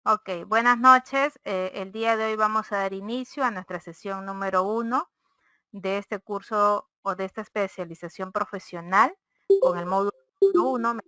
Ok, buenas noches. El día de hoy vamos a dar inicio a nuestra sesión número 1 de este curso o de esta especialización profesional con el módulo número 1,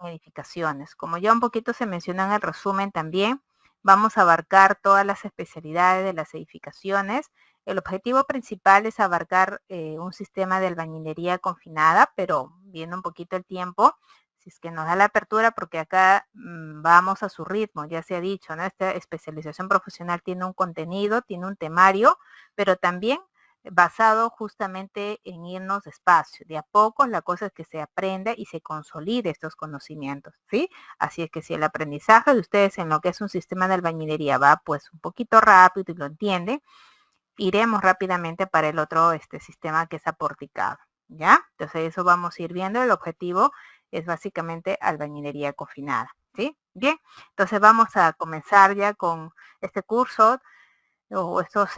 en edificaciones. Como ya un poquito se mencionó en el resumen también, vamos a abarcar todas las especialidades de las edificaciones. El objetivo principal es abarcar un sistema de albañilería confinada, pero viendo un poquito el tiempo, si es que nos da la apertura, porque acá vamos a su ritmo, ya se ha dicho, ¿no? Esta especialización profesional tiene un contenido, tiene un temario, pero también basado justamente en irnos despacio. De a poco la cosa es que se aprenda y se consolide estos conocimientos, ¿sí? Así es que si el aprendizaje de ustedes en lo que es un sistema de albañilería va pues un poquito rápido y lo entienden, iremos rápidamente para el otro sistema que es aporticado, ¿ya? Entonces eso vamos a ir viendo. El objetivo es básicamente albañilería confinada, ¿sí? Bien, entonces vamos a comenzar ya con este curso o estos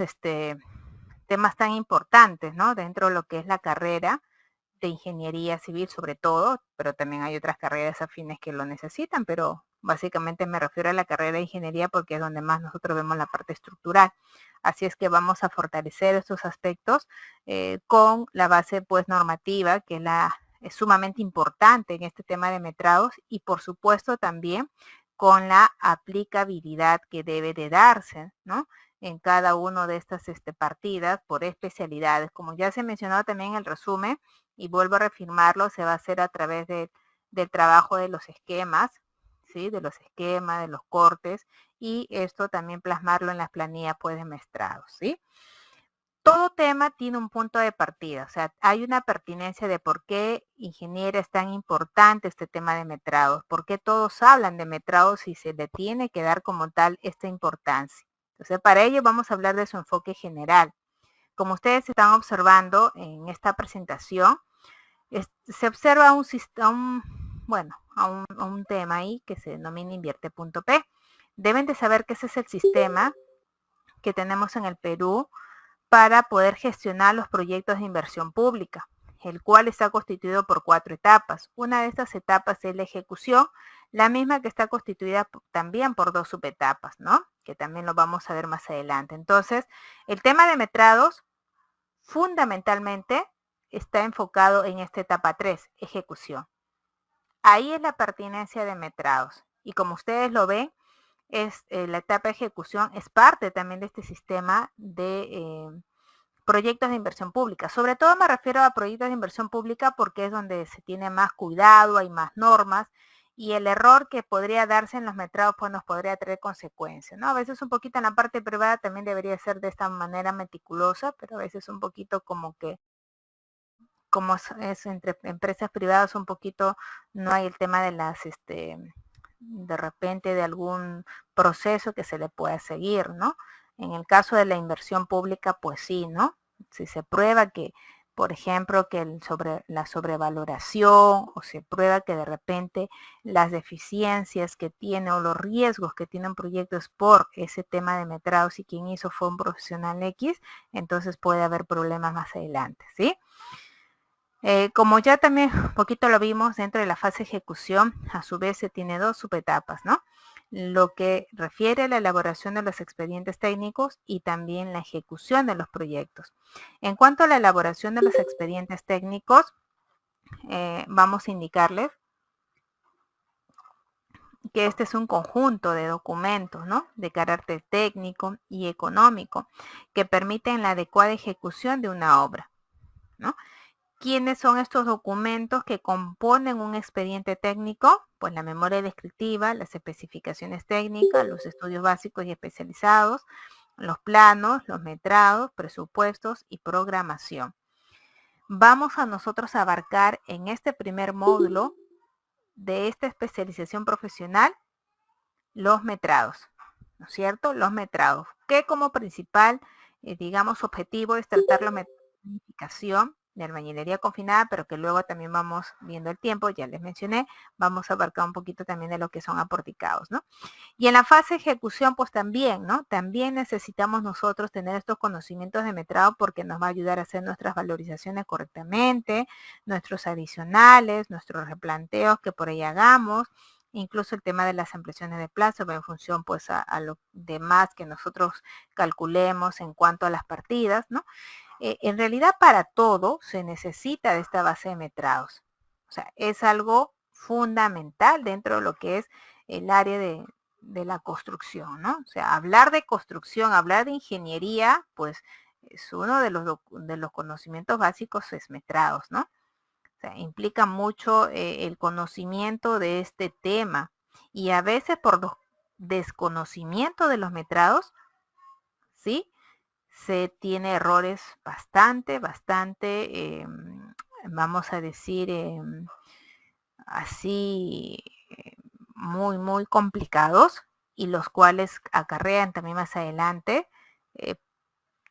temas tan importantes, ¿no? Dentro de lo que es la carrera de ingeniería civil sobre todo, pero también hay otras carreras afines que lo necesitan, pero básicamente me refiero a la carrera de ingeniería porque es donde más nosotros vemos la parte estructural. Así es que vamos a fortalecer estos aspectos con la base pues normativa, que es sumamente importante en este tema de metrados, y por supuesto también con la aplicabilidad que debe de darse, ¿no? En cada una de estas partidas por especialidades. Como ya se mencionó también en el resumen, y vuelvo a reafirmarlo, se va a hacer a través del trabajo de los esquemas, ¿sí? De los esquemas, de los cortes, y esto también plasmarlo en las planillas pues de mestrados, ¿sí? Todo tema tiene un punto de partida, o sea, hay una pertinencia de por qué ingeniera es tan importante este tema de metrados, por qué todos hablan de metrados y se le tiene que dar como tal esta importancia. Entonces, para ello vamos a hablar de su enfoque general. Como ustedes están observando en esta presentación, se observa a un tema ahí que se denomina invierte.p. Deben de saber que ese es el sistema que tenemos en el Perú para poder gestionar los proyectos de inversión pública, el cual está constituido por 4 etapas. Una de estas etapas es la ejecución, la misma que está constituida también por 2 subetapas, ¿no? Que también lo vamos a ver más adelante. Entonces, el tema de metrados fundamentalmente está enfocado en esta etapa 3, ejecución. Ahí es la pertinencia de metrados. Y como ustedes lo ven, la etapa de ejecución es parte también de este sistema de proyectos de inversión pública. Sobre todo me refiero a proyectos de inversión pública porque es donde se tiene más cuidado, hay más normas, y el error que podría darse en los metrados pues nos podría traer consecuencias, ¿no? A veces un poquito en la parte privada también debería ser de esta manera meticulosa, pero a veces un poquito como es entre empresas privadas un poquito, no hay el tema de de repente de algún proceso que se le pueda seguir, ¿no? En el caso de la inversión pública, pues sí, ¿no? Si se prueba que, por ejemplo, que la sobrevaloración, o se prueba que de repente las deficiencias que tiene o los riesgos que tiene un proyecto es por ese tema de metrados y quien hizo fue un profesional X, entonces puede haber problemas más adelante, ¿sí? Como ya también un poquito lo vimos dentro de la fase de ejecución, a su vez se tiene 2 subetapas, ¿no? Lo que refiere a la elaboración de los expedientes técnicos y también la ejecución de los proyectos. En cuanto a la elaboración de los expedientes técnicos, vamos a indicarles que este es un conjunto de documentos, ¿no? De carácter técnico y económico que permiten la adecuada ejecución de una obra, ¿no? ¿Quiénes son estos documentos que componen un expediente técnico? Pues la memoria descriptiva, las especificaciones técnicas, los estudios básicos y especializados, los planos, los metrados, presupuestos y programación. Vamos a nosotros a abarcar en este primer módulo de esta especialización profesional los metrados, ¿no es cierto? Los metrados, que como principal, digamos, objetivo es tratar la planificación de albañilería confinada, pero que luego también vamos viendo el tiempo, ya les mencioné, vamos a abarcar un poquito también de lo que son aporticados, ¿no? Y en la fase de ejecución, pues también, ¿no? También necesitamos nosotros tener estos conocimientos de metrado porque nos va a ayudar a hacer nuestras valorizaciones correctamente, nuestros adicionales, nuestros replanteos que por ahí hagamos, incluso el tema de las ampliaciones de plazo va en función pues a lo demás que nosotros calculemos en cuanto a las partidas, ¿no? En realidad para todo se necesita de esta base de metrados. O sea, es algo fundamental dentro de lo que es el área de la construcción, ¿no? O sea, hablar de construcción, hablar de ingeniería, pues es uno de los conocimientos básicos es metrados, ¿no? O sea, implica mucho el conocimiento de este tema y a veces por desconocimiento de los metrados, ¿sí? Se tiene errores bastante, vamos a decir, así, muy complicados y los cuales acarrean también más adelante eh,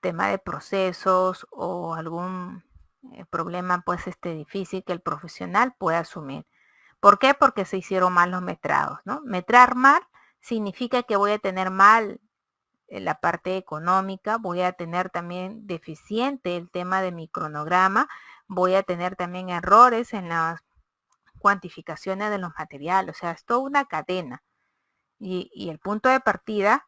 tema de procesos o algún problema pues difícil que el profesional pueda asumir. ¿Por qué? Porque se hicieron mal los metrados, ¿no? Metrar mal significa que voy a tener mal la parte económica, voy a tener también deficiente el tema de mi cronograma, voy a tener también errores en las cuantificaciones de los materiales, o sea, es toda una cadena. Y el punto de partida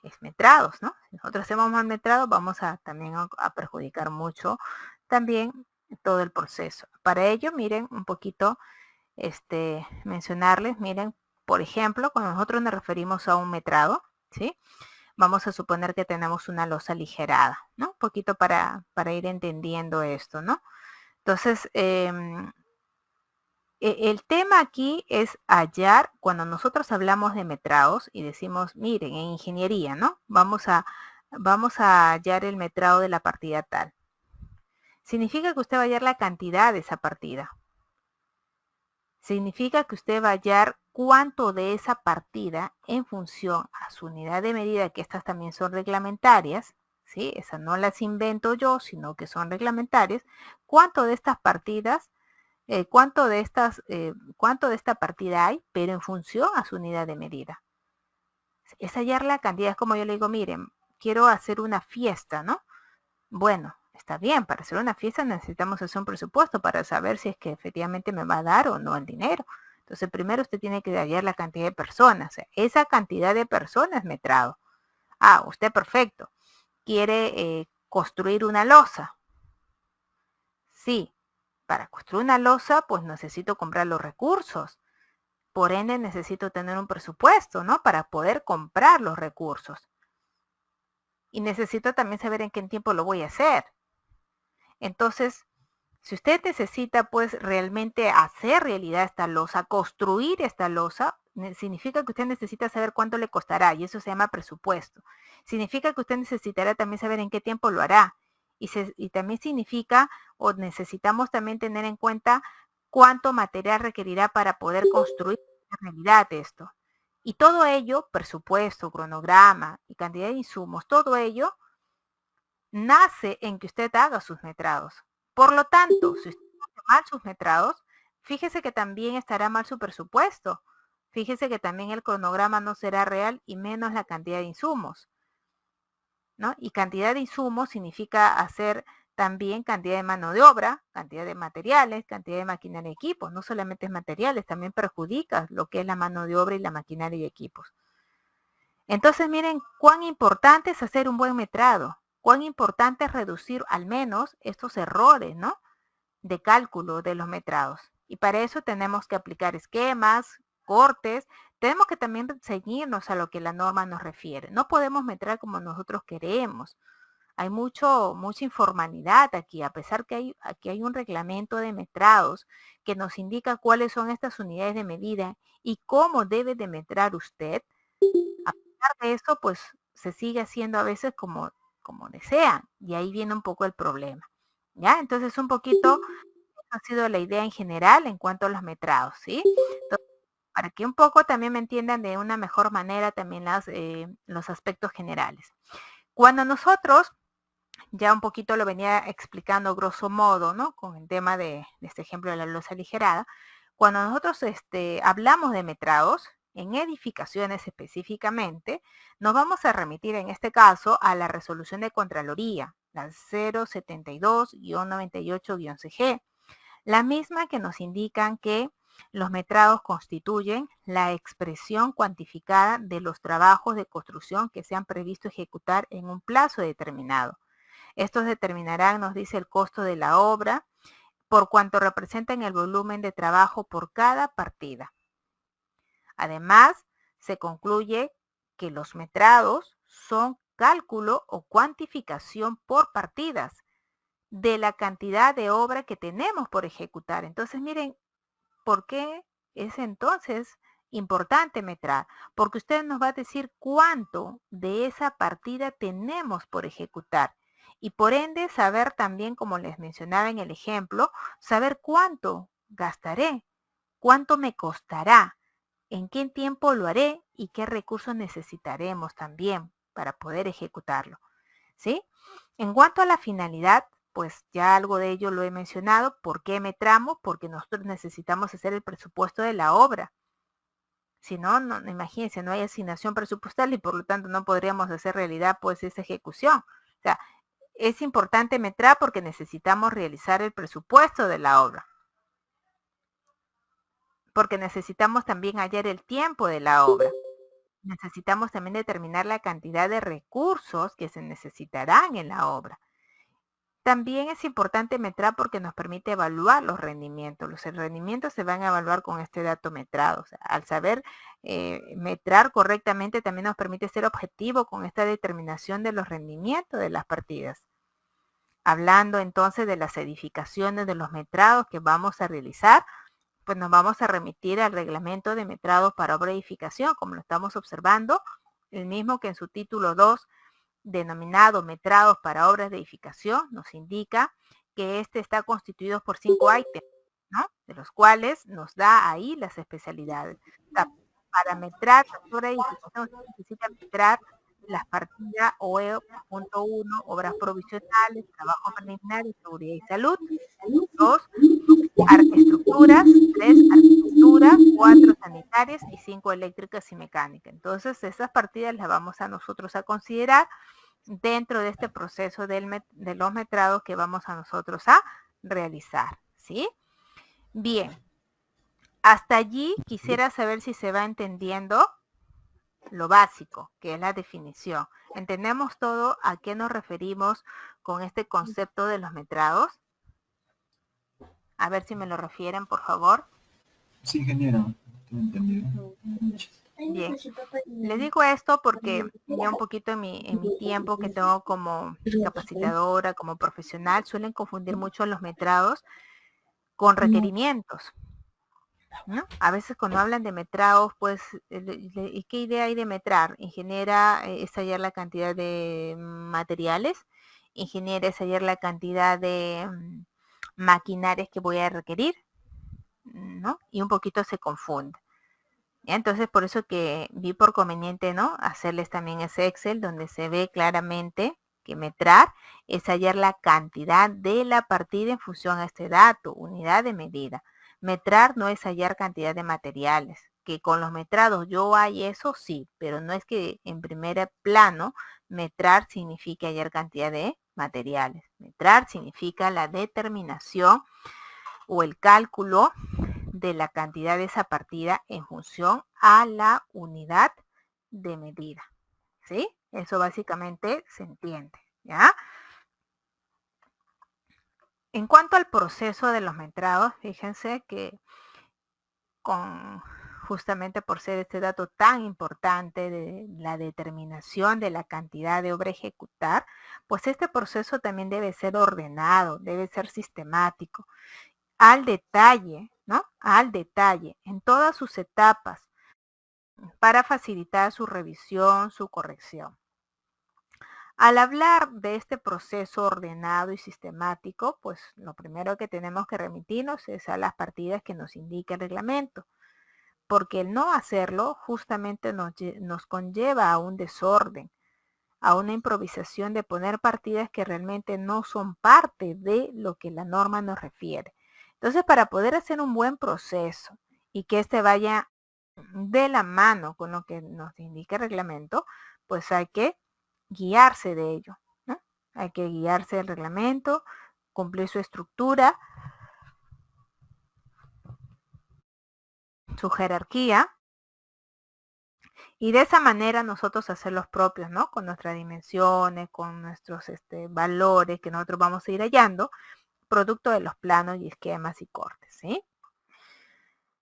es metrados, ¿no? Si nosotros hacemos mal metrados, vamos a también a perjudicar mucho también todo el proceso. Para ello, miren un poquito, mencionarles, miren, por ejemplo, cuando nosotros nos referimos a un metrado, ¿sí? Vamos a suponer que tenemos una losa aligerada, ¿no? Un poquito para ir entendiendo esto, ¿no? Entonces, el tema aquí es hallar, cuando nosotros hablamos de metrados y decimos, miren, en ingeniería, ¿no? Vamos a hallar el metrado de la partida tal. Significa que usted va a hallar la cantidad de esa partida. Significa que usted va a hallar cuánto de esa partida en función a su unidad de medida, que estas también son reglamentarias, ¿sí? Esas no las invento yo, sino que son reglamentarias. ¿Cuánto de estas partidas, cuánto de esta partida hay, pero en función a su unidad de medida? Es hallar la cantidad, es como yo le digo, miren, quiero hacer una fiesta, ¿no? Bueno, está bien, para hacer una fiesta necesitamos hacer un presupuesto para saber si es que efectivamente me va a dar o no el dinero. Entonces, primero usted tiene que hallar la cantidad de personas. O sea, esa cantidad de personas metrado. Ah, usted perfecto. Quiere construir una losa. Sí, para construir una losa, pues necesito comprar los recursos. Por ende, necesito tener un presupuesto, ¿no? Para poder comprar los recursos. Y necesito también saber en qué tiempo lo voy a hacer. Entonces, si usted necesita pues realmente hacer realidad esta losa, construir esta losa, significa que usted necesita saber cuánto le costará y eso se llama presupuesto. Significa que usted necesitará también saber en qué tiempo lo hará y también significa o necesitamos también tener en cuenta cuánto material requerirá para poder construir en realidad esto. Y todo ello, presupuesto, cronograma y cantidad de insumos, todo ello nace en que usted haga sus metrados. Por lo tanto, si usted hace mal sus metrados, fíjese que también estará mal su presupuesto. Fíjese que también el cronograma no será real y menos la cantidad de insumos, ¿no? Y cantidad de insumos significa hacer también cantidad de mano de obra, cantidad de materiales, cantidad de maquinaria y equipos. No solamente es materiales, también perjudica lo que es la mano de obra y la maquinaria y equipos. Entonces miren cuán importante es hacer un buen metrado, cuán importante es reducir al menos estos errores, ¿no? De cálculo de los metrados. Y para eso tenemos que aplicar esquemas, cortes, tenemos que también ceñirnos a lo que la norma nos refiere. No podemos metrar como nosotros queremos. Hay mucha informalidad aquí, a pesar que aquí hay un reglamento de metrados que nos indica cuáles son estas unidades de medida y cómo debe de metrar usted. A pesar de eso, pues se sigue haciendo a veces como desean y ahí viene un poco el problema. ¿Ya? Entonces un poquito ha sido la idea en general en cuanto a los metrados, ¿sí? Entonces, para que un poco también me entiendan de una mejor manera también los aspectos generales. Cuando nosotros, ya un poquito lo venía explicando grosso modo, ¿no? Con el tema de este ejemplo de la losa aligerada, cuando nosotros hablamos de metrados, en edificaciones específicamente, nos vamos a remitir en este caso a la resolución de Contraloría, la 072-98-CG, la misma que nos indican que Los metrados constituyen la expresión cuantificada de los trabajos de construcción que se han previsto ejecutar en un plazo determinado. Estos determinarán, nos dice, el costo de la obra por cuanto representan el volumen de trabajo por cada partida. Además, se concluye que los metrados son cálculo o cuantificación por partidas de la cantidad de obra que tenemos por ejecutar. Entonces, miren, ¿por qué es entonces importante metrar? Porque usted nos va a decir cuánto de esa partida tenemos por ejecutar. Y por ende, saber también, como les mencionaba en el ejemplo, saber cuánto gastaré, cuánto me costará, en qué tiempo lo haré y qué recursos necesitaremos también para poder ejecutarlo. ¿Sí? En cuanto a la finalidad, pues ya algo de ello lo he mencionado. ¿Por qué metramos? Porque nosotros necesitamos hacer el presupuesto de la obra. Si no, imagínense, no hay asignación presupuestal y por lo tanto no podríamos hacer realidad pues esa ejecución. O sea, es importante metrar porque necesitamos realizar el presupuesto de la obra. Porque necesitamos también hallar el tiempo de la obra. Necesitamos también determinar la cantidad de recursos que se necesitarán en la obra. También es importante metrar porque nos permite evaluar los rendimientos. Los rendimientos se van a evaluar con este dato metrado. O sea, al saber metrar correctamente también nos permite ser objetivo con esta determinación de los rendimientos de las partidas. Hablando entonces de las edificaciones de los metrados que vamos a realizar, pues nos vamos a remitir al reglamento de metrados para obra de edificación, como lo estamos observando, el mismo que en su título 2, denominado metrados para obras de edificación, nos indica que este está constituido por 5 ítems, ¿no? De los cuales nos da ahí las especialidades. O sea, para metrar la obra de edificación se necesita metrar las partidas OE.1, obras provisionales, trabajo preliminar, seguridad y salud. 2, estructuras, 3, arquitectura, 4, sanitarias y 5, eléctricas y mecánicas. Entonces, esas partidas las vamos a nosotros a considerar dentro de este proceso de los metrados que vamos a nosotros a realizar, ¿sí? Bien, hasta allí quisiera saber si se va entendiendo lo básico, que es la definición. ¿Entendemos todo a qué nos referimos con este concepto de los metrados? A ver si me lo refieren, por favor. Sí, ingeniero, entendido. Bien, les digo esto porque ya un poquito en mi tiempo que tengo como capacitadora, como profesional, suelen confundir mucho los metrados con requerimientos, ¿no? A veces cuando hablan de metrados, pues, ¿y qué idea hay de metrar? Ingeniera es hallar la cantidad de materiales, ingeniera es hallar la cantidad de maquinarias que voy a requerir, ¿no? Y un poquito se confunde. Entonces, por eso que vi por conveniente, ¿no? Hacerles también ese Excel donde se ve claramente que metrar es hallar la cantidad de la partida en función a este dato, unidad de medida. Metrar no es hallar cantidad de materiales, que con los metrados yo hay eso sí, pero no es que en primer plano metrar significa hallar cantidad de materiales. Metrar significa la determinación o el cálculo de la cantidad de esa partida en función a la unidad de medida. ¿Sí? Eso básicamente se entiende, ¿ya? En cuanto al proceso de los metrados, fíjense que justamente por ser este dato tan importante de la determinación de la cantidad de obra a ejecutar, pues este proceso también debe ser ordenado, debe ser sistemático, al detalle, ¿no? Al detalle, en todas sus etapas, para facilitar su revisión, su corrección. Al hablar de este proceso ordenado y sistemático, pues lo primero que tenemos que remitirnos es a las partidas que nos indica el reglamento, porque el no hacerlo justamente nos conlleva a un desorden, a una improvisación de poner partidas que realmente no son parte de lo que la norma nos refiere. Entonces, para poder hacer un buen proceso y que este vaya de la mano con lo que nos indica el reglamento, pues hay que guiarse de ello, ¿no? Hay que guiarse del reglamento, cumplir su estructura su jerarquía, y de esa manera nosotros hacer los propios, ¿no? Con nuestras dimensiones, con nuestros valores que nosotros vamos a ir hallando, producto de los planos y esquemas y cortes, ¿sí?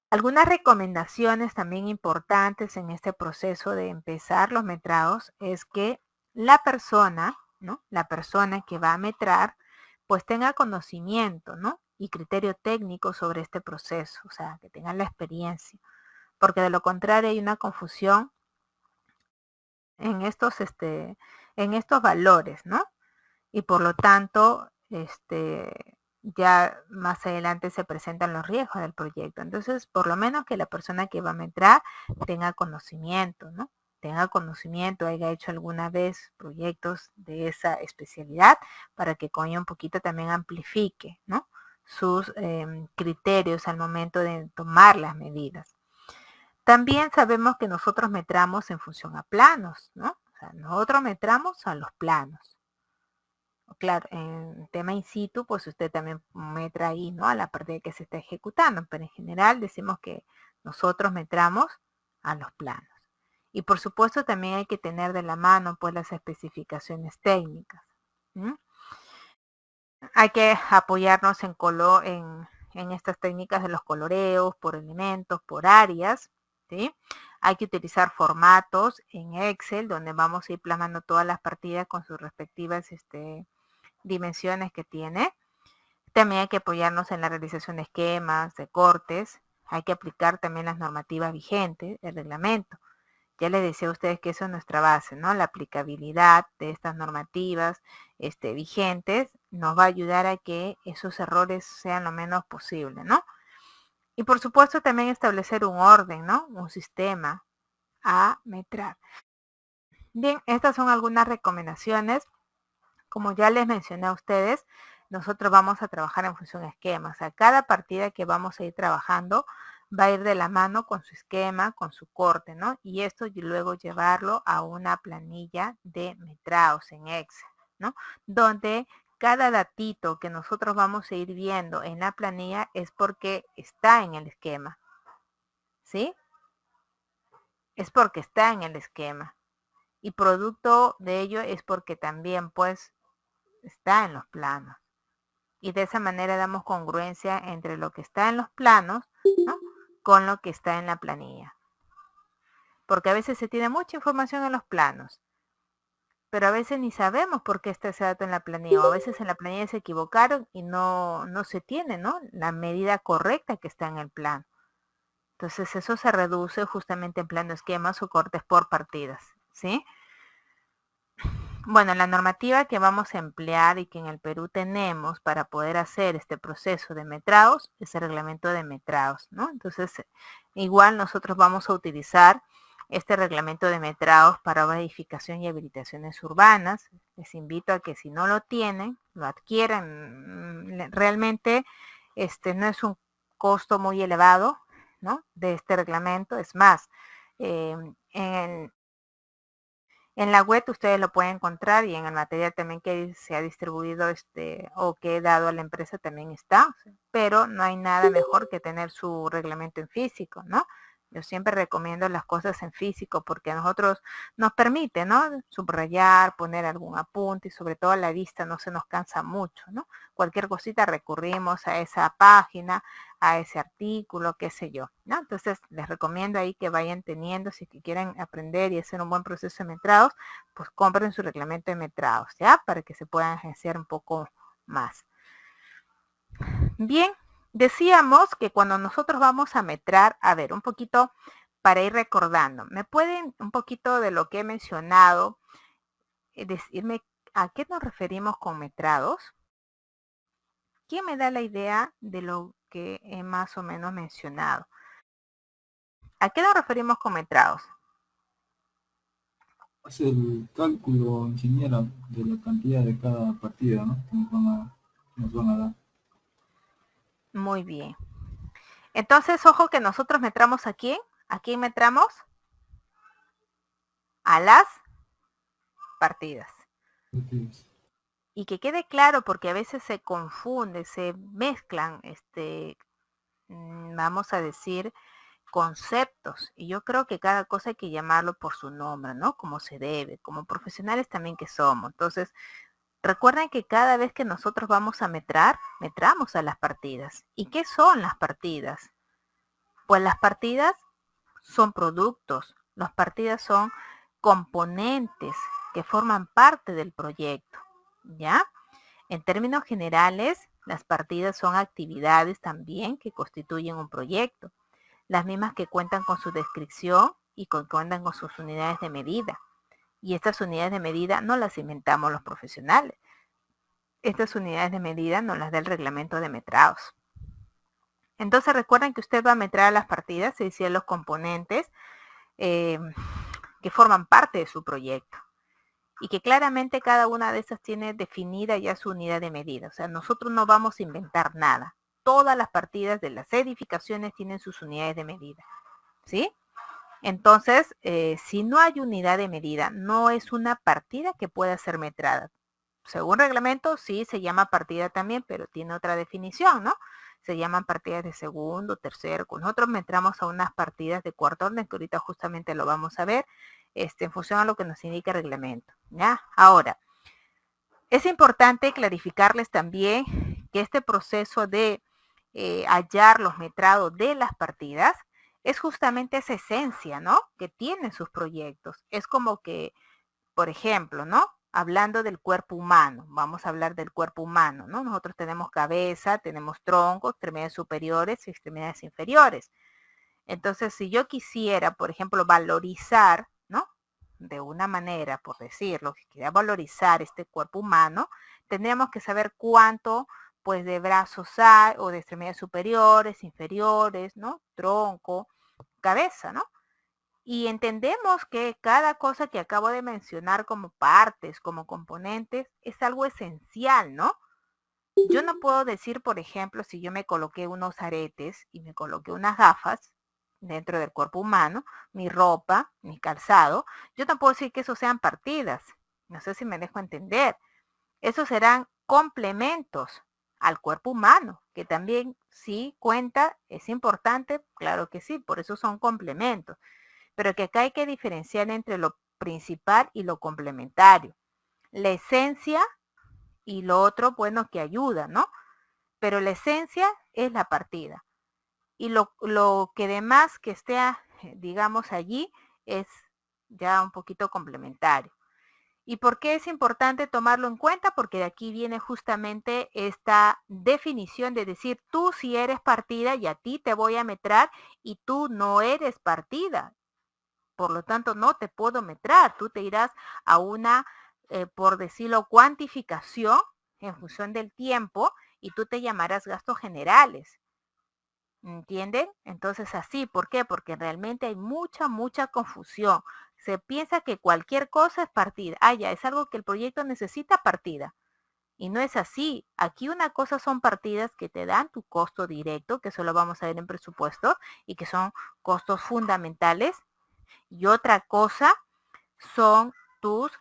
Algunas recomendaciones también importantes en este proceso de empezar los metrados es que la persona, ¿no? La persona que va a metrar, pues tenga conocimiento, ¿no? Y criterio técnico sobre este proceso, o sea, que tenga la experiencia, porque de lo contrario hay una confusión en estos valores, ¿no? Y por lo tanto, ya más adelante se presentan los riesgos del proyecto. Entonces, por lo menos que la persona que va a entrar tenga conocimiento, ¿no? Tenga conocimiento, haya hecho alguna vez proyectos de esa especialidad para que con ello un poquito también amplifique, ¿no? Sus criterios al momento de tomar las medidas. También sabemos que nosotros metramos en función a planos, ¿no? O sea, nosotros metramos a los planos. Claro, en tema in situ, pues usted también metra ahí, ¿no? A la parte que se está ejecutando, pero en general decimos que nosotros metramos a los planos. Y por supuesto también hay que tener de la mano pues las especificaciones técnicas. ¿Sí? Hay que apoyarnos en estas técnicas de los coloreos, por elementos, por áreas, ¿sí? Hay que utilizar formatos en Excel, donde vamos a ir plasmando todas las partidas con sus respectivas dimensiones que tiene. También hay que apoyarnos en la realización de esquemas, de cortes. Hay que aplicar también las normativas vigentes, el reglamento. Ya les decía a ustedes que eso es nuestra base, ¿no? La aplicabilidad de estas normativas vigentes nos va a ayudar a que esos errores sean lo menos posible, ¿no? Y por supuesto también establecer un orden, ¿no? Un sistema a metrar. Bien, estas son algunas recomendaciones. Como ya les mencioné a ustedes, nosotros vamos a trabajar en función a esquemas. O sea, cada partida que vamos a ir trabajando va a ir de la mano con su esquema, con su corte, ¿no? Y esto y luego llevarlo a una planilla de metrados en Excel, ¿no? Donde cada datito que nosotros vamos a ir viendo en la planilla es porque está en el esquema, ¿sí? Es porque está en el esquema. Y producto de ello es porque también, pues, está en los planos. Y de esa manera damos congruencia entre lo que está en los planos, ¿no? Con lo que está en la planilla. Porque a veces se tiene mucha información en los planos, pero a veces ni sabemos por qué está ese dato en la planilla, o a veces en la planilla se equivocaron y no se tiene, ¿no? La medida correcta que está en el plano. Entonces eso se reduce justamente en plano esquemas o cortes por partidas, ¿sí? Bueno, la normativa que vamos a emplear y que en el Perú tenemos para poder hacer este proceso de metrados es el reglamento de metrados, ¿no? Entonces, igual nosotros vamos a utilizar este reglamento de metrados para edificación y habilitaciones urbanas. Les invito a que si no lo tienen, lo adquieran. Realmente no es un costo muy elevado, ¿no? De este reglamento. Es más, en la web ustedes lo pueden encontrar y en el material también que se ha distribuido o que he dado a la empresa también está, pero no hay nada mejor que tener su reglamento en físico, ¿no? Yo siempre recomiendo las cosas en físico porque a nosotros nos permite, ¿no? Subrayar, poner algún apunte y sobre todo a la vista no se nos cansa mucho, ¿no? Cualquier cosita recurrimos a esa página, a ese artículo, qué sé yo, ¿no? Entonces les recomiendo ahí que vayan teniendo, si que quieren aprender y hacer un buen proceso de metrados, pues compren su reglamento de metrados, ¿ya? Para que se puedan agenciar un poco más. Bien, decíamos que cuando nosotros vamos a metrar, a ver, un poquito para ir recordando, ¿me pueden un poquito de lo que he mencionado decirme a qué nos referimos con metrados? ¿Quién me da la idea de lo que he más o menos mencionado? ¿A qué nos referimos con metrados? Es el cálculo, ingeniera, de la cantidad de cada partida, ¿no? Que nos van a dar. Muy bien. Entonces, ojo que nosotros metramos aquí. Aquí metramos a las partidas. Entonces, Y que quede claro porque a veces se confunde, se mezclan, vamos a decir, conceptos. Y yo creo que cada cosa hay que llamarlo por su nombre, ¿no? Como se debe, como profesionales también que somos. Entonces, recuerden que cada vez que nosotros vamos a metrar, metramos a las partidas. ¿Y qué son las partidas? Pues las partidas son productos, las partidas son componentes que forman parte del proyecto, ¿ya? En términos generales, las partidas son actividades también que constituyen un proyecto, las mismas que cuentan con su descripción y cuentan con sus unidades de medida. Y estas unidades de medida no las inventamos los profesionales. Estas unidades de medida nos las da el reglamento de metrados. Entonces recuerden que usted va a metrar las partidas, es decir, los componentes que forman parte de su proyecto. Y que claramente cada una de esas tiene definida ya su unidad de medida. O sea, nosotros no vamos a inventar nada. Todas las partidas de las edificaciones tienen sus unidades de medida. ¿Sí? Entonces, si no hay unidad de medida, no es una partida que pueda ser metrada. Según reglamento, sí se llama partida también, pero tiene otra definición, ¿no? Se llaman partidas de segundo, tercero. Nosotros metramos a unas partidas de cuarto orden, que ahorita justamente lo vamos a ver, en función a lo que nos indica el reglamento, ¿ya? Ahora, es importante clarificarles también que este proceso de hallar los metrados de las partidas es justamente esa esencia, ¿no? Que tienen sus proyectos. Es como que, por ejemplo, ¿no? Hablando del cuerpo humano, vamos a hablar del cuerpo humano, ¿no? Nosotros tenemos cabeza, tenemos tronco, extremidades superiores y extremidades inferiores. Entonces, si yo quisiera, por ejemplo, valorizar, ¿no? De una manera, por decirlo, si quisiera valorizar este cuerpo humano, tendríamos que saber cuánto, pues, de brazos hay, o de extremidades superiores, inferiores, ¿no? Tronco, cabeza, ¿no? Y entendemos que cada cosa que acabo de mencionar como partes, como componentes, es algo esencial, ¿no? Yo no puedo decir, por ejemplo, si yo me coloqué unos aretes y me coloqué unas gafas dentro del cuerpo humano, mi ropa, mi calzado, yo no puedo decir que eso sean partidas. No sé si me dejo entender. Esos serán complementos al cuerpo humano, que también sí cuenta, es importante, claro que sí, por eso son complementos. Pero que acá hay que diferenciar entre lo principal y lo complementario. La esencia y lo otro, bueno, que ayuda, ¿no? Pero la esencia es la partida. Y lo que demás que esté, digamos, allí es ya un poquito complementario. ¿Y por qué es importante tomarlo en cuenta? Porque de aquí viene justamente esta definición de decir, tú sí eres partida y a ti te voy a metrar y tú no eres partida. Por lo tanto, no te puedo metrar. Tú te irás a una, por decirlo, cuantificación en función del tiempo y tú te llamarás gastos generales. ¿Entienden? Entonces así, ¿por qué? Porque realmente hay mucha confusión. Se piensa que cualquier cosa es partida. Ah, ya, es algo que el proyecto necesita partida. Y no es así. Aquí una cosa son partidas que te dan tu costo directo, que eso lo vamos a ver en presupuesto, y que son costos fundamentales. Y otra cosa son tus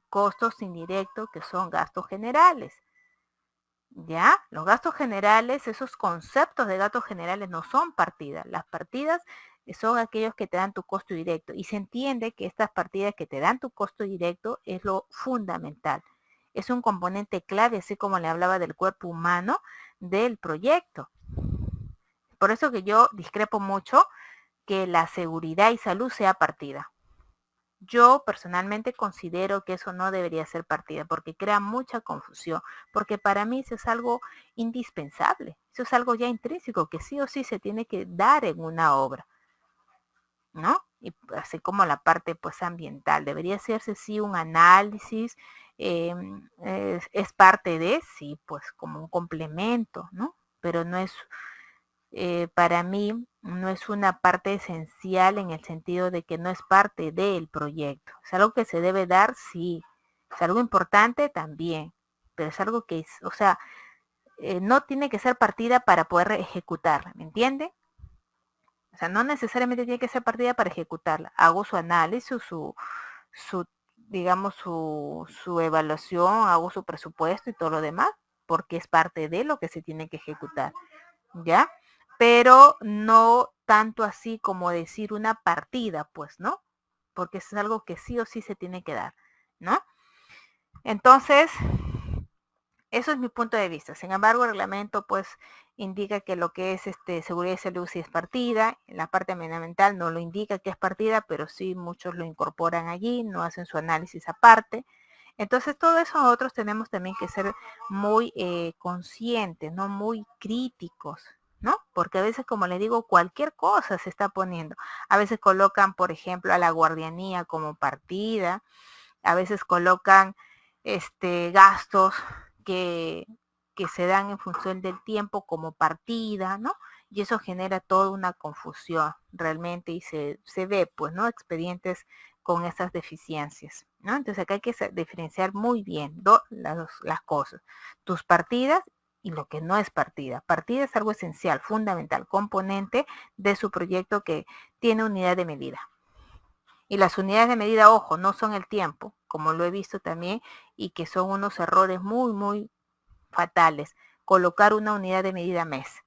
costos indirectos, que son gastos generales. ¿Ya? Los gastos generales, esos conceptos de gastos generales no son partidas. Las partidas son aquellos que te dan tu costo directo. Y se entiende que estas partidas que te dan tu costo directo es lo fundamental. Es un componente clave, así como le hablaba del cuerpo humano, del proyecto. Por eso que yo discrepo mucho que la seguridad y salud sea partida. Yo personalmente considero que eso no debería ser partida porque crea mucha confusión, porque para mí eso es algo indispensable, eso es algo ya intrínseco que sí o sí se tiene que dar en una obra, ¿no? Y así como la parte pues ambiental, debería hacerse sí un análisis, es parte de, sí, pues como un complemento, ¿no? Pero no es para mí no es una parte esencial en el sentido de que no es parte del proyecto. Es algo que se debe dar, sí. Es algo importante también, pero es algo que es, o sea, no tiene que ser partida para poder ejecutarla, ¿me entiende? O sea, no necesariamente tiene que ser partida para ejecutarla. Hago su análisis, su digamos, su evaluación, hago su presupuesto y todo lo demás, porque es parte de lo que se tiene que ejecutar, ¿ya? pero no tanto así como decir una partida, pues, ¿no? Porque es algo que sí o sí se tiene que dar, ¿no? Entonces, eso es mi punto de vista. Sin embargo, el reglamento pues indica que lo que es seguridad y salud sí es partida. En la parte ambiental no lo indica que es partida, pero sí muchos lo incorporan allí, no hacen su análisis aparte. Entonces, todo eso nosotros tenemos también que ser muy conscientes, ¿no? Muy críticos, ¿no? Porque a veces, como les digo, cualquier cosa se está poniendo. A veces colocan, por ejemplo, a la guardianía como partida, a veces colocan gastos que, que se dan en función del tiempo como partida, ¿no? Y eso genera toda una confusión realmente y se ve, pues, ¿no? Expedientes con esas deficiencias, ¿no? Entonces acá hay que diferenciar muy bien las cosas, tus partidas y lo que no es partida. Partida es algo esencial, fundamental, componente de su proyecto que tiene unidad de medida. Y las unidades de medida, ojo, no son el tiempo, como lo he visto también, y que son unos errores muy, muy fatales. Colocar una unidad de medida mes.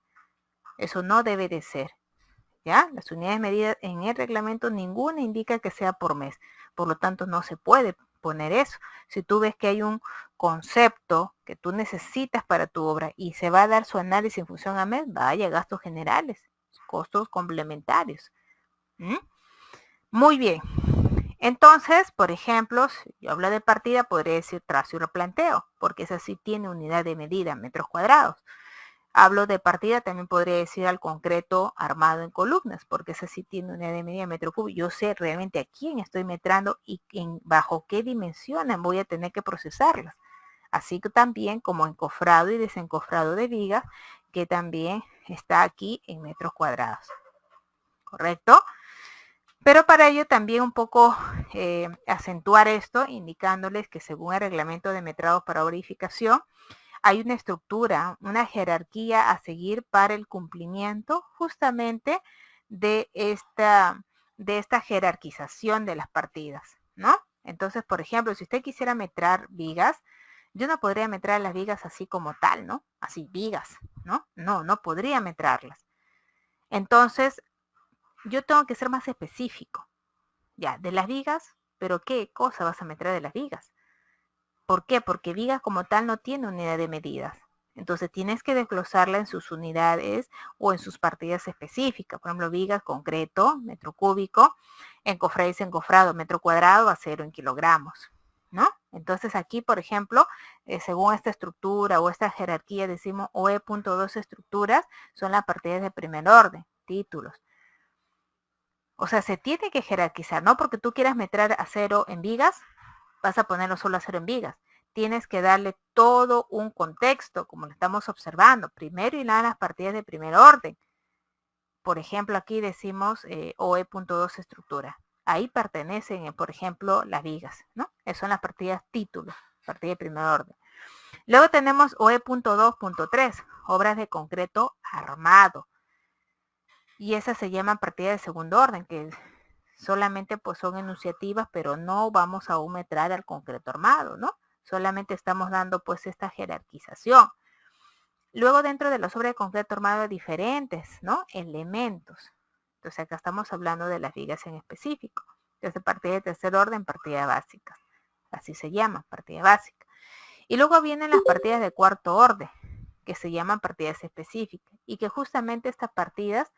Eso no debe de ser. ¿Ya? Las unidades de medida en el reglamento ninguna indica que sea por mes. Por lo tanto, no se puede poner eso. Si tú ves que hay un concepto que tú necesitas para tu obra y se va a dar su análisis en función a mes, vaya, gastos generales, costos complementarios. ¿Mm? Muy bien. Entonces, por ejemplo, si yo hablo de partida, podría decir trazo y replanteo, porque esa sí tiene unidad de medida, metros cuadrados. Hablo de partida, también podría decir al concreto armado en columnas, porque esa sí tiene unidad de medida, metro cúbico. Yo sé realmente a quién estoy metrando y bajo qué dimensiones voy a tener que procesarlas. Así que también como encofrado y desencofrado de vigas, que también está aquí en metros cuadrados. ¿Correcto? Pero para ello también un poco acentuar esto, indicándoles que según el reglamento de metrados para verificación, hay una estructura, una jerarquía a seguir para el cumplimiento justamente de esta jerarquización de las partidas, ¿no? Entonces, por ejemplo, si usted quisiera metrar vigas, yo no podría metrar las vigas así como tal, ¿no? Así, vigas, ¿no? No podría metrarlas. Entonces, yo tengo que ser más específico. Ya, de las vigas, pero ¿qué cosa vas a meter de las vigas? ¿Por qué? Porque vigas como tal no tiene unidad de medidas. Entonces tienes que desglosarla en sus unidades o en sus partidas específicas. Por ejemplo, vigas, concreto, metro cúbico, encofrado y desencofrado, metro cuadrado, acero en kilogramos, ¿no? Entonces aquí, por ejemplo, según esta estructura o esta jerarquía, decimos OE.2 estructuras son las partidas de primer orden, títulos. O sea, se tiene que jerarquizar, no porque tú quieras meter acero en vigas, vas a ponerlo solo acero en vigas. Tienes que darle todo un contexto, como lo estamos observando. Primero y nada las partidas de primer orden. Por ejemplo, aquí decimos OE.2 estructura. Ahí pertenecen, por ejemplo, las vigas, ¿no? Esas son las partidas títulos, partida de primer orden. Luego tenemos OE.2.3, obras de concreto armado. Y esas se llaman partidas de segundo orden, que solamente pues son enunciativas, pero no vamos a metrar al concreto armado, ¿no? Solamente estamos dando pues esta jerarquización. Luego dentro de las obras de concreto armado hay diferentes, ¿no? Elementos. Entonces acá estamos hablando de las vigas en específico. Entonces partida de tercer orden, partida básica. Así se llama, partida básica. Y luego vienen las partidas de cuarto orden, que se llaman partidas específicas. Y que justamente estas partidas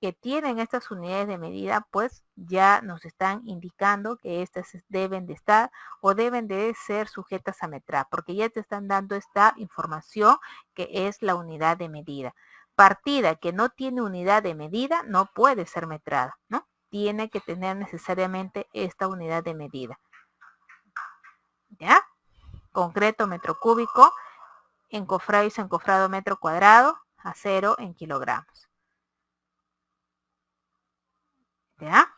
que tienen estas unidades de medida, pues ya nos están indicando que estas deben de estar o deben de ser sujetas a metrar, porque ya te están dando esta información que es la unidad de medida. Partida que no tiene unidad de medida no puede ser metrada, ¿no? Tiene que tener necesariamente esta unidad de medida. ¿Ya? Concreto metro cúbico, encofrado y desencofrado metro cuadrado, acero en kilogramos. ¿Ya?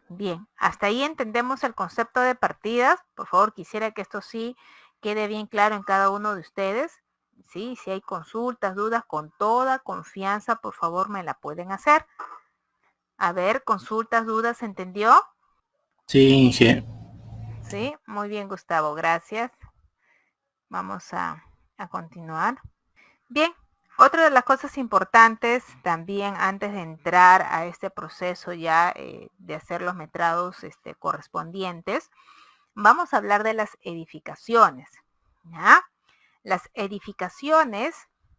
Bien, hasta ahí entendemos el concepto de partidas. Por favor, quisiera que esto sí quede bien claro en cada uno de ustedes. Sí, si hay consultas, dudas, con toda confianza, por favor, me la pueden hacer. A ver, consultas, dudas, ¿entendió? Sí, sí. Sí, muy bien, Gustavo, gracias. Vamos a continuar. Bien, Otra de las cosas importantes también antes de entrar a este proceso ya de hacer los metrados correspondientes, vamos a hablar de las edificaciones, ¿ya? Las edificaciones,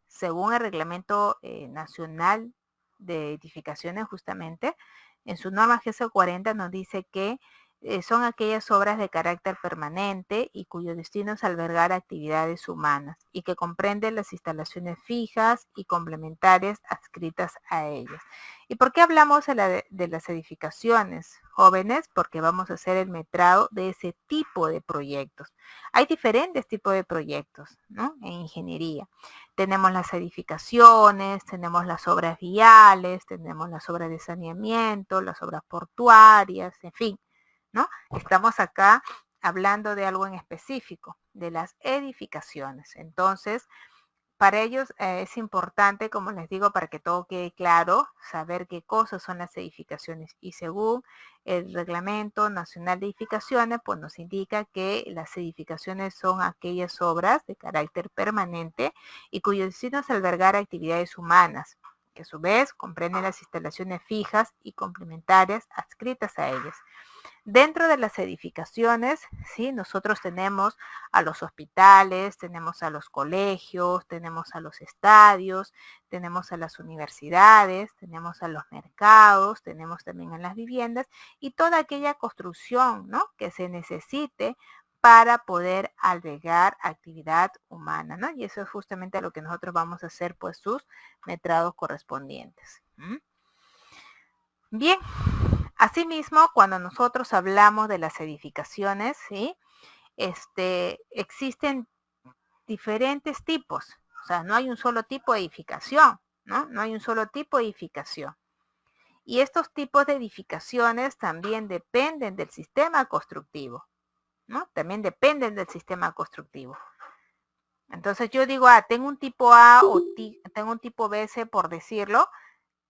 según el Reglamento Nacional de Edificaciones justamente, en su norma GESO 40 nos dice que son aquellas obras de carácter permanente y cuyo destino es albergar actividades humanas y que comprenden las instalaciones fijas y complementarias adscritas a ellas. ¿Y por qué hablamos de las edificaciones, jóvenes? Porque vamos a hacer el metrado de ese tipo de proyectos. Hay diferentes tipos de proyectos, ¿no? En ingeniería. Tenemos las edificaciones, tenemos las obras viales, tenemos las obras de saneamiento, las obras portuarias, en fin, ¿no? Estamos acá hablando de algo en específico, de las edificaciones. Entonces, para ellos es importante, como les digo, para que todo quede claro, saber qué cosas son las edificaciones. Y según el Reglamento Nacional de Edificaciones, pues nos indica que las edificaciones son aquellas obras de carácter permanente y cuyo destino es albergar actividades humanas, que a su vez comprenden las instalaciones fijas y complementarias adscritas a ellas. Dentro de las edificaciones, ¿sí? Nosotros tenemos a los hospitales, tenemos a los colegios, tenemos a los estadios, tenemos a las universidades, tenemos a los mercados, tenemos también a las viviendas y toda aquella construcción, ¿no? Que se necesite para poder albergar actividad humana, ¿no? Y eso es justamente lo que nosotros vamos a hacer, pues, sus metrados correspondientes. Bien, asimismo, cuando nosotros hablamos de las edificaciones, ¿sí? Existen diferentes tipos, o sea, no hay un solo tipo de edificación, ¿no? No hay un solo tipo de edificación. Y estos tipos de edificaciones también dependen del sistema constructivo, ¿no? También dependen del sistema constructivo. Entonces yo digo, tengo un tipo A o tengo un tipo BC, por decirlo,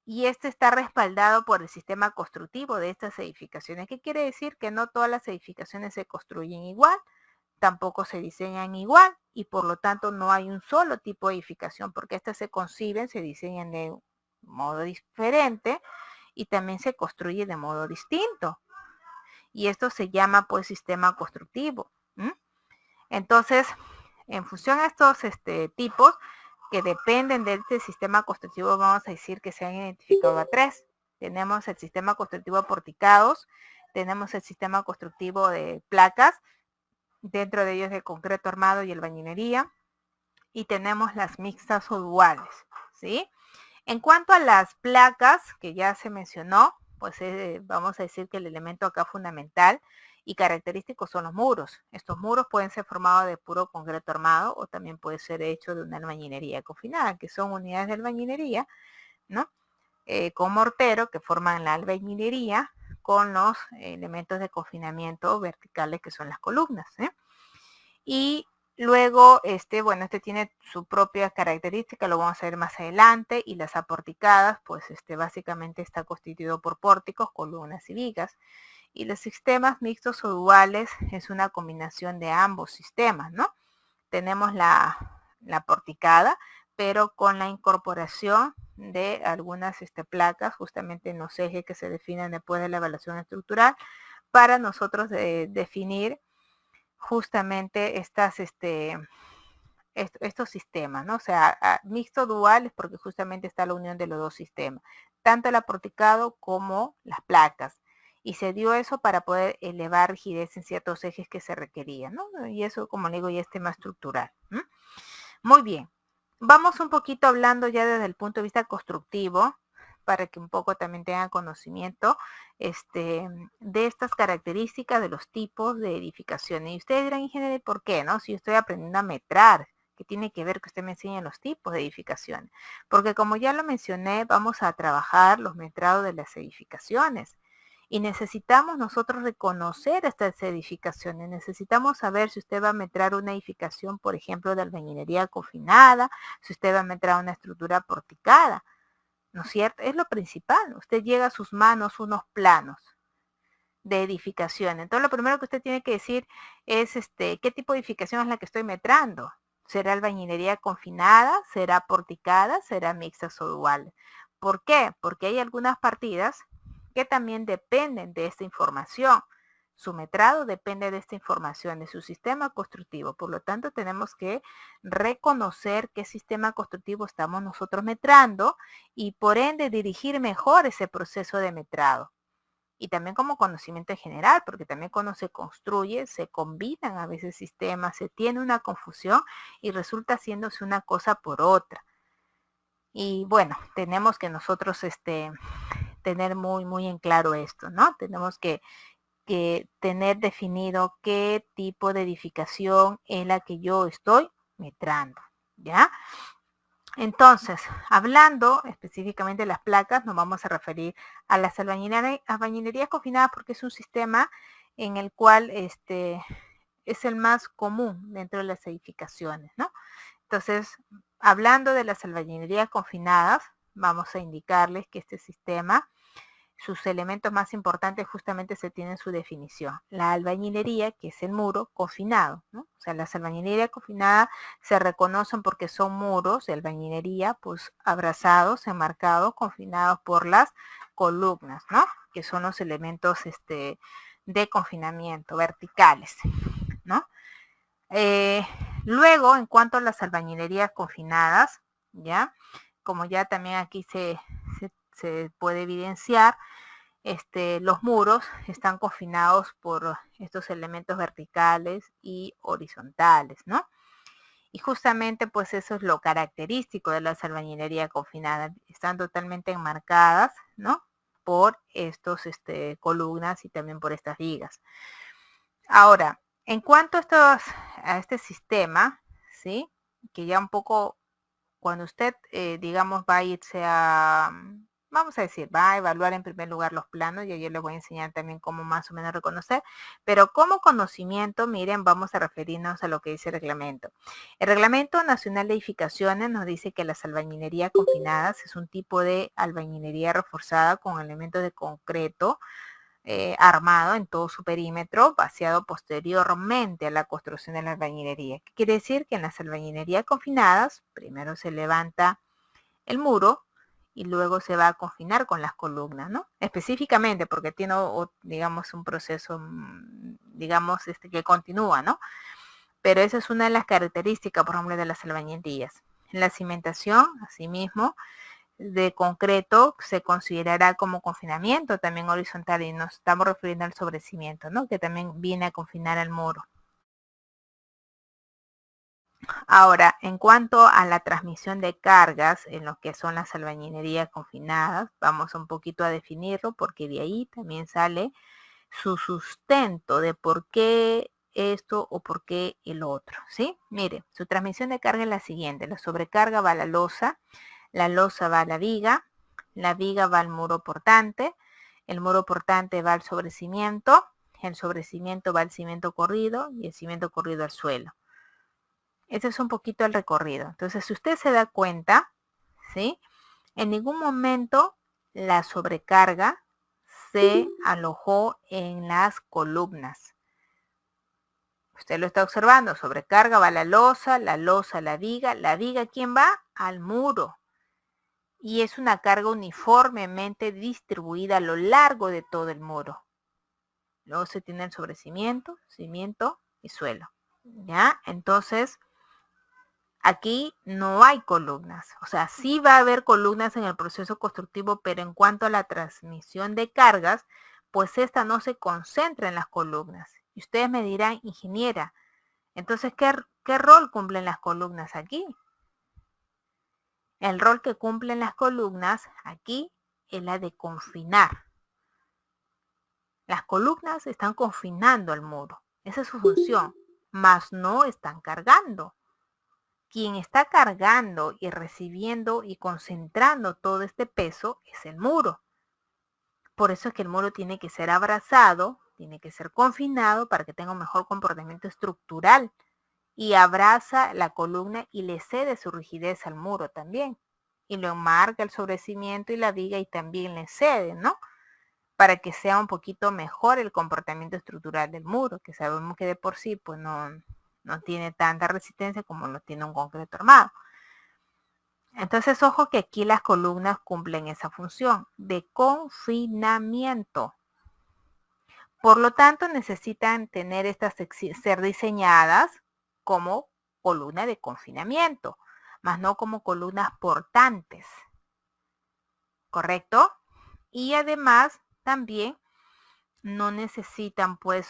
y este está respaldado por el sistema constructivo de estas edificaciones. ¿Qué quiere decir? Que no todas las edificaciones se construyen igual, tampoco se diseñan igual y por lo tanto no hay un solo tipo de edificación porque estas se conciben, se diseñan de modo diferente y también se construye de modo distinto. Y esto se llama pues sistema constructivo. Entonces, en función a estos tipos que dependen de este sistema constructivo, vamos a decir que se han identificado a tres. Tenemos el sistema constructivo de porticados, tenemos el sistema constructivo de placas, dentro de ellos el concreto armado y albañilería, y tenemos las mixtas o duales, ¿sí? En cuanto a las placas, que ya se mencionó, pues vamos a decir que el elemento acá fundamental y característico son los muros. Estos muros pueden ser formados de puro concreto armado o también puede ser hecho de una albañilería confinada, que son unidades de albañilería, ¿no? Con mortero que forman la albañilería con los elementos de confinamiento verticales que son las columnas, ¿eh? Y luego, bueno, este tiene su propia característica, lo vamos a ver más adelante, y las aporticadas, pues básicamente está constituido por pórticos, columnas y vigas. Y los sistemas mixtos o duales es una combinación de ambos sistemas, ¿no? Tenemos la porticada, pero con la incorporación de algunas placas, justamente en los ejes que se definen después de la evaluación estructural, para nosotros definir justamente estos sistemas, ¿no? O sea, mixto dual es porque justamente está la unión de los dos sistemas, tanto el aporticado como las placas. Y se dio eso para poder elevar rigidez en ciertos ejes que se requerían, ¿no? Y eso, como le digo, ya es tema estructural. Muy bien. Vamos un poquito hablando ya desde el punto de vista constructivo, para que un poco también tengan conocimiento de estas características de los tipos de edificaciones. Y ustedes dirán, ingeniero, ¿por qué? ¿No? Si yo estoy aprendiendo a metrar, ¿qué tiene que ver que usted me enseñe los tipos de edificaciones? Porque como ya lo mencioné, vamos a trabajar los metrados de las edificaciones. Y necesitamos nosotros reconocer estas edificaciones. Necesitamos saber si usted va a metrar una edificación, por ejemplo, de albañilería confinada, si usted va a metrar una estructura porticada, ¿no es cierto? Es lo principal. Usted llega a sus manos unos planos de edificación. Entonces, lo primero que usted tiene que decir es, ¿qué tipo de edificación es la que estoy metrando? ¿Será albañilería confinada? ¿Será porticada? ¿Será mixtas o duales? ¿Por qué? Porque hay algunas partidas que también dependen de esta información. Su metrado depende de esta información, de su sistema constructivo. Por lo tanto, tenemos que reconocer qué sistema constructivo estamos nosotros metrando y por ende dirigir mejor ese proceso de metrado. Y también como conocimiento en general, porque también cuando se construye, se combinan a veces sistemas, se tiene una confusión y resulta haciéndose una cosa por otra. Y bueno, tenemos que nosotros tener muy en claro esto, ¿no? Tenemos que tener definido qué tipo de edificación es la que yo estoy metrando, ¿ya? Entonces, hablando específicamente de las placas, nos vamos a referir a las albañilerías confinadas porque es un sistema en el cual es el más común dentro de las edificaciones, ¿no? Entonces, hablando de las albañilerías confinadas, vamos a indicarles que este sistema, sus elementos más importantes justamente se tienen su definición. La albañilería, que es el muro confinado, ¿no? O sea, las albañilerías confinadas se reconocen porque son muros de albañilería, pues abrazados, enmarcados, confinados por las columnas, ¿no? Que son los elementos de confinamiento verticales, ¿no? Luego, en cuanto a las albañilerías confinadas, ¿ya? Como ya también aquí se puede evidenciar, los muros están confinados por estos elementos verticales y horizontales, ¿no? Y justamente pues eso es lo característico de las albañilerías confinadas, están totalmente enmarcadas, ¿no? Por estos columnas y también por estas vigas. Ahora, en cuanto a este sistema, ¿sí? Que ya un poco, cuando usted, digamos, va a irse a, vamos a decir, va a evaluar en primer lugar los planos, y yo les voy a enseñar también cómo más o menos reconocer, pero como conocimiento, miren, vamos a referirnos a lo que dice el reglamento. El Reglamento Nacional de Edificaciones nos dice que las albañilerías confinadas es un tipo de albañilería reforzada con elementos de concreto, armado en todo su perímetro, vaciado posteriormente a la construcción de la albañilería. ¿Qué quiere decir? Que en las albañilerías confinadas, primero se levanta el muro y luego se va a confinar con las columnas, ¿no? Específicamente porque tiene, digamos, un proceso, digamos, que continúa, ¿no? Pero esa es una de las características, por ejemplo, de las albañilerías. En la cimentación, asimismo, de concreto se considerará como confinamiento también horizontal, y nos estamos refiriendo al sobrecimiento, ¿no? Que también viene a confinar al muro. Ahora, en cuanto a la transmisión de cargas en lo que son las albañilerías confinadas, vamos un poquito a definirlo porque de ahí también sale su sustento de por qué esto o por qué el otro, ¿sí? Mire, su transmisión de carga es la siguiente: la sobrecarga va a la losa va a la viga va al muro portante, el muro portante va al sobrecimiento, el sobrecimiento va al cimiento corrido y el cimiento corrido al suelo. Este es un poquito el recorrido. Entonces, si usted se da cuenta, ¿sí? En ningún momento la sobrecarga se alojó en las columnas. Usted lo está observando, sobrecarga va a la losa la viga, ¿quién va? Al muro. Y es una carga uniformemente distribuida a lo largo de todo el muro. Luego se tiene el sobrecimiento, cimiento y suelo, ¿ya? Entonces, aquí no hay columnas. O sea, sí va a haber columnas en el proceso constructivo, pero en cuanto a la transmisión de cargas, pues esta no se concentra en las columnas. Y ustedes me dirán, ingeniera, entonces, ¿qué rol cumplen las columnas aquí? El rol que cumplen las columnas aquí es la de confinar. Las columnas están confinando al muro. Esa es su función, mas no están cargando. Quien está cargando y recibiendo y concentrando todo este peso es el muro. Por eso es que el muro tiene que ser abrazado, tiene que ser confinado para que tenga un mejor comportamiento estructural. Y abraza la columna y le cede su rigidez al muro también. Y lo enmarca el sobrecimiento y la viga y también le cede, ¿no? Para que sea un poquito mejor el comportamiento estructural del muro, que sabemos que de por sí pues no no tiene tanta resistencia como lo tiene un concreto armado. Entonces, ojo que aquí las columnas cumplen esa función de confinamiento. Por lo tanto, necesitan tener estas ser diseñadas como columna de confinamiento, más no como columnas portantes. ¿Correcto? Y además, también no necesitan pues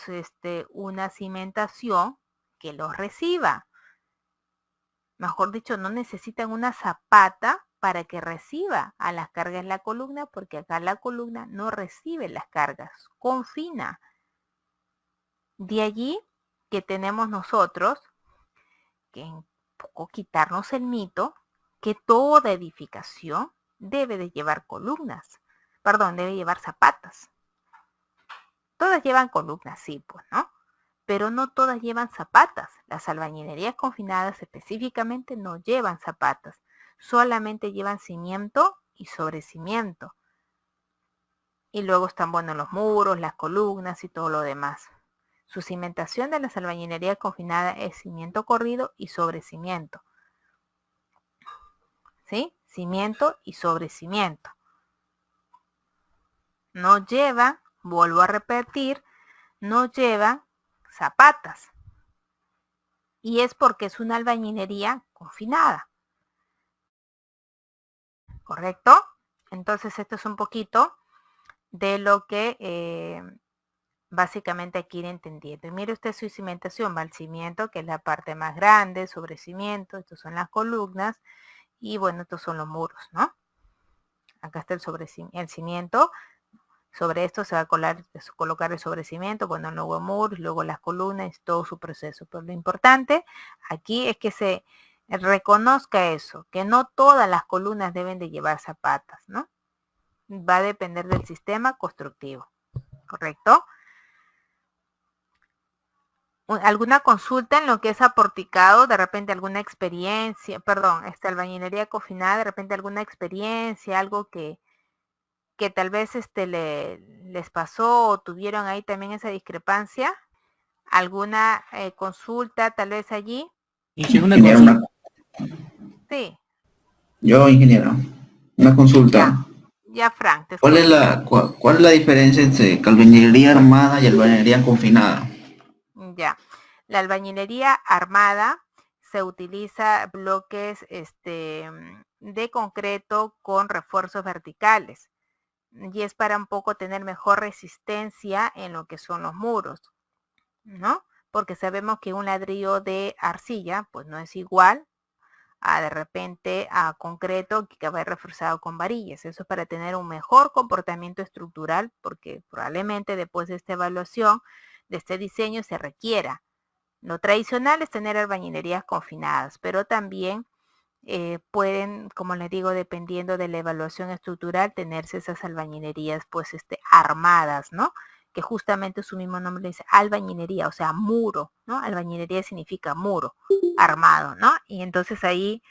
una cimentación que los reciba. Mejor dicho, no necesitan una zapata para que reciba a las cargas en la columna, porque acá la columna no recibe las cargas, confina. De allí que tenemos nosotros que un poco quitarnos el mito que toda edificación debe de llevar columnas, perdón, debe llevar zapatas. Todas llevan columnas, sí, pues, ¿no? Pero no todas llevan zapatas. Las albañilerías confinadas específicamente no llevan zapatas, solamente llevan cimiento y sobrecimiento. Y luego están, bueno, los muros, las columnas y todo lo demás. Su cimentación de las albañilerías confinadas es cimiento corrido y sobrecimiento. ¿Sí? Cimiento y sobrecimiento. No llevan, vuelvo a repetir, no llevan zapatas. Y es porque es una albañilería confinada. ¿Correcto? Entonces esto es un poquito de lo que básicamente hay que ir entendiendo. Y mire usted su cimentación, va el cimiento, que es la parte más grande, sobre cimiento, estos son las columnas, y bueno, estos son los muros, ¿no? Acá está el cimiento, sobre esto se va a colocar el sobrecimiento, bueno, luego muros, luego las columnas, todo su proceso. Pero lo importante aquí es que se reconozca eso, que no todas las columnas deben de llevar zapatas, ¿no? Va a depender del sistema constructivo, ¿correcto? ¿Alguna consulta en lo que es aporticado? De repente alguna experiencia, perdón, albañilería confinada, de repente alguna experiencia, algo que tal vez les pasó o tuvieron ahí también esa discrepancia. ¿Alguna consulta tal vez allí? Ingeniero, Sí. Yo, ingeniero, una consulta. Ya Frank, te ¿Cuál escucho. cuál es la diferencia entre albañilería armada y albañilería confinada? Ya. La albañilería armada se utiliza bloques de concreto con refuerzos verticales y es para un poco tener mejor resistencia en lo que son los muros, ¿no? Porque sabemos que un ladrillo de arcilla pues no es igual a de repente a concreto que va reforzado con varillas. Eso es para tener un mejor comportamiento estructural, porque probablemente después de esta evaluación, de este diseño, se requiera. Lo tradicional es tener albañilerías confinadas, pero también pueden, como les digo, dependiendo de la evaluación estructural, tenerse esas albañilerías pues armadas, ¿no? Que justamente su mismo nombre dice albañilería, o sea, muro, ¿no? Albañilería significa muro armado, ¿no? Y entonces ahí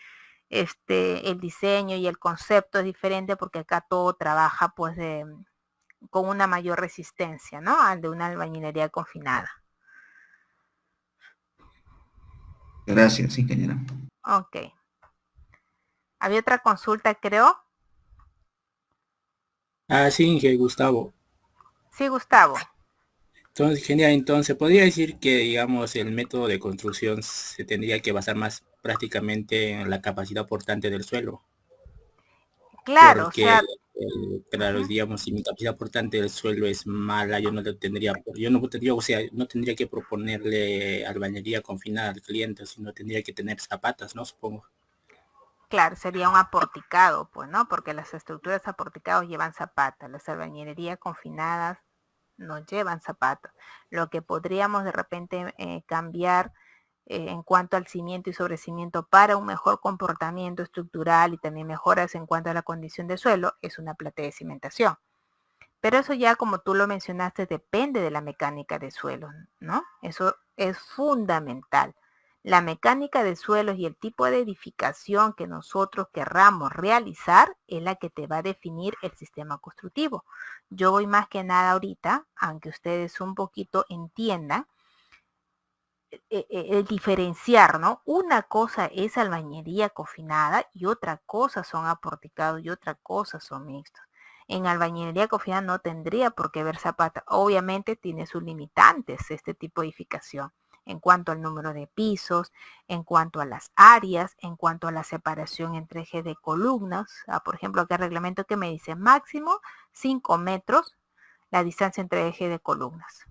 el diseño y el concepto es diferente porque acá todo trabaja pues con una mayor resistencia, ¿no? Al de una albañilería confinada. Gracias, ingeniero. Ok. ¿Había otra consulta, creo? Sí, Inge, Gustavo. Sí, Gustavo. Entonces, genial, entonces podría decir que, digamos, el método de construcción se tendría que basar más prácticamente en la capacidad portante del suelo. Claro, o Porque, sea, claro, digamos, si mi capacidad portante del suelo es mala, yo no tendría que proponerle albañilería confinada al cliente, sino tendría que tener zapatas, ¿no? Supongo. claro, sería un aporticado, pues, ¿no? Porque las estructuras aporticados llevan zapatas, las albañilerías confinadas no llevan zapatos. Lo que podríamos de repente cambiar en cuanto al cimiento y sobrecimiento para un mejor comportamiento estructural y también mejoras en cuanto a la condición de suelo es una platea de cimentación. Pero eso ya, como tú lo mencionaste, depende de la mecánica de suelo, ¿no? Eso es fundamental. La mecánica de suelos y el tipo de edificación que nosotros querramos realizar es la que te va a definir el sistema constructivo. Yo voy más que nada ahorita, aunque ustedes un poquito entiendan, el diferenciar, ¿no? Una cosa es albañilería confinada y otra cosa son aporticados y otra cosa son mixtos. En albañilería confinada no tendría por qué ver zapata. Obviamente tiene sus limitantes este tipo de edificación en cuanto al número de pisos, en cuanto a las áreas, en cuanto a la separación entre ejes de columnas. Por ejemplo, acá el reglamento que me dice máximo 5 metros la distancia entre ejes de columnas,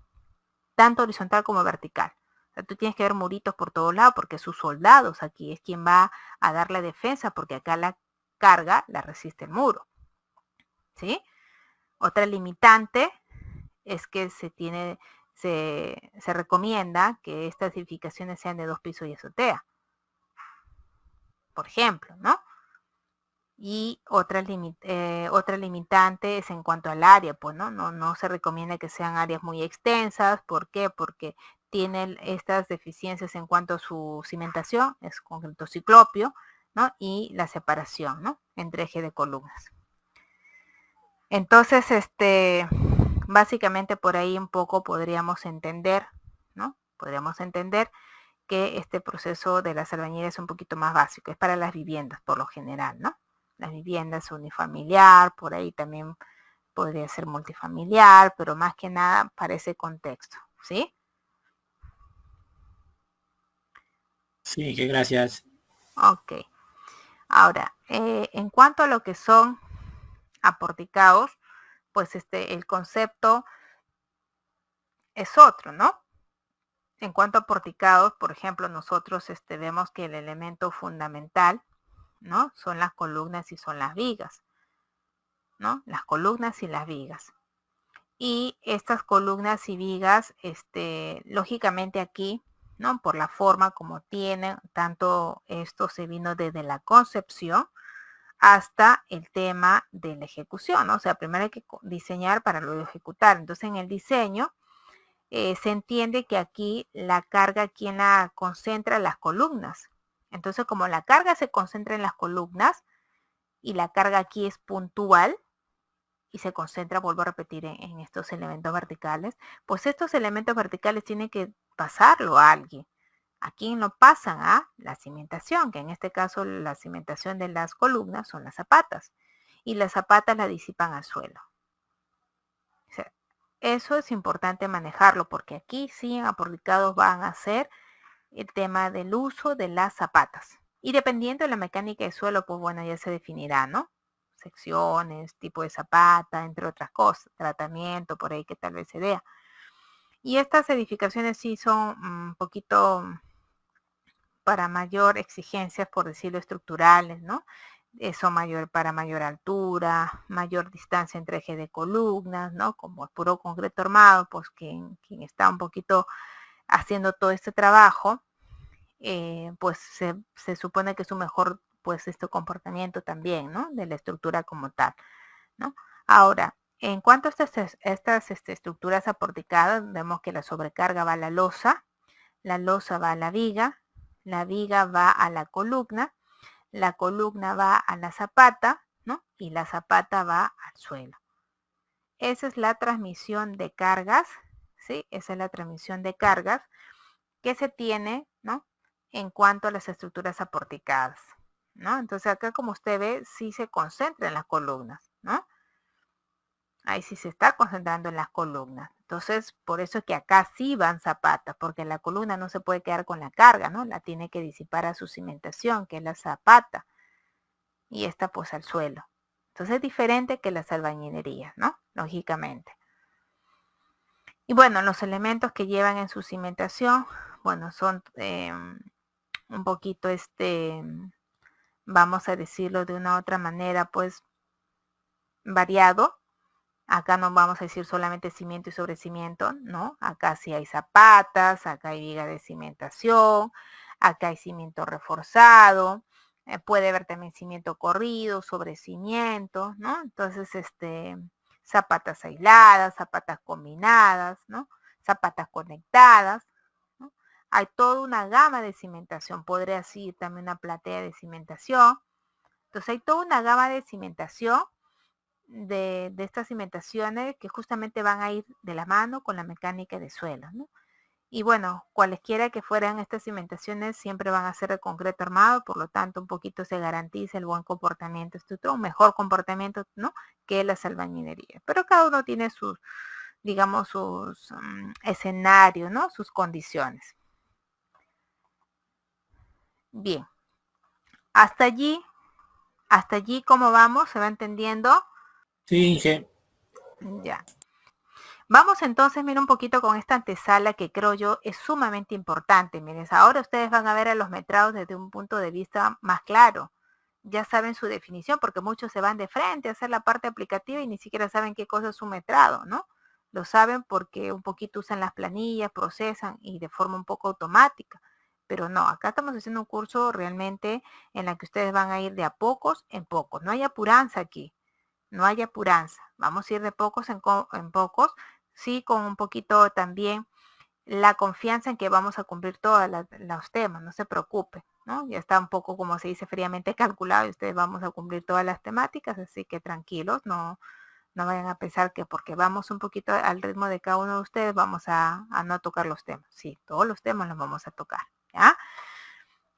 tanto horizontal como vertical. O sea, tú tienes que ver muritos por todos lados porque sus soldados aquí es quien va a dar la defensa, porque acá la carga la resiste el muro. ¿Sí? Otra limitante es que se recomienda que estas edificaciones sean de 2 pisos y azotea, por ejemplo, ¿no? Y otra limitante es en cuanto al área, pues, ¿no? No se recomienda que sean áreas muy extensas. ¿Por qué? Porque tienen estas deficiencias en cuanto a su cimentación, es concreto ciclopio, ¿no? Y la separación, ¿no? Entre eje de columnas. Entonces, básicamente por ahí un poco podríamos entender, ¿no? Podríamos entender que este proceso de las albañilerías es un poquito más básico, es para las viviendas por lo general, ¿no? Las viviendas unifamiliar, por ahí también podría ser multifamiliar, pero más que nada para ese contexto, ¿sí? Sí, que gracias. Ok. Ahora, en cuanto a lo que son aporticados, pues el concepto es otro, ¿no? En cuanto a porticados, por ejemplo, nosotros vemos que el elemento fundamental, ¿no? Son las columnas y son las vigas, ¿no? Las columnas y las vigas. Y estas columnas y vigas, lógicamente aquí, ¿no? Por la forma como tienen, tanto esto se vino desde la concepción hasta el tema de la ejecución, ¿no? O sea, primero hay que diseñar para luego ejecutar. Entonces, en el diseño, se entiende que aquí la carga, ¿quién la concentra? Las columnas. Entonces, como la carga se concentra en las columnas y la carga aquí es puntual y se concentra, vuelvo a repetir, en estos elementos verticales, pues estos elementos verticales tienen que pasarlo a alguien. ¿A quién lo pasan? A la cimentación, que en este caso la cimentación de las columnas son las zapatas. Y las zapatas la disipan al suelo. O sea, eso es importante manejarlo porque aquí sí en aporticados van a ser el tema del uso de las zapatas. Y dependiendo de la mecánica de suelo, pues bueno, ya se definirá, ¿no? Secciones, tipo de zapata, entre otras cosas, tratamiento, por ahí que tal vez se vea. Y estas edificaciones sí son un poquito para mayor exigencias, por decirlo, estructurales, ¿no? Eso para mayor altura, mayor distancia entre ejes de columnas, ¿no? Como es puro concreto armado, pues quien está un poquito haciendo todo este trabajo, pues se supone que es un mejor, pues, comportamiento también, ¿no? De la estructura como tal, ¿no? Ahora, en cuanto a estas estructuras aporticadas, vemos que la sobrecarga va a la losa va a la viga va a la columna va a la zapata, ¿no? Y la zapata va al suelo. Esa es la transmisión de cargas, ¿sí? Esa es la transmisión de cargas que se tiene, ¿no? En cuanto a las estructuras aporticadas, ¿no? Entonces acá, como usted ve, sí se concentra en las columnas, ¿no? Ahí sí se está concentrando en las columnas. Entonces, por eso es que acá sí van zapatas, porque la columna no se puede quedar con la carga, ¿no? La tiene que disipar a su cimentación, que es la zapata, y esta pues al suelo. Entonces es diferente que las albañilerías, ¿no? Lógicamente. Y bueno, los elementos que llevan en su cimentación, bueno, son un poquito, vamos a decirlo de una otra manera, pues variado. Acá no vamos a decir solamente cimiento y sobrecimiento, ¿no? Acá sí hay zapatas, acá hay viga de cimentación, acá hay cimiento reforzado, puede haber también cimiento corrido, sobrecimiento, ¿no? Entonces, zapatas aisladas, zapatas combinadas, ¿no? Zapatas conectadas, ¿no? Hay toda una gama de cimentación, podría decir también una platea de cimentación. Entonces hay toda una gama de cimentación de estas cimentaciones que justamente van a ir de la mano con la mecánica de suelo, ¿no? Y bueno, cualesquiera que fueran estas cimentaciones siempre van a ser de concreto armado, por lo tanto un poquito se garantiza el buen comportamiento estructural, un mejor comportamiento, ¿no?, que las albañilerías. Pero cada uno tiene sus, digamos, sus escenarios, ¿no?, sus condiciones. Bien, hasta allí, ¿cómo vamos? ¿Se va entendiendo? Sí, Inge. Ya. Vamos entonces, mira, un poquito con esta antesala que creo yo es sumamente importante. Miren, ahora ustedes van a ver a los metrados desde un punto de vista más claro. Ya saben su definición, porque muchos se van de frente a hacer la parte aplicativa y ni siquiera saben qué cosa es un metrado, ¿no? Lo saben porque un poquito usan las planillas, procesan y de forma un poco automática. Pero no, acá estamos haciendo un curso realmente en la que ustedes van a ir de a pocos en pocos. No hay apuranza aquí, no hay apuranza. Vamos a ir de pocos en pocos, sí, con un poquito también la confianza en que vamos a cumplir todos los temas, no se preocupe, ¿no? Ya está un poco, como se dice, fríamente calculado y ustedes vamos a cumplir todas las temáticas, así que tranquilos, no vayan a pensar que porque vamos un poquito al ritmo de cada uno de ustedes vamos a no tocar los temas. Sí, todos los temas los vamos a tocar, ¿ya?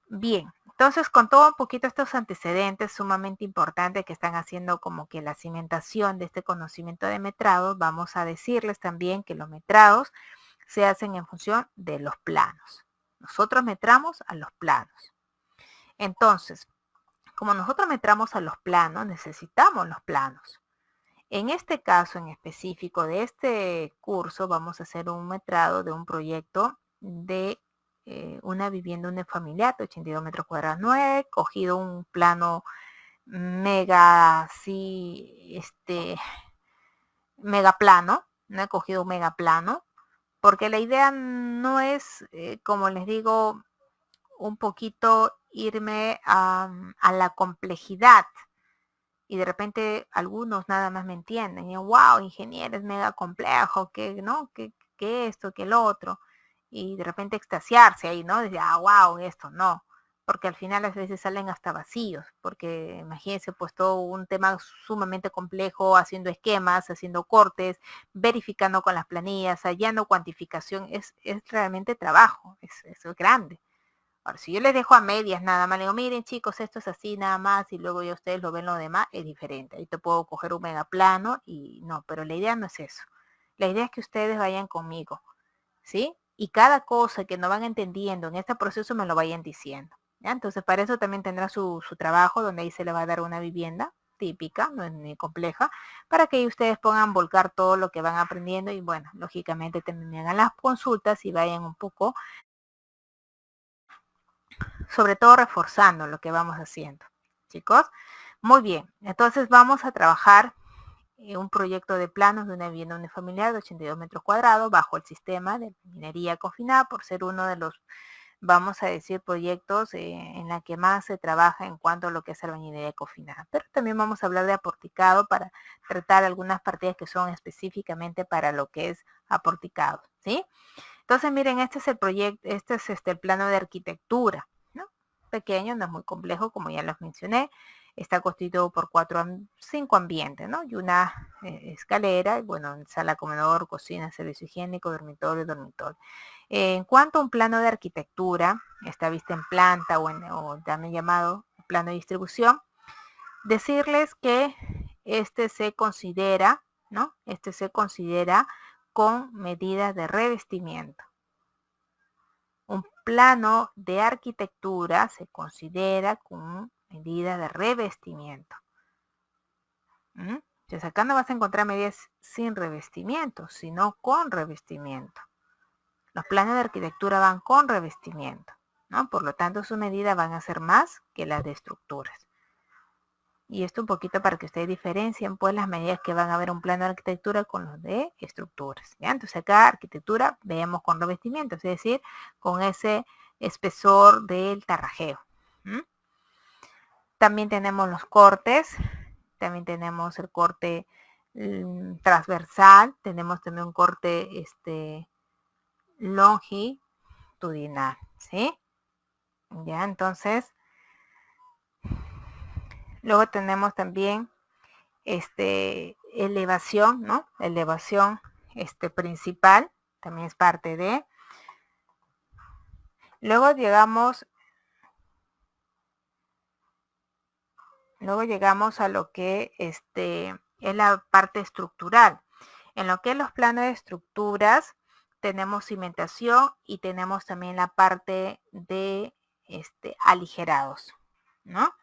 Bien, entonces con todo un poquito estos antecedentes sumamente importantes que están haciendo como que la cimentación de este conocimiento de metrados, vamos a decirles también que los metrados se hacen en función de los planos. Nosotros metramos a los planos. Entonces, como nosotros metramos a los planos, necesitamos los planos. En este caso en específico de este curso vamos a hacer un metrado de un proyecto de una vivienda unifamiliar de 82 metros cuadrados. No he cogido un plano mega así, mega plano, no he cogido un mega plano, porque la idea no es, como les digo, un poquito irme a la complejidad. Y de repente algunos nada más me entienden. Y wow, ingeniero, es mega complejo, que no, que esto, que el otro. Y de repente extasiarse ahí, ¿no? Decir, wow, esto no. Porque al final a veces salen hasta vacíos. Porque imagínense, pues todo un tema sumamente complejo, haciendo esquemas, haciendo cortes, verificando con las planillas, hallando cuantificación. Es realmente trabajo, es grande. Ahora, si yo les dejo a medias nada más, le digo, miren chicos, esto es así nada más, y luego ya ustedes lo ven lo demás, es diferente. Ahí te puedo coger un mega plano y no, pero la idea no es eso. La idea es que ustedes vayan conmigo, ¿sí? Y cada cosa que no van entendiendo en este proceso me lo vayan diciendo, ¿ya? Entonces, para eso también tendrá su trabajo, donde ahí se le va a dar una vivienda típica, no es ni compleja, para que ustedes puedan volcar todo lo que van aprendiendo y bueno, lógicamente también me hagan las consultas y vayan un poco, sobre todo reforzando lo que vamos haciendo, chicos. Muy bien, entonces vamos a trabajar un proyecto de planos de una vivienda unifamiliar de 82 metros cuadrados bajo el sistema de minería confinada, por ser uno de los, vamos a decir, proyectos en la que más se trabaja en cuanto a lo que es albañilería confinada. Pero también vamos a hablar de aporticado para tratar algunas partidas que son específicamente para lo que es aporticado, ¿sí? Entonces, miren, este es el proyecto, este es el plano de arquitectura, ¿no? Pequeño, no es muy complejo, como ya los mencioné. Está constituido por 5 ambientes, ¿no? Y una escalera, y bueno, sala, comedor, cocina, servicio higiénico, dormitorio. En cuanto a un plano de arquitectura, está vista en planta o también llamado plano de distribución, decirles que este se considera, ¿no? Este se considera con medidas de revestimiento. Un plano de arquitectura se considera con medidas de revestimiento. Entonces acá no vas a encontrar medidas sin revestimiento, sino con revestimiento. Los planos de arquitectura van con revestimiento, ¿no? Por lo tanto, sus medidas van a ser más que las de estructuras. Y esto un poquito para que ustedes diferencien pues las medidas que van a ver un plano de arquitectura con los de estructuras, ¿ya? Entonces acá arquitectura vemos con revestimiento, es decir, con ese espesor del tarrajeo. También tenemos los cortes, también tenemos el corte transversal, tenemos también un corte longitudinal, ¿sí? Ya, entonces luego tenemos también elevación, ¿no? Elevación principal, también es parte de, Luego llegamos a lo que es la parte estructural. En lo que es los planos de estructuras, tenemos cimentación y tenemos también la parte de aligerados, ¿no?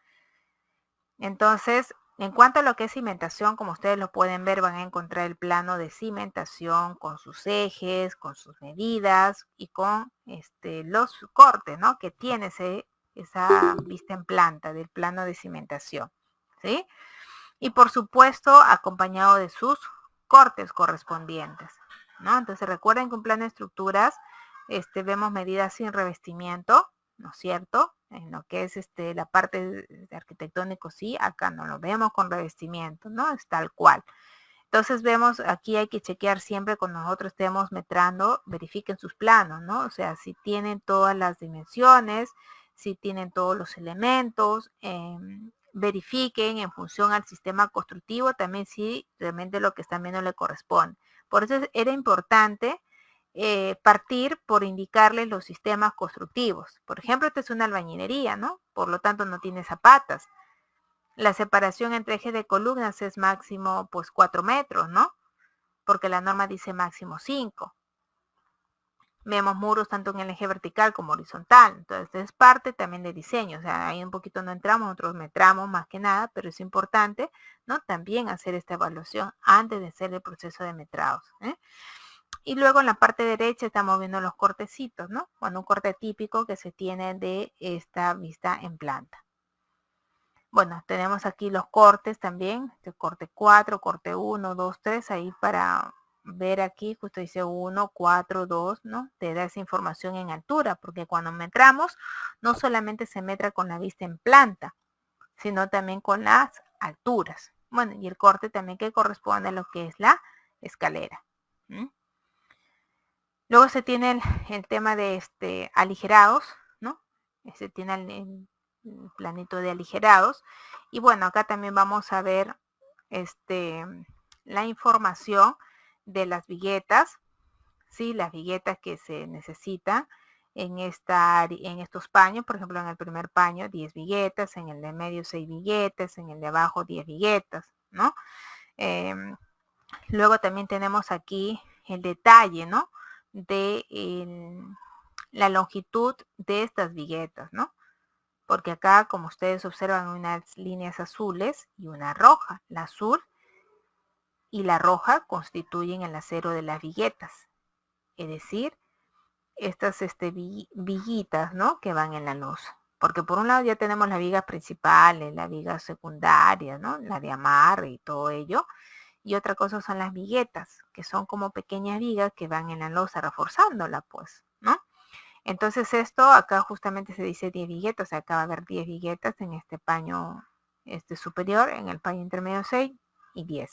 Entonces, en cuanto a lo que es cimentación, como ustedes lo pueden ver, van a encontrar el plano de cimentación con sus ejes, con sus medidas y con los cortes, ¿no? Que tiene esa vista en planta del plano de cimentación, ¿sí? Y por supuesto, acompañado de sus cortes correspondientes, ¿no? Entonces recuerden que un plano de estructuras vemos medidas sin revestimiento, ¿no es cierto? En lo que es la parte de arquitectónico, sí, acá no lo vemos con revestimiento, ¿no? Es tal cual. Entonces vemos, aquí hay que chequear siempre cuando nosotros estemos metrando, verifiquen sus planos, ¿no? O sea, si tienen todas las dimensiones, si tienen todos los elementos, verifiquen en función al sistema constructivo también si realmente lo que están viendo le corresponde. Por eso era importante partir por indicarles los sistemas constructivos. Por ejemplo, esta es una albañilería, ¿no? Por lo tanto, no tiene zapatas. La separación entre ejes de columnas es máximo, pues, 4 metros, ¿no? Porque la norma dice máximo 5. Vemos muros tanto en el eje vertical como horizontal. Entonces, es parte también de diseño. O sea, ahí un poquito no entramos, nosotros metramos más que nada, pero es importante, ¿no? También hacer esta evaluación antes de hacer el proceso de metrados, ¿eh? Y luego en la parte derecha estamos viendo los cortecitos, ¿no? Bueno, un corte típico que se tiene de esta vista en planta. Bueno, tenemos aquí los cortes también, corte 4, corte 1, 2, 3, ahí para ver aquí, justo dice 1, 4, 2, ¿no? Te da esa información en altura, porque cuando metramos, no solamente se metra con la vista en planta, sino también con las alturas. Bueno, y el corte también que corresponde a lo que es la escalera. Luego se tiene el tema de aligerados, ¿no? Se tiene el planito de aligerados. Y bueno, acá también vamos a ver la información de las viguetas, ¿sí? Las viguetas que se necesitan en estos paños. Por ejemplo, en el primer paño 10 viguetas, en el de medio 6 viguetas, en el de abajo 10 viguetas, ¿no? Luego también tenemos aquí el detalle, ¿no? De la longitud de estas viguetas, ¿no? Porque acá, como ustedes observan, unas líneas azules y una roja. La azul y la roja constituyen el acero de las viguetas. Es decir, estas viguitas, ¿no? Que van en la losa. Porque por un lado ya tenemos las vigas principales, las vigas secundarias, ¿no? La de amarre y todo ello. Y otra cosa son las viguetas, que son como pequeñas vigas que van en la losa reforzándola, pues, ¿no? Entonces esto acá justamente se dice 10 viguetas, o sea, acá va a haber 10 viguetas en este paño superior, en el paño intermedio 6 y 10.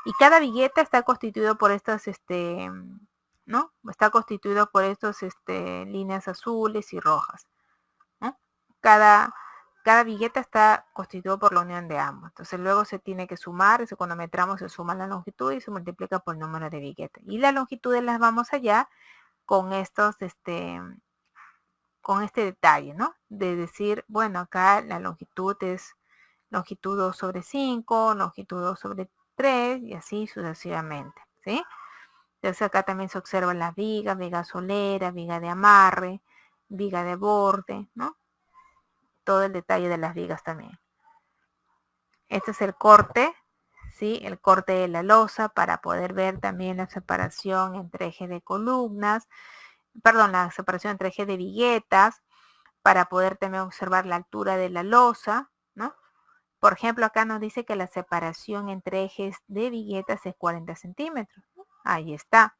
Y cada vigueta está constituido por estas, ¿no? Está constituido por estos líneas azules y rojas, ¿no? Cada vigueta está constituido por la unión de ambos. Entonces luego se tiene que sumar, cuando metramos se suma la longitud y se multiplica por el número de viguetas. Y las longitudes las vamos allá con estos, con este detalle, ¿no? De decir, bueno, acá la longitud es longitud 2 sobre 5, longitud 2 sobre 3 y así sucesivamente, ¿sí? Entonces acá también se observan las vigas, viga solera, viga de amarre, viga de borde, ¿no? Todo el detalle de las vigas también. Este es el corte, ¿sí? El corte de la losa para poder ver también la separación entre eje de columnas, perdón, la separación entre eje de viguetas, para poder también observar la altura de la losa, ¿no? Por ejemplo, acá nos dice que la separación entre ejes de viguetas es 40 centímetros, ¿no? Ahí está.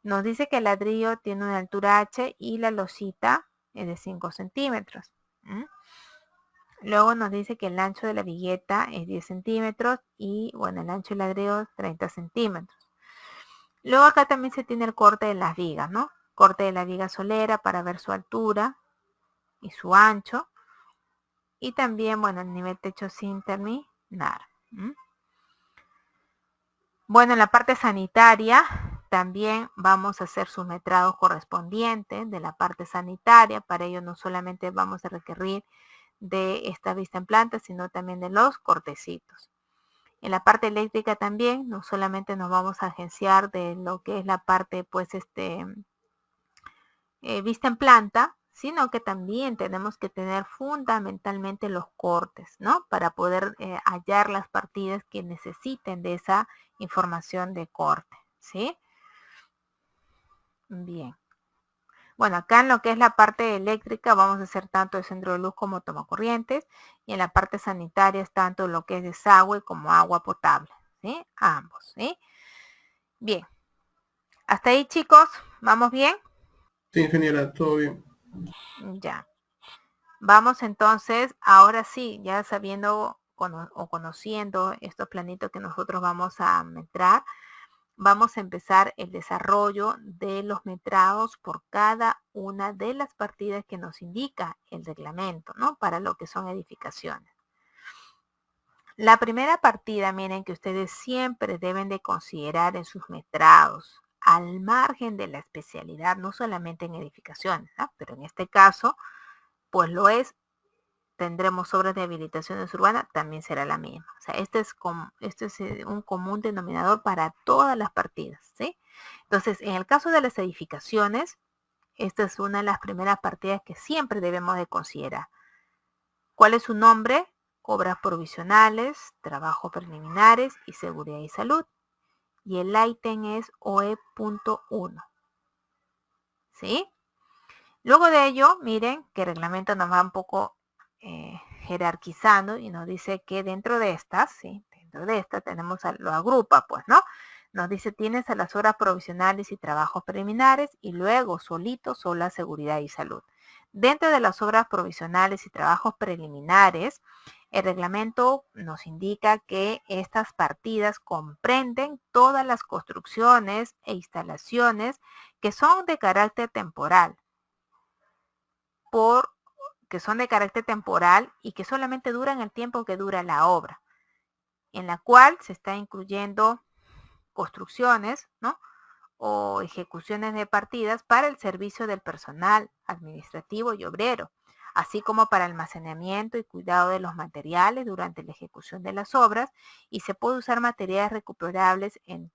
Nos dice que el ladrillo tiene una altura H y la losita es de 5 centímetros. Luego nos dice que el ancho de la vigueta es 10 centímetros y, bueno, el ancho del ladrillo es 30 centímetros. Luego acá también se tiene el corte de las vigas, ¿no? Corte de la viga solera para ver su altura y su ancho. Y también, bueno, el nivel techo sin terminar. Bueno, en la parte sanitaria También vamos a hacer sus metrados correspondientes de la parte sanitaria. Para ello no solamente vamos a requerir de esta vista en planta, sino también de los cortecitos. En la parte eléctrica también, no solamente nos vamos a agenciar de lo que es la parte, pues, vista en planta, sino que también tenemos que tener fundamentalmente los cortes, ¿no? Para poder hallar las partidas que necesiten de esa información de corte, ¿sí? Bien. Bueno, acá en lo que es la parte eléctrica vamos a hacer tanto el centro de luz como tomacorrientes, y en la parte sanitaria es tanto lo que es desagüe como agua potable, ¿sí? Ambos, ¿sí? Bien. Hasta ahí, chicos, ¿vamos bien? Sí, ingeniera, todo bien. Ya. Vamos entonces, ahora sí, ya sabiendo o conociendo estos planitos que nosotros vamos a metrar, vamos a empezar el desarrollo de los metrados por cada una de las partidas que nos indica el reglamento, ¿no? Para lo que son edificaciones. La primera partida, miren, que ustedes siempre deben de considerar en sus metrados, al margen de la especialidad, no solamente en edificaciones, ¿no? Pero en este caso, pues lo es. Tendremos obras de habilitaciones urbanas, también será la misma. O sea, este es un común denominador para todas las partidas, ¿sí? Entonces, en el caso de las edificaciones, esta es una de las primeras partidas que siempre debemos de considerar. ¿Cuál es su nombre? Obras provisionales, trabajos preliminares y seguridad y salud. Y el ítem es OE.1. ¿Sí? Luego de ello, miren que el reglamento nos va un poco jerarquizando y nos dice que dentro de estas, ¿sí? Dentro de estas tenemos, lo agrupa, pues, ¿no? Nos dice, tienes a las obras provisionales y trabajos preliminares, y luego solito, sola seguridad y salud. Dentro de las obras provisionales y trabajos preliminares, el reglamento nos indica que estas partidas comprenden todas las construcciones e instalaciones que son de carácter temporal, y que solamente duran el tiempo que dura la obra, en la cual se está incluyendo construcciones, ¿no? O ejecuciones de partidas para el servicio del personal administrativo y obrero, así como para almacenamiento y cuidado de los materiales durante la ejecución de las obras, y se puede usar materiales recuperables en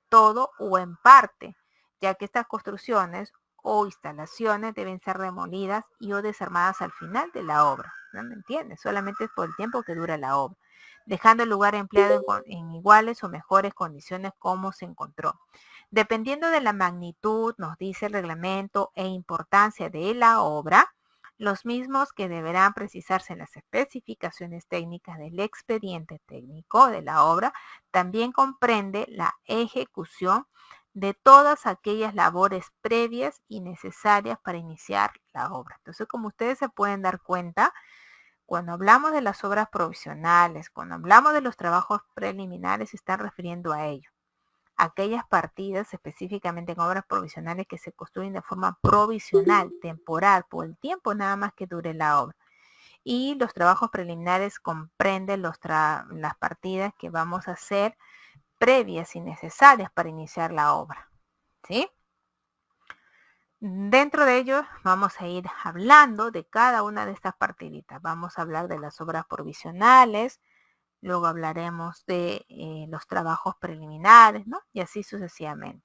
todo o en parte, ya que estas construcciones o instalaciones deben ser demolidas y o desarmadas al final de la obra. ¿No me entiendes? Solamente es por el tiempo que dura la obra, dejando el lugar empleado en iguales o mejores condiciones como se encontró. Dependiendo de la magnitud, nos dice el reglamento, e importancia de la obra, los mismos que deberán precisarse en las especificaciones técnicas del expediente técnico de la obra, también comprende la ejecución de todas aquellas labores previas y necesarias para iniciar la obra. Entonces, como ustedes se pueden dar cuenta, cuando hablamos de las obras provisionales, cuando hablamos de los trabajos preliminares, se están refiriendo a ello. Aquellas partidas específicamente en obras provisionales que se construyen de forma provisional, temporal, por el tiempo nada más que dure la obra. Y los trabajos preliminares comprenden las partidas que vamos a hacer previas y necesarias para iniciar la obra, ¿sí? Dentro de ello vamos a ir hablando de cada una de estas partiditas. Vamos a hablar de las obras provisionales, luego hablaremos de los trabajos preliminares, ¿no? Y así sucesivamente.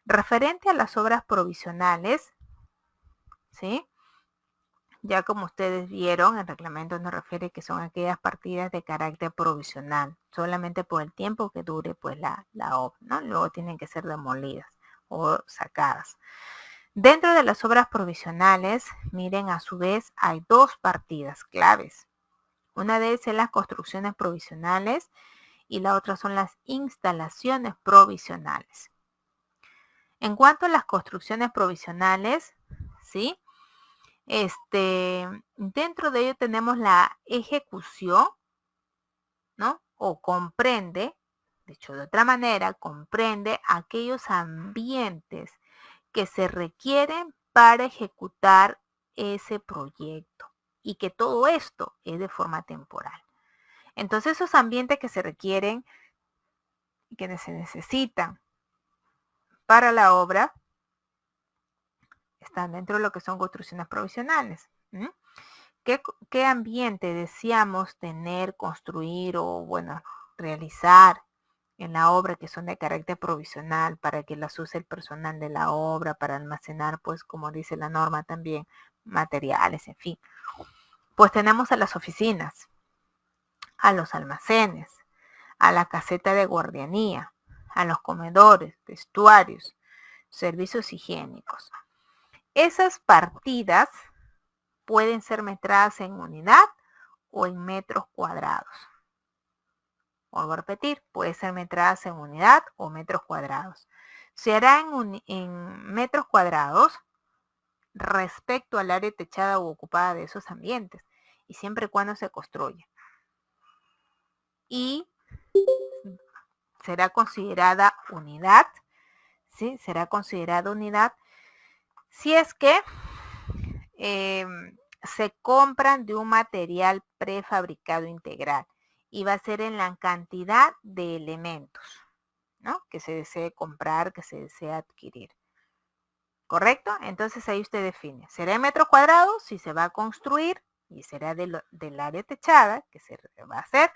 Referente a las obras provisionales, ¿sí? Ya como ustedes vieron, el reglamento nos refiere que son aquellas partidas de carácter provisional, solamente por el tiempo que dure pues la obra, ¿no? Luego tienen que ser demolidas o sacadas. Dentro de las obras provisionales, miren, a su vez hay dos partidas claves. Una de ellas es las construcciones provisionales y la otra son las instalaciones provisionales. En cuanto a las construcciones provisionales, ¿sí? Dentro de ello tenemos la ejecución, ¿no? O comprende, dicho de otra manera, comprende aquellos ambientes que se requieren para ejecutar ese proyecto, y que todo esto es de forma temporal. Entonces, esos ambientes que se requieren y que se necesitan para la obra están dentro de lo que son construcciones provisionales. ¿Qué ambiente deseamos tener, construir o, bueno, realizar en la obra que son de carácter provisional para que las use el personal de la obra, para almacenar, pues, como dice la norma también, materiales, en fin? Pues tenemos a las oficinas, a los almacenes, a la caseta de guardianía, a los comedores, vestuarios, servicios higiénicos. Esas partidas pueden ser metradas en unidad o en metros cuadrados. Vuelvo a repetir, puede ser metradas en unidad o metros cuadrados. Se hará en metros cuadrados respecto al área techada u ocupada de esos ambientes, y siempre y cuando se construya. Y será considerada unidad, ¿sí? Será considerada unidad si es que se compran de un material prefabricado integral y va a ser en la cantidad de elementos, ¿no?, que se desee comprar, que se desee adquirir. ¿Correcto? Entonces ahí usted define. ¿Será en metros cuadrados si se va a construir y será del área techada que se va a hacer?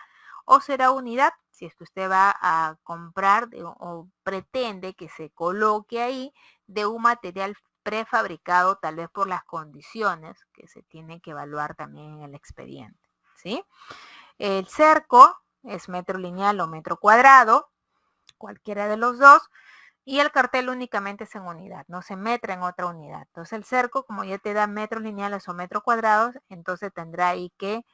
¿O será unidad si es que usted va a comprar o pretende que se coloque ahí de un material prefabricado, tal vez por las condiciones que se tienen que evaluar también en el expediente, ¿sí? El cerco es metro lineal o metro cuadrado, cualquiera de los dos, y el cartel únicamente es en unidad, no se metra en otra unidad. Entonces el cerco, como ya te da metros lineales o metros cuadrados, entonces tendrá ahí que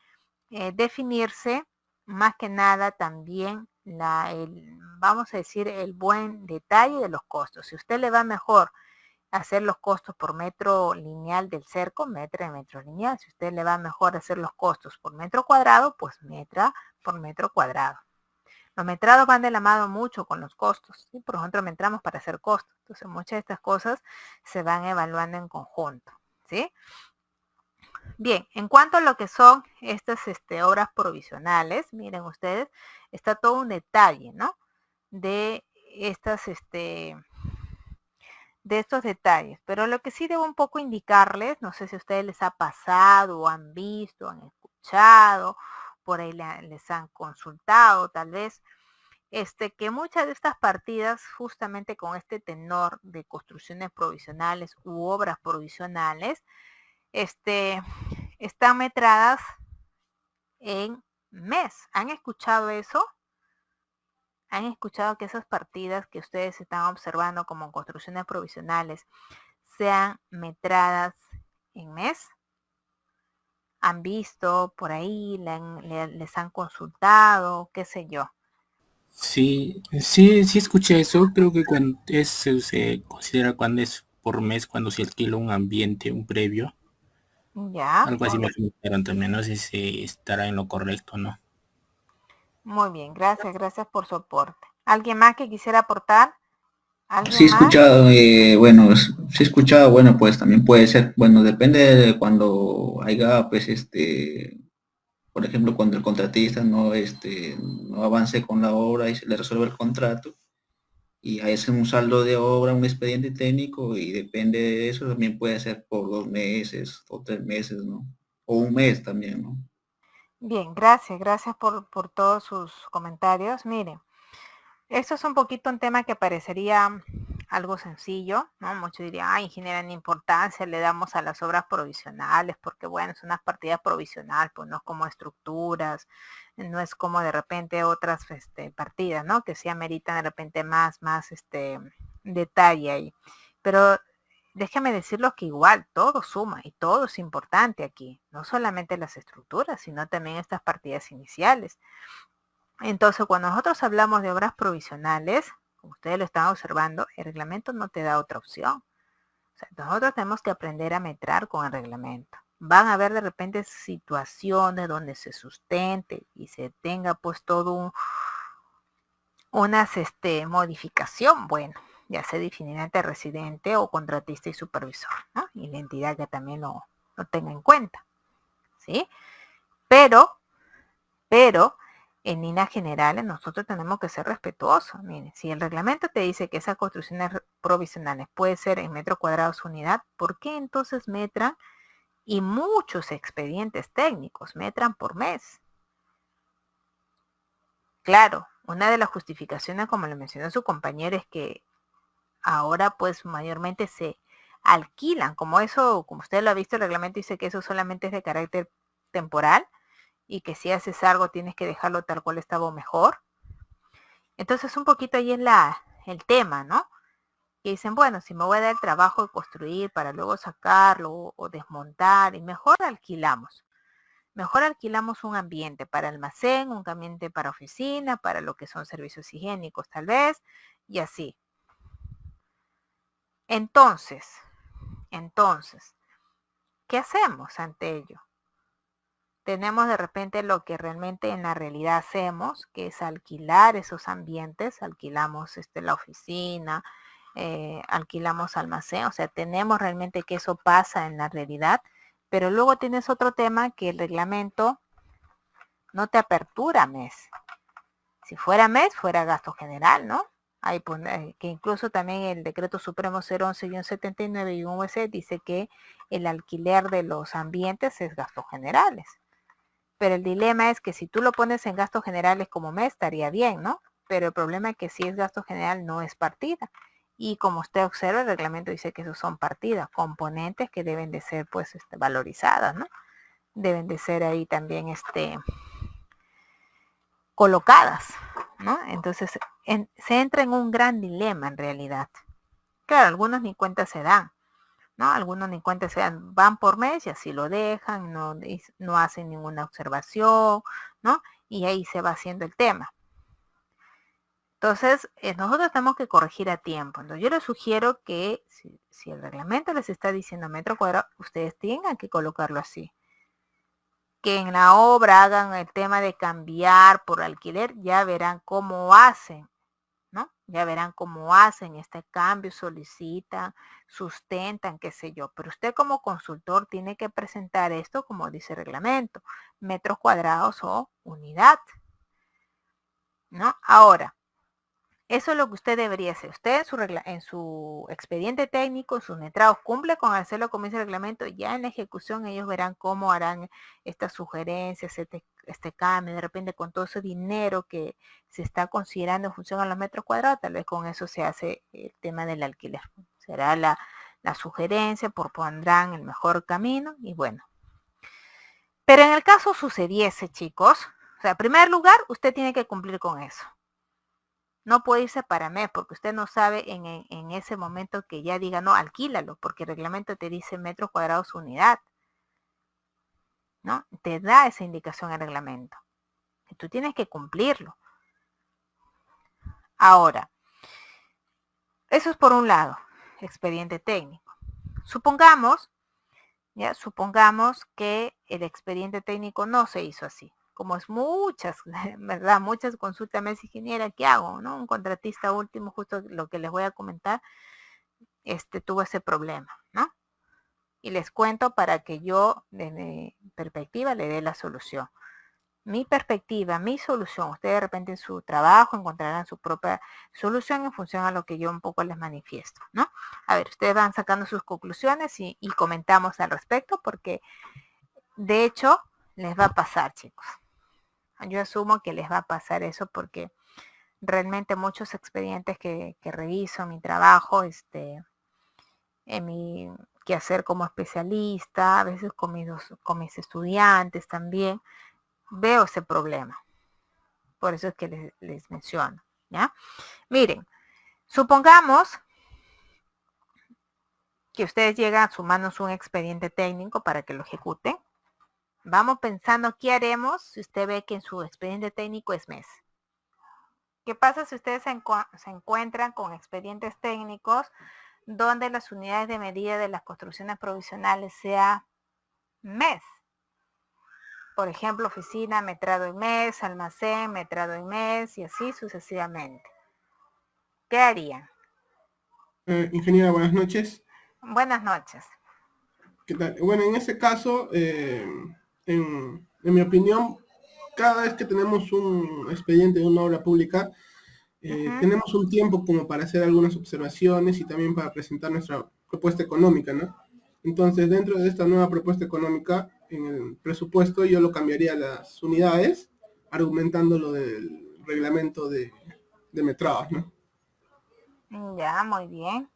definirse más que nada también vamos a decir, el buen detalle de los costos. Si a usted le va mejor hacer los costos por metro lineal del cerco, metra en metro lineal. Si a usted le va mejor hacer los costos por metro cuadrado, pues metra por metro cuadrado. Los metrados van de la mano mucho con los costos, ¿sí? Por ejemplo, metramos para hacer costos. Entonces, muchas de estas cosas se van evaluando en conjunto, ¿sí? Bien, en cuanto a lo que son estas obras provisionales, miren ustedes, está todo un detalle, ¿no?, de estos detalles. Pero lo que sí debo un poco indicarles, no sé si a ustedes les ha pasado o han visto, han escuchado, por ahí les han consultado tal vez, que muchas de estas partidas, justamente con este tenor de construcciones provisionales u obras provisionales, están metradas en mes. ¿Han escuchado eso? ¿Han escuchado que esas partidas que ustedes están observando como construcciones provisionales sean metradas en mes? ¿Han visto por ahí? ¿Les han consultado? ¿Qué sé yo? Sí escuché eso. Creo que cuando se considera cuando es por mes, cuando se alquila un ambiente, un previo. Ya. Algo así me comentaron también, no sé si estará en lo correcto, ¿no? Muy bien, gracias por su aporte. ¿Alguien más que quisiera aportar? Sí he ¿Alguien más? escuchado, bueno, sí he escuchado, bueno, pues también puede ser, bueno, depende de cuando haya, pues, por ejemplo, cuando el contratista no avance con la obra y se le resuelve el contrato, y ahí es un saldo de obra, un expediente técnico, y depende de eso, también puede ser por 2 meses o 3 meses, ¿no? O un mes también, ¿no? Bien, gracias por todos sus comentarios. Miren, esto es un poquito un tema que parecería algo sencillo, ¿no? Muchos dirían, ay, generan importancia, le damos a las obras provisionales, porque bueno, es una partida provisional, pues no es como estructuras, no es como de repente otras partidas, ¿no?, que sí ameritan de repente más detalle ahí. Pero déjame decirlo que igual todo suma y todo es importante aquí, no solamente las estructuras, sino también estas partidas iniciales. Entonces, cuando nosotros hablamos de obras provisionales, como ustedes lo están observando, el reglamento no te da otra opción. O sea, nosotros tenemos que aprender a metrar con el reglamento. Van a haber de repente situaciones donde se sustente y se tenga pues todo una modificación. Bueno, ya se definirá entre residente o contratista y supervisor, ¿no?, y la entidad que también lo tenga en cuenta, ¿sí? Pero en líneas generales nosotros tenemos que ser respetuosos. Miren, si el reglamento te dice que esas construcciones provisionales puede ser en metros cuadrados unidad, ¿por qué entonces metran? Y muchos expedientes técnicos metran por mes. Claro, una de las justificaciones, como le mencionó su compañero, es que ahora pues mayormente se alquilan, como usted lo ha visto, el reglamento dice que eso solamente es de carácter temporal y que si haces algo tienes que dejarlo tal cual estaba o mejor. Entonces un poquito ahí es el tema, ¿no? Que dicen, bueno, si me voy a dar el trabajo de construir para luego sacarlo o desmontar, y mejor alquilamos. Mejor alquilamos un ambiente para almacén, un ambiente para oficina, para lo que son servicios higiénicos tal vez, y así. Entonces, ¿qué hacemos ante ello? Tenemos de repente lo que realmente en la realidad hacemos, que es alquilar esos ambientes, alquilamos la oficina, alquilamos almacén, o sea, tenemos realmente que eso pasa en la realidad, pero luego tienes otro tema que el reglamento no te apertura mes. Si fuera mes, fuera gasto general, ¿no? Ahí que incluso también el decreto supremo 011-79 y un UC dice que el alquiler de los ambientes es gastos generales. Pero el dilema es que si tú lo pones en gastos generales como mes, estaría bien, ¿no? Pero el problema es que si es gasto general, no es partida. Y como usted observa, el reglamento dice que esos son partidas, componentes que deben de ser, pues, valorizadas, ¿no? Deben de ser ahí también, colocadas, ¿no? Entonces, se entra en un gran dilema en realidad. Claro, algunos ni cuenta se dan, ¿no? Algunos ni cuenta se dan, van por mes y así lo dejan, no hacen ninguna observación, ¿no? Y ahí se va haciendo el tema. Entonces, nosotros tenemos que corregir a tiempo. Entonces, yo les sugiero que si el reglamento les está diciendo metro cuadrado, ustedes tengan que colocarlo así. Que en la obra hagan el tema de cambiar por alquiler, ya verán cómo hacen, ¿no? Ya verán cómo hacen este cambio, solicitan, sustentan, qué sé yo. Pero usted como consultor tiene que presentar esto como dice el reglamento, metros cuadrados o unidad, ¿no? Ahora, eso es lo que usted debería hacer. Usted en su expediente técnico, sus letrados, cumple con hacerlo como dice el reglamento. Ya en la ejecución ellos verán cómo harán estas sugerencias, este cambio. De repente con todo ese dinero que se está considerando en función a los metros cuadrados, tal vez con eso se hace el tema del alquiler. Será la sugerencia, propondrán el mejor camino y bueno. Pero en el caso sucediese, chicos, o sea, en primer lugar, usted tiene que cumplir con eso. No puede irse para mes porque usted no sabe en ese momento que ya diga, no, alquílalo, porque el reglamento te dice metros cuadrados unidad, ¿no? Te da esa indicación el reglamento. Que tú tienes que cumplirlo. Ahora, eso es por un lado, expediente técnico. Supongamos que el expediente técnico no se hizo así. Como es muchas, ¿verdad? Muchas consultas me dice, ingeniera, ¿qué hago? ¿No? Un contratista último, justo lo que les voy a comentar, tuvo ese problema, ¿no? Y les cuento para que yo, desde mi perspectiva, le dé la solución. Mi perspectiva, mi solución, ustedes de repente en su trabajo encontrarán su propia solución en función a lo que yo un poco les manifiesto, ¿no? A ver, ustedes van sacando sus conclusiones y comentamos al respecto porque, de hecho, les va a pasar, chicos. Yo asumo que les va a pasar eso porque realmente muchos expedientes que reviso en mi trabajo, en mi quehacer como especialista, a veces con mis estudiantes también, veo ese problema. Por eso es que les menciono, ¿ya? Miren, supongamos que ustedes llegan a sumarnos un expediente técnico para que lo ejecuten. Vamos pensando qué haremos si usted ve que en su expediente técnico es mes. ¿Qué pasa si ustedes se encuentran con expedientes técnicos donde las unidades de medida de las construcciones provisionales sea mes? Por ejemplo, oficina, metrado en mes, almacén, metrado en mes y así sucesivamente. ¿Qué harían? Ingeniera, buenas noches. Buenas noches. ¿Qué tal? Bueno, en ese caso, en mi opinión, cada vez que tenemos un expediente de una obra pública, tenemos un tiempo como para hacer algunas observaciones y también para presentar nuestra propuesta económica, ¿no? Entonces, dentro de esta nueva propuesta económica, en el presupuesto yo lo cambiaría a las unidades, argumentando lo del reglamento de metrados, ¿no? Ya, muy bien.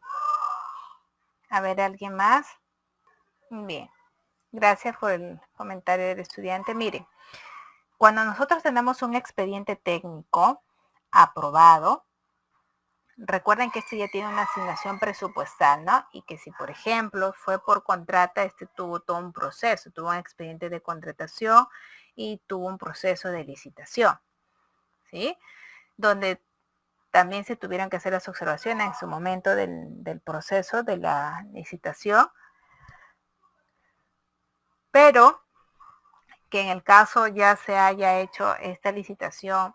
A ver, ¿alguien más? Bien. Gracias por el comentario del estudiante. Miren, cuando nosotros tenemos un expediente técnico aprobado, recuerden que este ya tiene una asignación presupuestal, ¿no? Y que si, por ejemplo, fue por contrata, este tuvo todo un proceso, tuvo un expediente de contratación y tuvo un proceso de licitación, ¿sí? Donde también se tuvieron que hacer las observaciones en su momento del proceso de la licitación, pero que en el caso ya se haya hecho esta licitación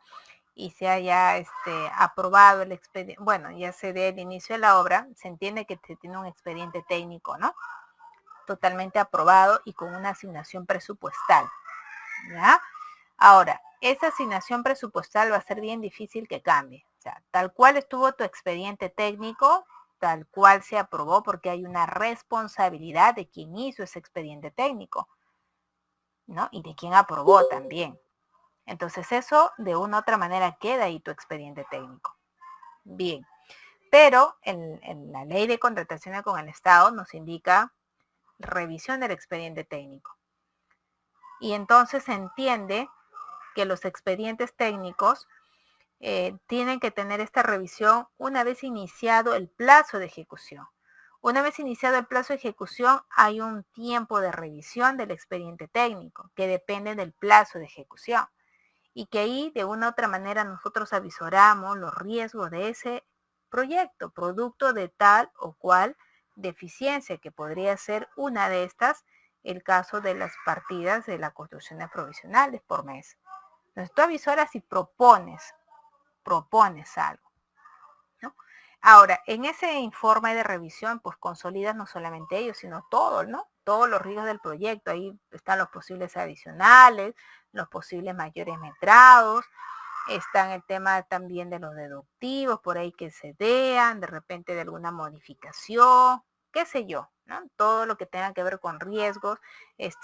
y se haya aprobado el expediente, bueno, ya se dé el inicio de la obra, se entiende que se tiene un expediente técnico, ¿no? Totalmente aprobado y con una asignación presupuestal, ¿ya? Ahora, esa asignación presupuestal va a ser bien difícil que cambie. O sea, tal cual estuvo tu expediente técnico, tal cual se aprobó, porque hay una responsabilidad de quien hizo ese expediente técnico, ¿no? Y de quien aprobó también. Entonces eso de una u otra manera queda ahí tu expediente técnico. Bien, pero en la ley de contrataciones con el Estado nos indica revisión del expediente técnico. Y entonces se entiende que los expedientes técnicos tienen que tener esta revisión una vez iniciado el plazo de ejecución. Una vez iniciado el plazo de ejecución, hay un tiempo de revisión del expediente técnico que depende del plazo de ejecución. Y que ahí de una u otra manera nosotros avisoramos los riesgos de ese proyecto, producto de tal o cual deficiencia, que podría ser una de estas, el caso de las partidas de las construcciones provisionales por mes. Entonces tú avisoras y propones algo, ¿no? Ahora, en ese informe de revisión, pues consolidas no solamente ellos, sino todo, ¿no? Todos los riesgos del proyecto. Ahí están los posibles adicionales, los posibles mayores metrados, están el tema también de los deductivos, por ahí que se vean, de repente de alguna modificación, qué sé yo, ¿no? Todo lo que tenga que ver con riesgos.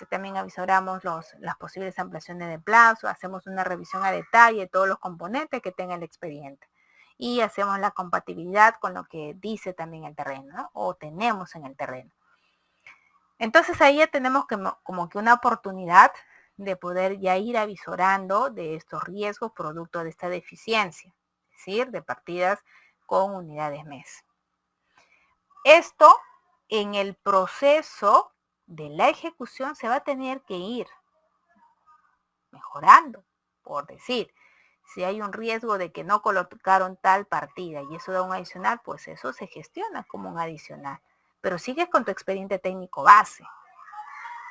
También avisoramos las posibles ampliaciones de plazo, hacemos una revisión a detalle de todos los componentes que tenga el expediente. Y hacemos la compatibilidad con lo que dice también el terreno, ¿no? O tenemos en el terreno. Entonces ahí ya tenemos como que una oportunidad de poder ya ir avisorando de estos riesgos producto de esta deficiencia, es decir, de partidas con unidades mes. Esto en el proceso de la ejecución se va a tener que ir mejorando, por decir. Si hay un riesgo de que no colocaron tal partida y eso da un adicional, pues eso se gestiona como un adicional. Pero sigues con tu expediente técnico base.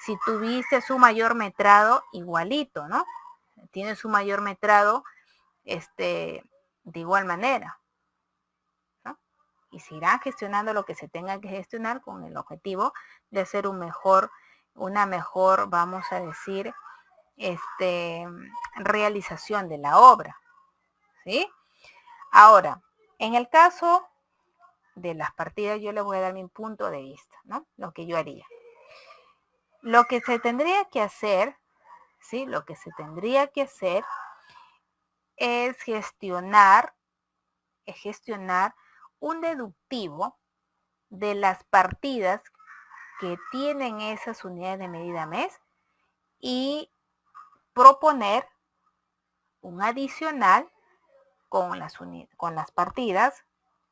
Si tuviste su mayor metrado, igualito, ¿no? Tienes su mayor metrado, de igual manera, ¿no? Y se irá gestionando lo que se tenga que gestionar con el objetivo de hacer una mejor, vamos a decir, realización de la obra, ¿sí? Ahora, en el caso de las partidas, yo les voy a dar mi punto de vista, ¿no? Lo que yo haría. Lo que se tendría que hacer, ¿sí? Lo que se tendría que hacer es gestionar un deductivo de las partidas que tienen esas unidades de medida mes y proponer un adicional con las partidas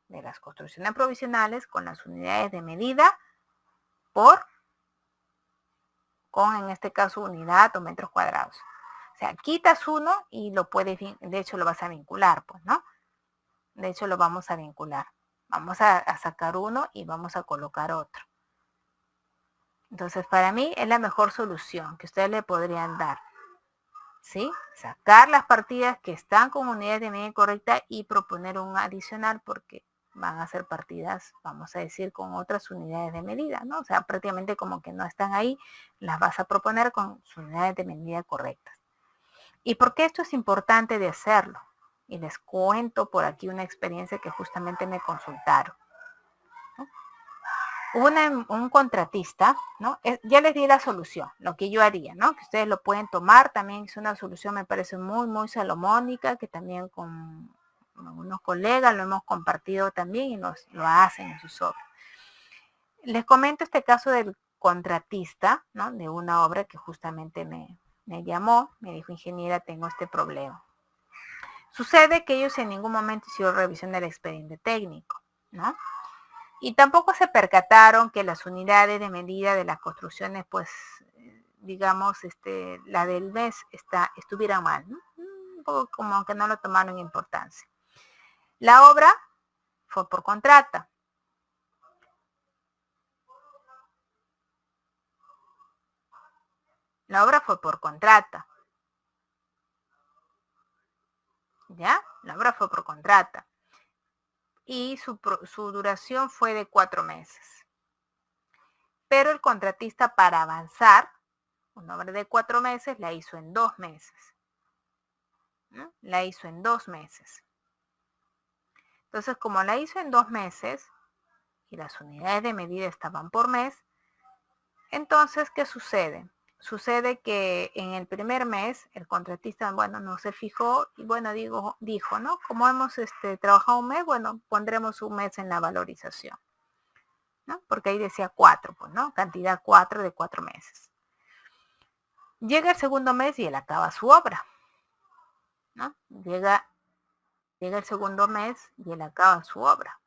de las construcciones provisionales con las unidades de medida con en este caso unidad o metros cuadrados. O sea, quitas uno y de hecho lo vas a vincular, pues, ¿no? De hecho lo vamos a vincular. Vamos a sacar uno y vamos a colocar otro. Entonces, para mí es la mejor solución que ustedes le podrían dar, ¿sí? Sacar las partidas que están con unidades de medida correcta y proponer un adicional porque van a ser partidas, vamos a decir, con otras unidades de medida, ¿no? O sea, prácticamente como que no están ahí, las vas a proponer con sus unidades de medida correctas. ¿Y por qué esto es importante de hacerlo? Y les cuento por aquí una experiencia que justamente me consultaron. Un contratista, ¿no? Ya les di la solución, lo que yo haría, ¿no? Que ustedes lo pueden tomar, también es una solución, me parece muy, muy salomónica, que también con algunos colegas lo hemos compartido también y lo hacen en sus obras. Les comento este caso del contratista, ¿no? De una obra que justamente me llamó, me dijo, ingeniera, tengo este problema. Sucede que ellos en ningún momento hicieron revisión del expediente técnico, ¿no? Y tampoco se percataron que las unidades de medida de las construcciones, pues, digamos, la del mes estuviera mal, ¿no? Un poco como que no lo tomaron importancia. La obra fue por contrata. La obra fue por contrata. ¿Ya? La obra fue por contrata. Y su duración fue de 4 meses. Pero el contratista, para avanzar, una obra de 4 meses la hizo en 2 meses. ¿No? La hizo en 2 meses. Entonces, como la hizo en 2 meses y las unidades de medida estaban por mes, entonces, ¿qué sucede? Sucede que en el primer mes el contratista, bueno, no se fijó y bueno, dijo, ¿no? Como hemos trabajado un mes, bueno, pondremos un mes en la valorización, ¿no? Porque ahí decía 4, pues, ¿no? Cantidad 4 de 4 meses. Llega el segundo mes y él acaba su obra, ¿no? Llega el segundo mes y él acaba su obra.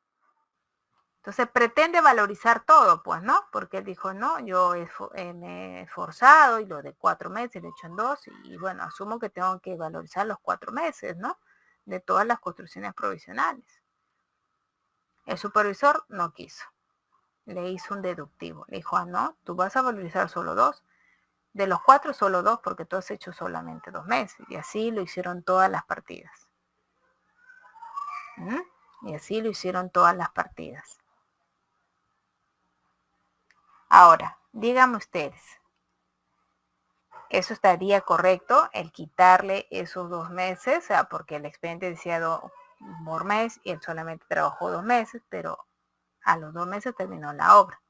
Entonces pretende valorizar todo, pues, ¿no? Porque él dijo, no, yo me he esforzado y lo de 4 meses lo he hecho en 2 y bueno, asumo que tengo que valorizar los 4 meses, ¿no? De todas las construcciones provisionales. El supervisor no quiso. Le hizo un deductivo. Le dijo, no, tú vas a valorizar solo 2. De los 4, solo 2, porque tú has hecho solamente 2 meses. Y así lo hicieron todas las partidas. Y así lo hicieron todas las partidas. Ahora, díganme ustedes, ¿eso estaría correcto, el quitarle esos 2 meses? O sea, porque el expediente decía por mes y él solamente trabajó 2 meses, pero a los 2 meses terminó la obra.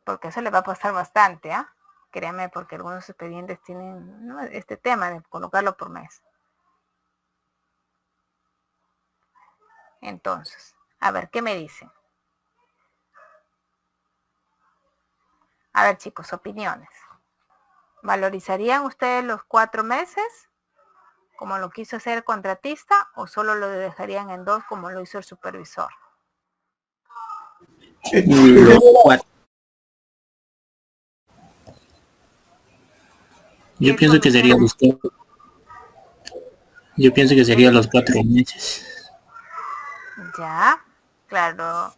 Porque eso le va a pasar bastante, ¿ah? Créanme, porque algunos expedientes tienen, ¿no?, este tema de colocarlo por mes. Entonces, a ver, ¿qué me dicen? A ver, chicos, opiniones. ¿Valorizarían ustedes los 4 meses, como lo quiso hacer el contratista, o solo lo dejarían en 2, como lo hizo el supervisor? Los 4. Yo pienso que sería los 4. Yo pienso que sería los 4 meses. Ya, claro.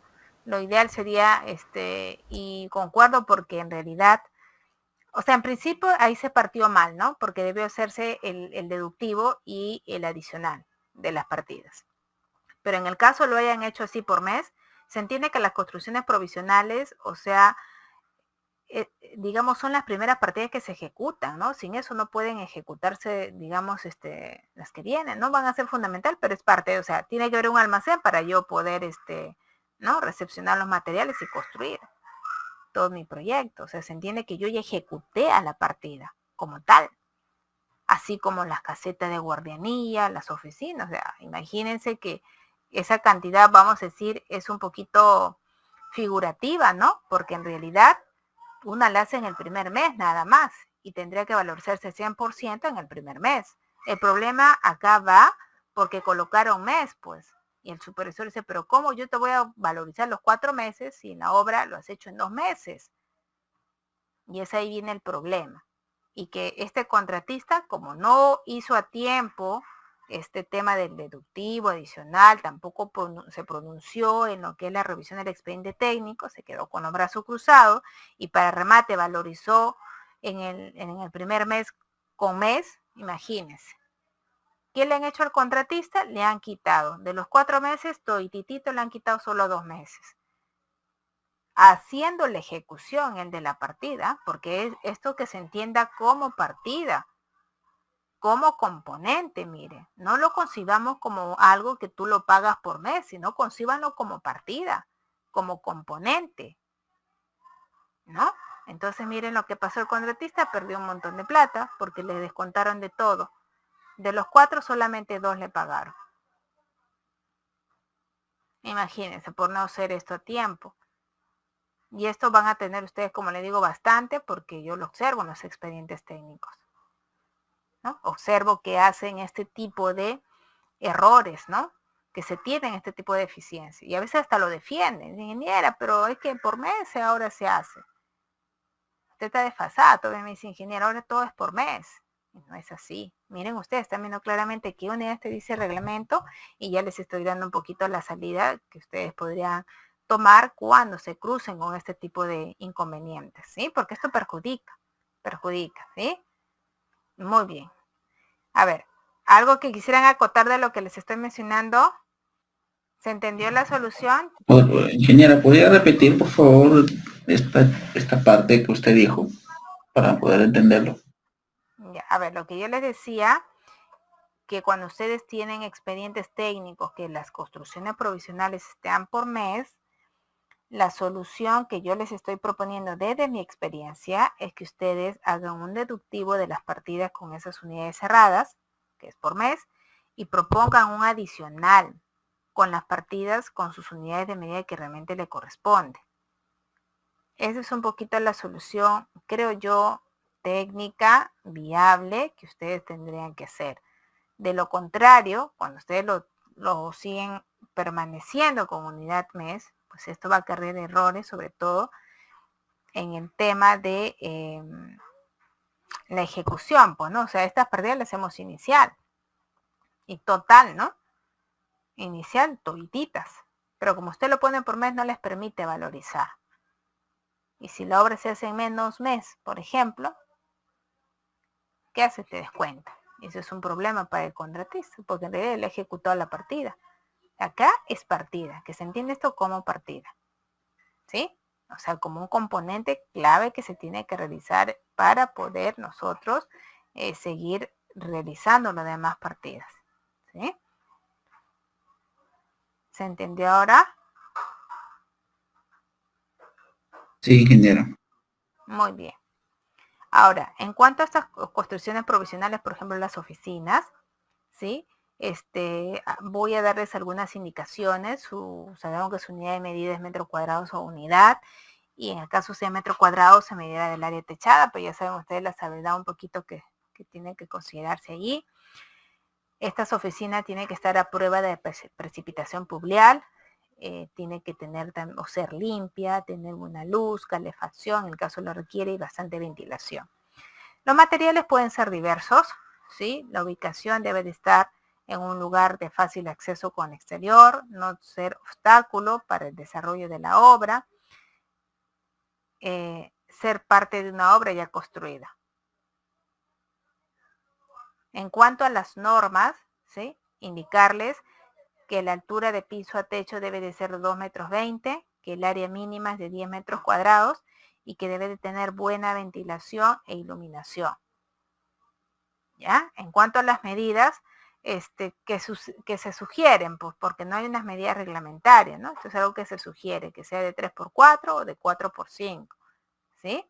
Lo ideal sería, y concuerdo porque en realidad, o sea, en principio ahí se partió mal, ¿no? Porque debió hacerse el deductivo y el adicional de las partidas. Pero en el caso lo hayan hecho así por mes, se entiende que las construcciones provisionales, o sea, digamos, son las primeras partidas que se ejecutan, ¿no? Sin eso no pueden ejecutarse, digamos, las que vienen, no van a ser fundamental, pero es parte, o sea, tiene que haber un almacén para yo poder, ¿no?, recepcionar los materiales y construir todo mi proyecto. O sea, se entiende que yo ya ejecuté a la partida como tal, así como las casetas de guardianía, las oficinas. O sea, imagínense que esa cantidad, vamos a decir, es un poquito figurativa, ¿no? Porque en realidad una la hace en el primer mes nada más y tendría que valorizarse 100% en el primer mes. El problema acá va porque colocaron mes, pues. Y el supervisor dice, pero ¿cómo yo te voy a valorizar los 4 meses si en la obra lo has hecho en 2 meses? Y es ahí viene el problema. Y que este contratista, como no hizo a tiempo este tema del deductivo adicional, tampoco se pronunció en lo que es la revisión del expediente técnico, se quedó con los brazos cruzados y para remate valorizó en el primer mes con mes, imagínense. ¿Qué le han hecho al contratista? Le han quitado. De los 4 meses, todititito le han quitado solo 2 meses. Haciendo la ejecución, el de la partida, porque es esto que se entienda como partida. como componente, mire. No lo concibamos como algo que tú lo pagas por mes, sino concíbanlo como partida, como componente, ¿no? Entonces miren lo que pasó el contratista, perdió un montón de plata porque le descontaron de todo. De los 4 solamente 2 le pagaron. Imagínense, por no hacer esto a tiempo. Y esto van a tener ustedes, como les digo, bastante porque yo lo observo en los expedientes técnicos, ¿no? Observo que hacen este tipo de errores, ¿no? Que se tienen este tipo de eficiencia. Y a veces hasta lo defienden, ingeniera, pero es que por mes ahora se hace. Usted está desfasado, todavía me dice ingeniero, ahora todo es por mes. Y no es así. Miren ustedes, están viendo claramente qué unidad te dice el reglamento y ya les estoy dando un poquito la salida que ustedes podrían tomar cuando se crucen con este tipo de inconvenientes, ¿sí? Porque esto perjudica, ¿sí? Muy bien. A ver, algo que quisieran acotar de lo que les estoy mencionando. ¿Se entendió la solución? Ingeniera, ¿podría repetir, por favor, esta parte que usted dijo para poder entenderlo? Ya, a ver, lo que yo les decía, que cuando ustedes tienen expedientes técnicos, que las construcciones provisionales estén por mes, la solución que yo les estoy proponiendo desde mi experiencia es que ustedes hagan un deductivo de las partidas con esas unidades cerradas, que es por mes, y propongan un adicional con las partidas con sus unidades de medida que realmente le corresponde. Esa es un poquito la solución, creo yo, técnica, viable, que ustedes tendrían que hacer. De lo contrario, cuando ustedes lo siguen permaneciendo con unidad mes, pues esto va a acarrear errores, sobre todo en el tema de la ejecución, pues, ¿no? O sea, estas pérdidas las hacemos inicial y total, ¿no? Inicial, todititas. Pero como usted lo pone por mes, no les permite valorizar. Y si la obra se hace en menos mes, por ejemplo, ¿qué hace? Te descuenta. Y eso es un problema para el contratista, porque en realidad él ha ejecutado la partida. Acá es partida, que se entiende esto como partida, ¿sí? O sea, como un componente clave que se tiene que realizar para poder nosotros seguir realizando las demás partidas, ¿sí? ¿Se entendió ahora? Sí, ingeniero. Muy bien. Ahora, en cuanto a estas construcciones provisionales, por ejemplo, las oficinas, ¿sí? Voy a darles algunas indicaciones. Sabemos que su unidad de medida es metros cuadrados o unidad, y en el caso sea metro cuadrado se medirá del área techada, pero ya saben ustedes la salvedad un poquito que tiene que considerarse allí. Estas oficinas tienen que estar a prueba de precipitación pluvial, tiene que tener o ser limpia, tener una luz, calefacción, en el caso lo requiere, y bastante ventilación. Los materiales pueden ser diversos, ¿sí? La ubicación debe de estar en un lugar de fácil acceso con exterior, no ser obstáculo para el desarrollo de la obra, ser parte de una obra ya construida. En cuanto a las normas, ¿sí? Indicarles que la altura de piso a techo debe de ser de 2,20 metros, que el área mínima es de 10 metros cuadrados y que debe de tener buena ventilación e iluminación. ¿Ya? En cuanto a las medidas que se sugieren, pues porque no hay unas medidas reglamentarias, ¿no? Esto es algo que se sugiere, que sea de 3x4 o de 4x5, ¿sí?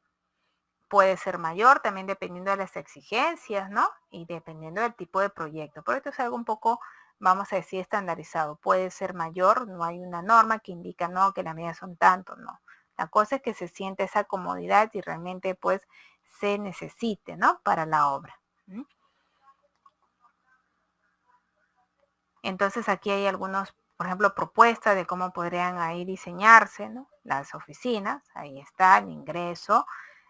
Puede ser mayor también dependiendo de las exigencias, ¿no? Y dependiendo del tipo de proyecto. Pero esto es algo un poco, vamos a decir, estandarizado. Puede ser mayor, no hay una norma que indica, no, que las medidas son tanto, no. La cosa es que se siente esa comodidad y realmente, pues, se necesite, ¿no? Para la obra. Entonces aquí hay algunos, por ejemplo, propuestas de cómo podrían ahí diseñarse, ¿no? Las oficinas, ahí está el ingreso,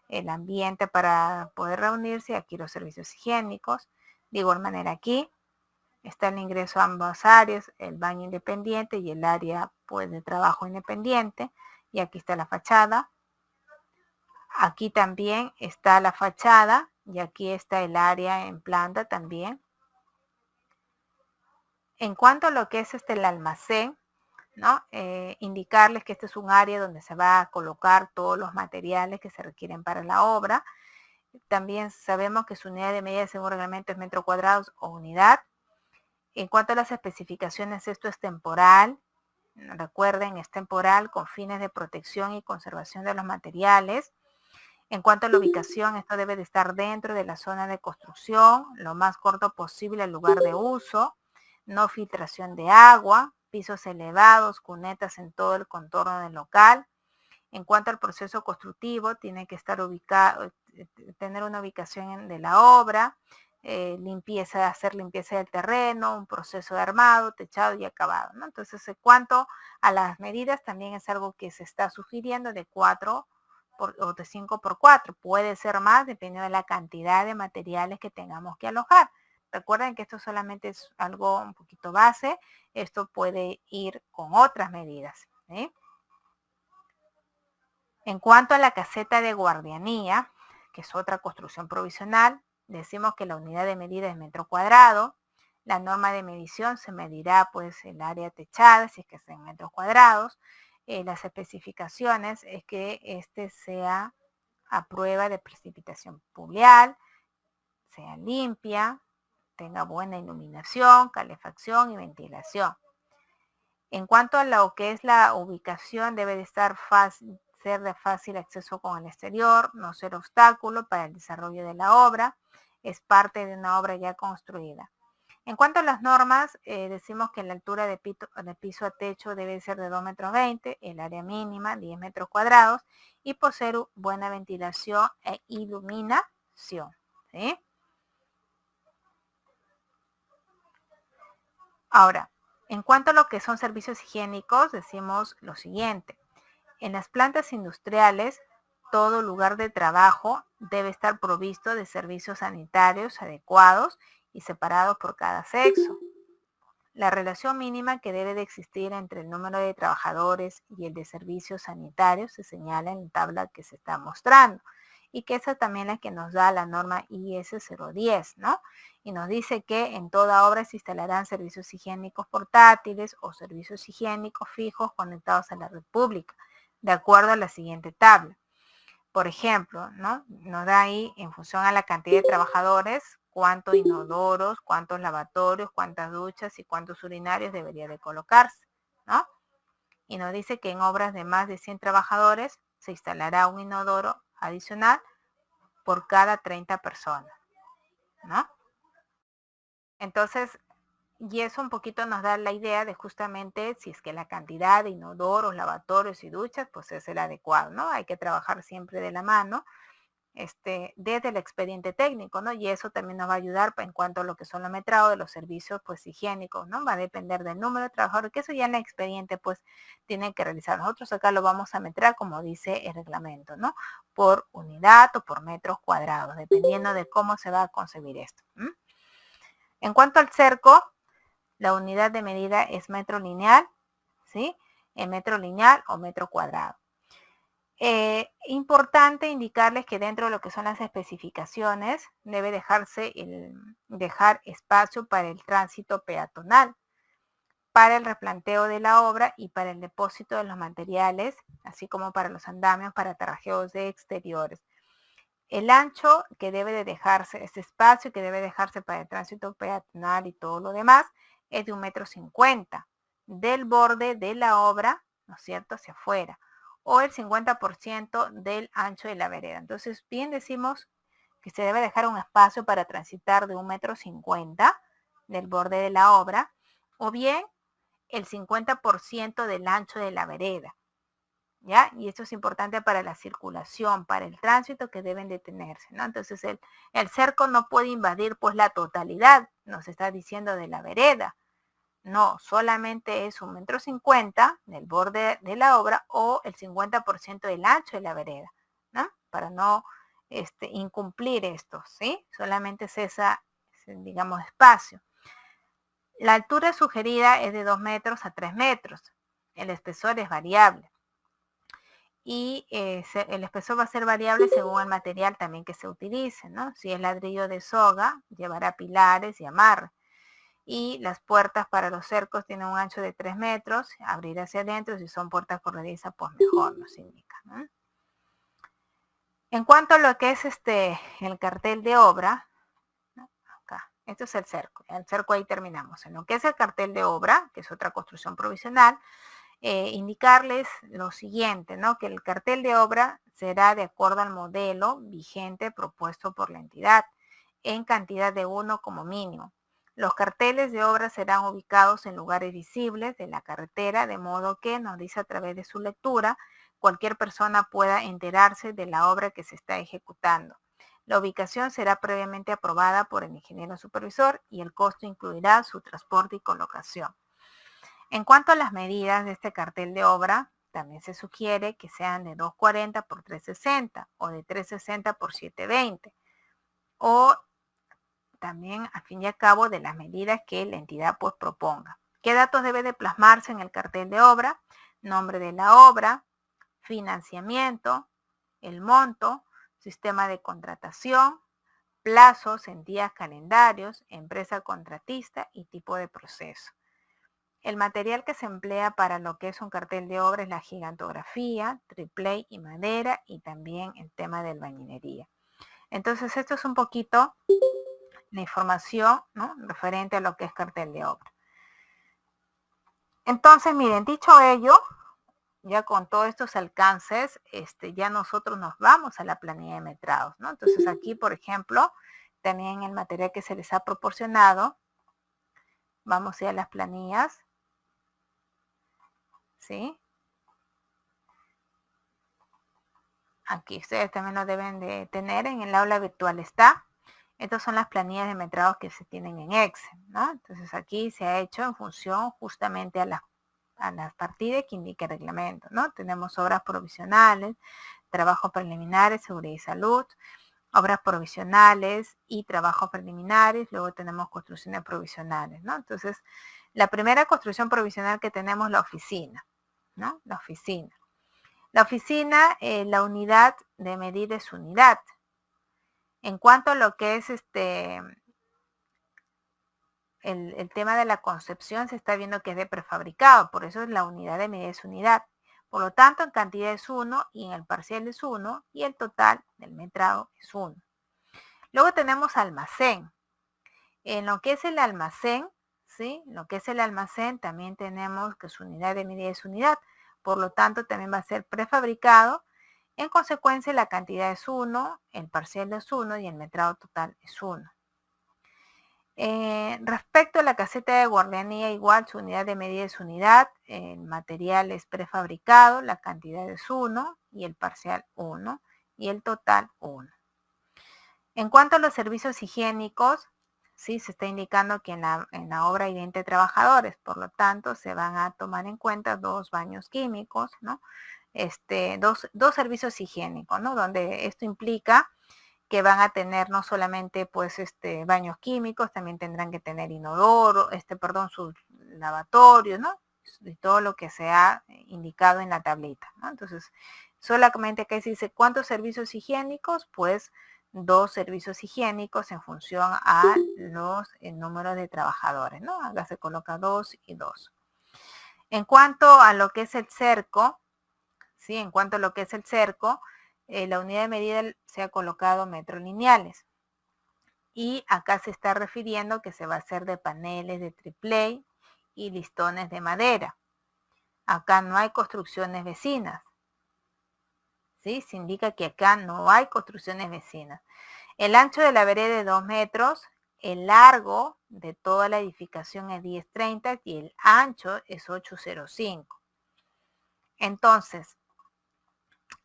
el ambiente para poder reunirse, aquí los servicios higiénicos. De igual manera aquí está el ingreso a ambas áreas, el baño independiente y el área, pues, de trabajo independiente. Y aquí está la fachada. Aquí también está la fachada y aquí está el área en planta también. En cuanto a lo que es el almacén, ¿no? Indicarles que este es un área donde se va a colocar todos los materiales que se requieren para la obra. También sabemos que su unidad de medida según reglamento es metro cuadrados o unidad. En cuanto a las especificaciones, esto es temporal. Recuerden, es temporal con fines de protección y conservación de los materiales. En cuanto a la ubicación, esto debe de estar dentro de la zona de construcción, lo más corto posible al lugar de uso, no filtración de agua, pisos elevados, cunetas en todo el contorno del local. En cuanto al proceso constructivo, tiene que estar ubicado, tener una ubicación de la obra, hacer limpieza del terreno, un proceso de armado, techado y acabado, ¿no? Entonces, en cuanto a las medidas, también es algo que se está sugiriendo de 4 o de 5 por 4. Puede ser más dependiendo de la cantidad de materiales que tengamos que alojar. Recuerden que esto solamente es algo un poquito base. Esto puede ir con otras medidas, ¿sí? En cuanto a la caseta de guardianía, que es otra construcción provisional, decimos que la unidad de medida es metro cuadrado. La norma de medición se medirá pues el área techada, si es que es en metros cuadrados. Las especificaciones es que este sea a prueba de precipitación pluvial, sea limpia, tenga buena iluminación, calefacción y ventilación. En cuanto a lo que es la ubicación, debe de estar ser de fácil acceso con el exterior, no ser obstáculo para el desarrollo de la obra, es parte de una obra ya construida. En cuanto a las normas, decimos que la altura de piso a techo debe ser de 2,20 metros, el área mínima 10 metros cuadrados y poseer buena ventilación e iluminación, ¿sí? Ahora, en cuanto a lo que son servicios higiénicos, decimos lo siguiente. En las plantas industriales, todo lugar de trabajo debe estar provisto de servicios sanitarios adecuados y separados por cada sexo. La relación mínima que debe de existir entre el número de trabajadores y el de servicios sanitarios se señala en la tabla que se está mostrando. Y que esa también es la que nos da la norma IS 010, ¿no? Y nos dice que en toda obra se instalarán servicios higiénicos portátiles o servicios higiénicos fijos conectados a la red pública, de acuerdo a la siguiente tabla. Por ejemplo, ¿no? Nos da ahí, en función a la cantidad de trabajadores, cuántos inodoros, cuántos lavatorios, cuántas duchas y cuántos urinarios debería de colocarse, ¿no? Y nos dice que en obras de más de 100 trabajadores se instalará un inodoro adicional por cada 30 personas, ¿no? Entonces, y eso un poquito nos da la idea de justamente si es que la cantidad de inodoros, lavatorios y duchas, pues es el adecuado, ¿no? Hay que trabajar siempre de la mano, desde el expediente técnico, ¿no? Y eso también nos va a ayudar en cuanto a lo que son los metrados de los servicios, pues, higiénicos, ¿no? Va a depender del número de trabajadores, que eso ya en el expediente, pues, tienen que realizar. Nosotros acá lo vamos a metrar, como dice el reglamento, ¿no? Por unidad o por metros cuadrados, dependiendo de cómo se va a concebir esto. En cuanto al cerco, la unidad de medida es metro lineal, ¿sí? En metro lineal o metro cuadrado. Importante indicarles que dentro de lo que son las especificaciones debe dejar espacio para el tránsito peatonal, para el replanteo de la obra y para el depósito de los materiales, así como para los andamios para tarrajeos de exteriores. El ancho que debe de dejarse, este espacio que debe dejarse para el tránsito peatonal y todo lo demás, es de 1,50 m del borde de la obra, ¿no es cierto?, hacia afuera, o el 50% del ancho de la vereda. Entonces, bien decimos que se debe dejar un espacio para transitar de 1,50 m del borde de la obra, o bien el 50% del ancho de la vereda, ¿ya? Y esto es importante para la circulación, para el tránsito que deben detenerse, ¿no? Entonces, el cerco no puede invadir, pues, la totalidad, nos está diciendo, de la vereda. No, solamente es 1,50 m del borde de la obra o el 50% del ancho de la vereda, ¿no? Para no incumplir esto, ¿sí? Solamente es ese, digamos, espacio. La altura sugerida es de 2 metros a 3 metros. El espesor es variable. Y el espesor va a ser variable según el material también que se utilice, ¿no? Si es ladrillo de soga, llevará pilares y amarre. Y las puertas para los cercos tienen un ancho de 3 metros, abrir hacia adentro, si son puertas corredizas, pues mejor, nos indica, ¿no? En cuanto a lo que es el cartel de obra, ¿no? Acá, esto es el cerco ahí terminamos. En lo que es el cartel de obra, que es otra construcción provisional, indicarles lo siguiente, ¿no? Que el cartel de obra será de acuerdo al modelo vigente propuesto por la entidad, en cantidad de 1 como mínimo. Los carteles de obra serán ubicados en lugares visibles de la carretera, de modo que, nos dice a través de su lectura, cualquier persona pueda enterarse de la obra que se está ejecutando. La ubicación será previamente aprobada por el ingeniero supervisor y el costo incluirá su transporte y colocación. En cuanto a las medidas de este cartel de obra, también se sugiere que sean de 240 por 360 o de 360 por 720 o también al fin y al cabo de las medidas que la entidad pues proponga. ¿Qué datos debe de plasmarse en el cartel de obra? Nombre de la obra, financiamiento, el monto, sistema de contratación, plazos en días calendarios, empresa contratista y tipo de proceso. El material que se emplea para lo que es un cartel de obra es la gigantografía, triplé y madera y también el tema de albañilería. Entonces esto es un poquito la información, ¿no?, referente a lo que es cartel de obra. Entonces, miren, dicho ello, ya con todos estos alcances, ya nosotros nos vamos a la planilla de metrados, ¿no? Entonces aquí, por ejemplo, también el material que se les ha proporcionado, vamos a ir a las planillas, ¿sí? Aquí ustedes también lo deben de tener, en el aula virtual está. Estas son las planillas de metrados que se tienen en Excel, ¿no? Entonces aquí se ha hecho en función justamente a las partidas que indica el reglamento, ¿no? Tenemos obras provisionales, trabajos preliminares, seguridad y salud, obras provisionales y trabajos preliminares, luego tenemos construcciones provisionales, ¿no? Entonces, la primera construcción provisional que tenemos, la oficina, ¿no? La oficina. La oficina, la unidad de medida es unidad. En cuanto a lo que es el tema de la concepción, se está viendo que es de prefabricado, por eso es la unidad de medida es unidad. Por lo tanto, en cantidad es 1 y en el parcial es 1 y el total del metrado es 1. Luego tenemos almacén. En lo que es el almacén, ¿sí? En lo que es el almacén también tenemos que su unidad de medida es unidad. Por lo tanto, también va a ser prefabricado. En consecuencia, la cantidad es 1, el parcial es 1 y el metrado total es 1. Respecto a la caseta de guardianía, igual su unidad de medida es unidad, el material es prefabricado, la cantidad es 1 y el parcial 1 y el total 1. En cuanto a los servicios higiénicos, sí, se está indicando que en la obra hay 20 trabajadores, por lo tanto se van a tomar en cuenta 2 baños químicos, ¿no? Dos servicios higiénicos, ¿no? Donde esto implica que van a tener no solamente pues baños químicos, también tendrán que tener inodoro, sus lavatorios, ¿no? Y todo lo que se ha indicado en la tablita, ¿no? Entonces, solamente acá se dice cuántos servicios higiénicos, pues 2 servicios higiénicos en función a el número de trabajadores, ¿no? Acá se coloca 2 y 2. En cuanto a lo que es el cerco, ¿sí? En cuanto a lo que es el cerco, la unidad de medida se ha colocado metros lineales. Y acá se está refiriendo que se va a hacer de paneles de triplé y listones de madera. Acá no hay construcciones vecinas. ¿Sí? Se indica que acá no hay construcciones vecinas. El ancho de la vereda es 2 metros, el largo de toda la edificación es 10.30 y el ancho es 8.05. Entonces,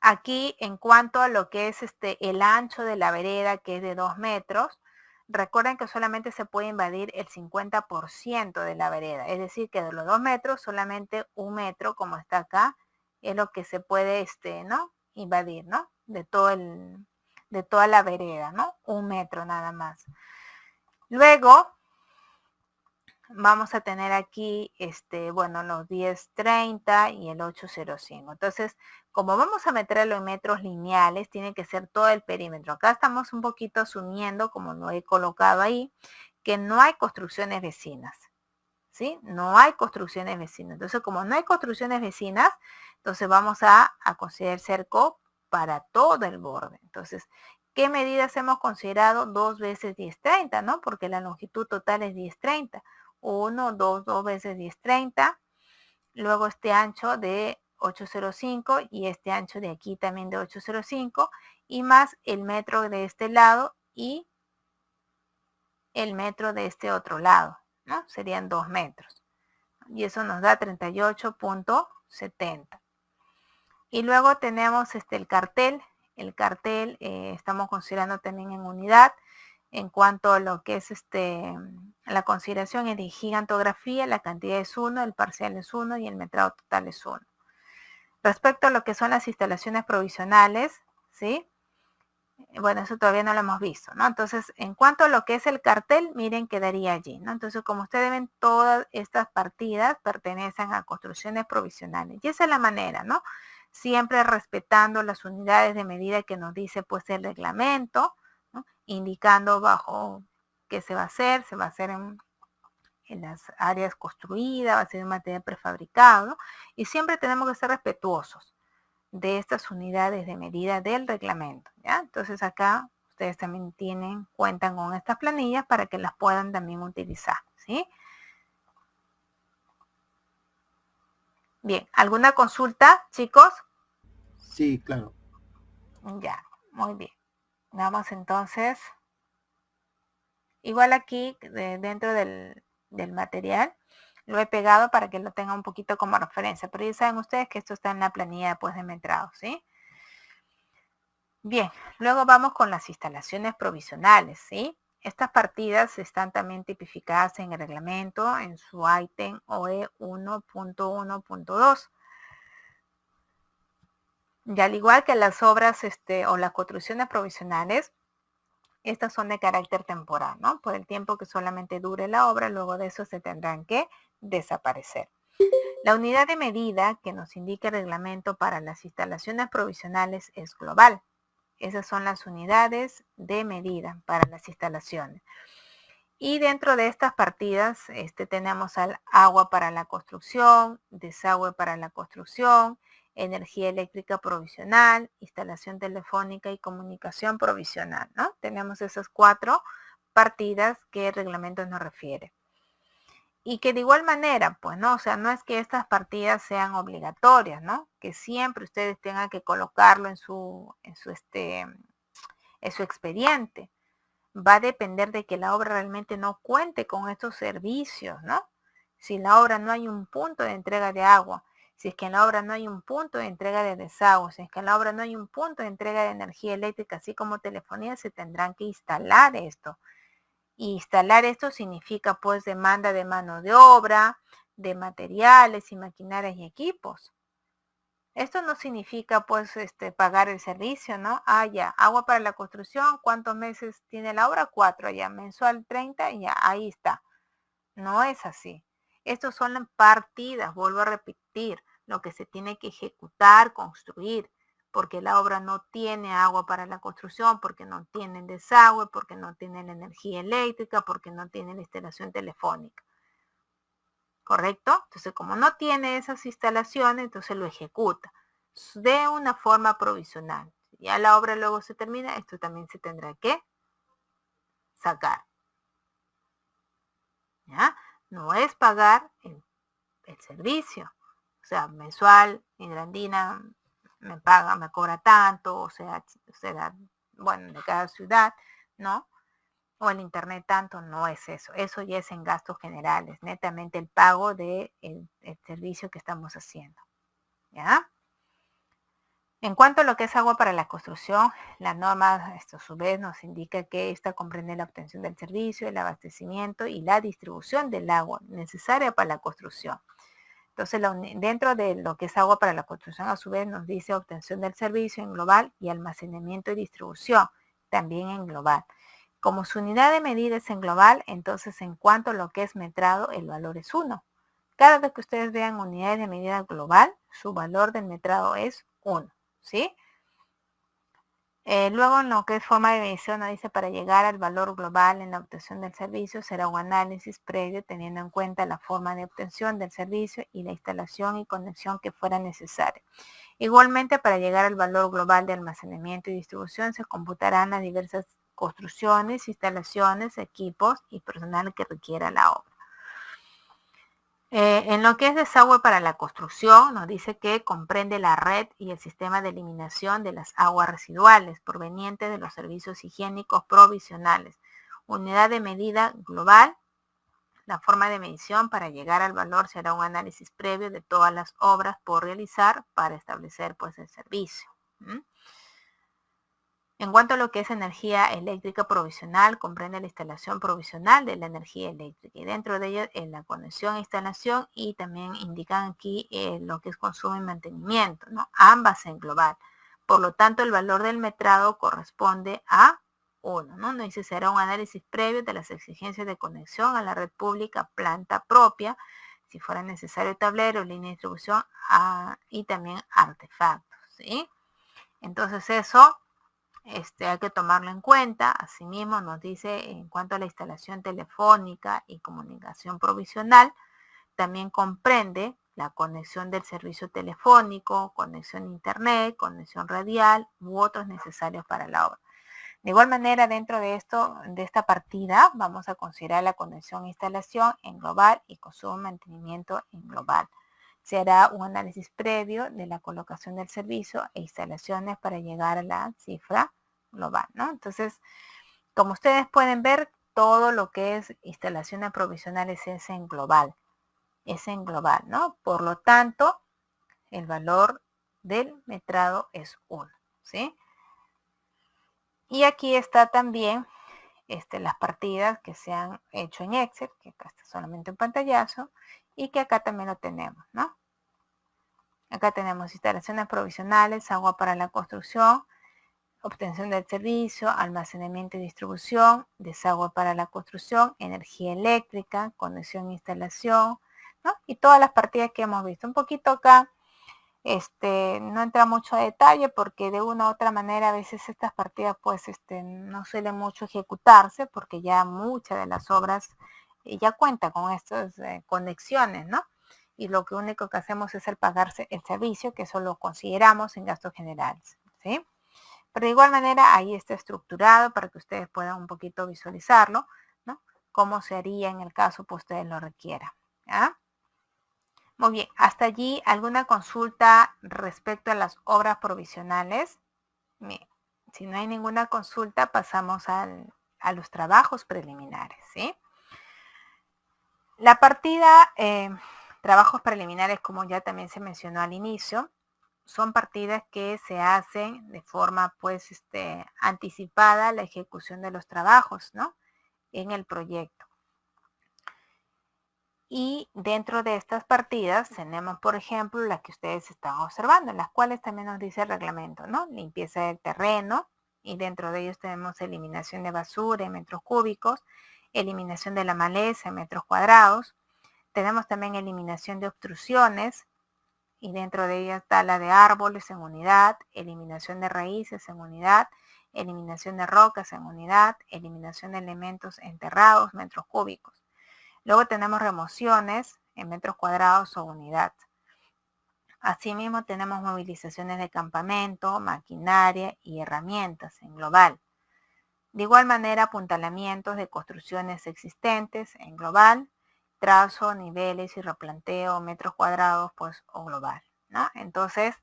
aquí en cuanto a lo que es el ancho de la vereda, que es de 2 metros, recuerden que solamente se puede invadir el 50% de la vereda, es decir, que de los 2 metros, solamente 1 metro, como está acá, es lo que se puede ¿no? invadir, ¿no? De toda la vereda, ¿no? 1 metro nada más. Luego, vamos a tener aquí, los 10.30 y el 8.05. Entonces, como vamos a meterlo en metros lineales, tiene que ser todo el perímetro. Acá estamos un poquito asumiendo, como lo he colocado ahí, que no hay construcciones vecinas, ¿sí? No hay construcciones vecinas. Entonces, como no hay construcciones vecinas, entonces vamos a considerar cerco para todo el borde. Entonces, ¿qué medidas hemos considerado? 2 veces 1030, ¿no? Porque la longitud total es 1030. 1, 2, 2 veces 1030. Luego este ancho de 805 y este ancho de aquí también de 805 y más el metro de este lado y el metro de este otro lado, ¿no? Serían 2 metros. Y eso nos da 38.70. Y luego tenemos el cartel. El cartel estamos considerando también en unidad. En cuanto a lo que es la consideración es de gigantografía, la cantidad es 1, el parcial es 1 y el metrado total es 1. Respecto a lo que son las instalaciones provisionales, ¿sí? Bueno, eso todavía no lo hemos visto, ¿no? Entonces, en cuanto a lo que es el cartel, miren, quedaría allí, ¿no? Entonces, como ustedes ven, todas estas partidas pertenecen a construcciones provisionales. Y esa es la manera, ¿no? Siempre respetando las unidades de medida que nos dice, pues, el reglamento, ¿no? Indicando bajo qué se va a hacer en las áreas construidas, va a ser en material prefabricado, ¿no? Y siempre tenemos que ser respetuosos de estas unidades de medida del reglamento, ¿ya? Entonces acá ustedes también cuentan con estas planillas para que las puedan también utilizar, ¿sí? Bien, ¿alguna consulta, chicos? Sí, claro. Ya, muy bien. Vamos entonces, igual aquí dentro del material, lo he pegado para que lo tengan un poquito como referencia, pero ya saben ustedes que esto está en la planilla después de metrado, ¿sí? Bien, luego vamos con las instalaciones provisionales, ¿sí? Estas partidas están también tipificadas en el reglamento en su ítem OE 1.1.2. Y al igual que las obras o las construcciones provisionales, estas son de carácter temporal, ¿no? Por el tiempo que solamente dure la obra, luego de eso se tendrán que desaparecer. La unidad de medida que nos indica el reglamento para las instalaciones provisionales es global. Esas son las unidades de medida para las instalaciones. Y dentro de estas partidas tenemos al agua para la construcción, desagüe para la construcción, energía eléctrica provisional, instalación telefónica y comunicación provisional, ¿no? Tenemos esas 4 partidas que el reglamento nos refiere. Y que de igual manera, pues, ¿no? O sea, no es que estas partidas sean obligatorias, ¿no? Que siempre ustedes tengan que colocarlo en su expediente. Va a depender de que la obra realmente no cuente con estos servicios, ¿no? Si en la obra no hay un punto de entrega de agua, si es que en la obra no hay un punto de entrega de desagüe, si es que en la obra no hay un punto de entrega de energía eléctrica, así como telefonía, se tendrán que instalar esto. Y instalar esto significa pues demanda de mano de obra, de materiales y maquinarias y equipos. Esto no significa pues pagar el servicio, ¿no? Ah, ya, agua para la construcción, ¿cuántos meses tiene la obra? 4, ya, mensual 30, ya, ahí está. No es así. Estos son las partidas, vuelvo a repetir, lo que se tiene que ejecutar, construir, porque la obra no tiene agua para la construcción, porque no tiene desagüe, porque no tiene la energía eléctrica, porque no tiene la instalación telefónica. ¿Correcto? Entonces, como no tiene esas instalaciones, entonces lo ejecuta de una forma provisional. Ya la obra luego se termina, esto también se tendrá que sacar. ¿Ya? No es pagar el servicio. O sea, mensual, Hidrandina me paga, me cobra tanto, o sea, bueno, de cada ciudad, ¿no? O el internet tanto, no es eso. Eso ya es en gastos generales, netamente el pago del servicio que estamos haciendo. ¿Ya? En cuanto a lo que es agua para la construcción, la norma a su vez nos indica que esta comprende la obtención del servicio, el abastecimiento y la distribución del agua necesaria para la construcción. Entonces, dentro de lo que es agua para la construcción, a su vez nos dice obtención del servicio en global y almacenamiento y distribución también en global. Como su unidad de medida es en global, entonces en cuanto a lo que es metrado, el valor es 1. Cada vez que ustedes vean unidades de medida global, su valor del metrado es 1, ¿sí? Luego, en lo que es forma de medición, nos dice para llegar al valor global en la obtención del servicio será un análisis previo teniendo en cuenta la forma de obtención del servicio y la instalación y conexión que fuera necesaria. Igualmente, para llegar al valor global de almacenamiento y distribución se computarán las diversas construcciones, instalaciones, equipos y personal que requiera la obra. En lo que es desagüe para la construcción, nos dice que comprende la red y el sistema de eliminación de las aguas residuales provenientes de los servicios higiénicos provisionales. Unidad de medida global. La forma de medición para llegar al valor será un análisis previo de todas las obras por realizar para establecer pues, el servicio. En cuanto a lo que es energía eléctrica provisional, comprende la instalación provisional de la energía eléctrica y dentro de ella la conexión e instalación y también indican aquí lo que es consumo y mantenimiento, ¿no? Ambas en global. Por lo tanto, el valor del metrado corresponde a 1, ¿no? Nos dice será un análisis previo de las exigencias de conexión a la red pública, planta propia, si fuera necesario tablero, línea de distribución y también artefactos, ¿sí? Entonces eso hay que tomarlo en cuenta. Asimismo nos dice en cuanto a la instalación telefónica y comunicación provisional, también comprende la conexión del servicio telefónico, conexión a internet, conexión radial u otros necesarios para la obra. De igual manera, dentro de esta partida, vamos a considerar la conexión e instalación en global y consumo y mantenimiento en global. Se hará un análisis previo de la colocación del servicio e instalaciones para llegar a la cifra global, ¿no? Entonces, como ustedes pueden ver, todo lo que es instalaciones provisionales es en global, ¿no? Por lo tanto, el valor del metrado es 1, ¿sí? Y aquí está también las partidas que se han hecho en Excel, que acá está solamente un pantallazo, y que acá también lo tenemos, ¿no? Acá tenemos instalaciones provisionales, agua para la construcción, obtención del servicio, almacenamiento y distribución, desagüe para la construcción, energía eléctrica, conexión e instalación, ¿no? Y todas las partidas que hemos visto. Un poquito acá, no entra mucho a detalle porque de una u otra manera a veces estas partidas pues no suelen mucho ejecutarse porque ya muchas de las obras ya cuentan con estas conexiones, ¿no? Y lo único que hacemos es el pagarse el servicio, que eso lo consideramos en gastos generales, ¿sí? Pero de igual manera ahí está estructurado para que ustedes puedan un poquito visualizarlo, ¿no? Cómo se haría en el caso que ustedes lo requieran, ¿ya? Muy bien, hasta allí alguna consulta respecto a las obras provisionales. Bien, si no hay ninguna consulta, pasamos a los trabajos preliminares, ¿sí? La partida trabajos preliminares, como ya también se mencionó al inicio, son partidas que se hacen de forma pues anticipada la ejecución de los trabajos, ¿no? En el proyecto. Y dentro de estas partidas tenemos, por ejemplo, las que ustedes están observando, en las cuales también nos dice el reglamento, ¿no? Limpieza del terreno, y dentro de ellos tenemos eliminación de basura en metros cúbicos, eliminación de la maleza en metros cuadrados, tenemos también eliminación de obstrucciones, y dentro de ellas tala de árboles en unidad, eliminación de raíces en unidad, eliminación de rocas en unidad, eliminación de elementos enterrados, metros cúbicos. Luego tenemos remociones en metros cuadrados o unidad. Asimismo tenemos movilizaciones de campamento, maquinaria y herramientas en global. De igual manera, apuntalamientos de construcciones existentes en global, trazo, niveles y replanteo, metros cuadrados, pues, o global, ¿no? Entonces,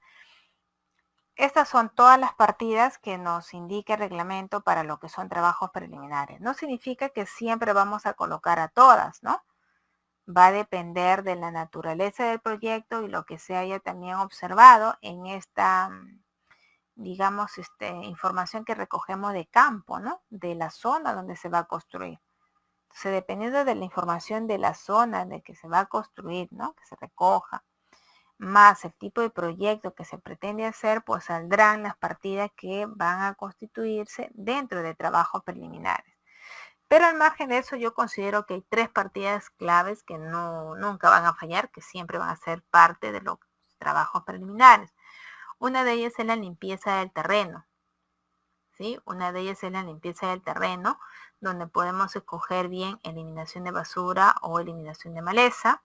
estas son todas las partidas que nos indica el reglamento para lo que son trabajos preliminares. No significa que siempre vamos a colocar a todas, ¿no? Va a depender de la naturaleza del proyecto y lo que se haya también observado en esta, digamos, información que recogemos de campo, ¿no? De la zona donde se va a construir. Entonces, dependiendo de la información de la zona de que se va a construir, ¿no? Que se recoja, más el tipo de proyecto que se pretende hacer, pues saldrán las partidas que van a constituirse dentro de trabajos preliminares. Pero al margen de eso, yo considero que hay 3 partidas claves que nunca van a fallar, que siempre van a ser parte de los trabajos preliminares. Una de ellas es la limpieza del terreno. ¿sí? Una de ellas es la limpieza del terreno, donde podemos escoger bien eliminación de basura o eliminación de maleza.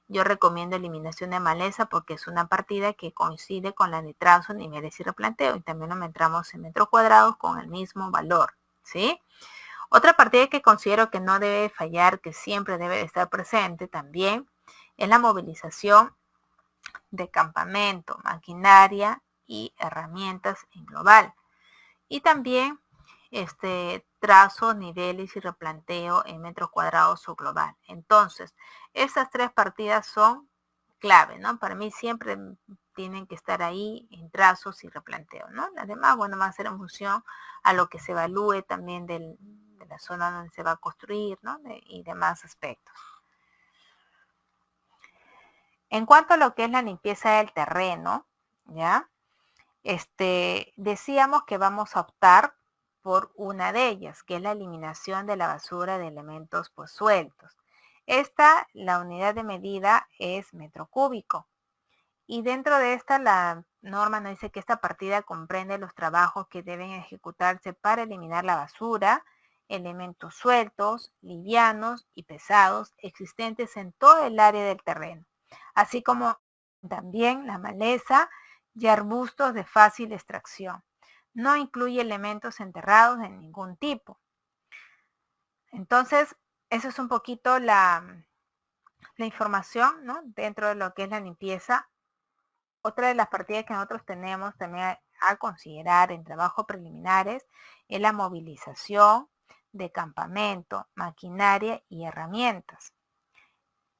Yo recomiendo eliminación de maleza porque es una partida que coincide con la de trazo, niveles y replanteo, y también aumentamos en metros cuadrados con el mismo valor, ¿sí? Otra partida que considero que no debe fallar, que siempre debe estar presente también, es la movilización de campamento, maquinaria y herramientas en global. Y también trazos, niveles y replanteo en metros cuadrados o global. Entonces, estas tres partidas son clave, ¿no? Para mí siempre tienen que estar ahí en trazos y replanteo, ¿no? Las demás, bueno, va a ser en función a lo que se evalúe también de la zona donde se va a construir, ¿no? Y demás aspectos. En cuanto a lo que es la limpieza del terreno, ¿ya? Decíamos que vamos a optar por una de ellas, que es la eliminación de la basura de elementos pues sueltos. La unidad de medida es metro cúbico. Y dentro de esta, la norma nos dice que esta partida comprende los trabajos que deben ejecutarse para eliminar la basura, elementos sueltos, livianos y pesados existentes en todo el área del terreno, así como también la maleza y arbustos de fácil extracción. No incluye elementos enterrados de ningún tipo. Entonces, eso es un poquito la información, ¿no? Dentro de lo que es la limpieza. Otra de las partidas que nosotros tenemos también a considerar en trabajos preliminares es la movilización de campamento, maquinaria y herramientas,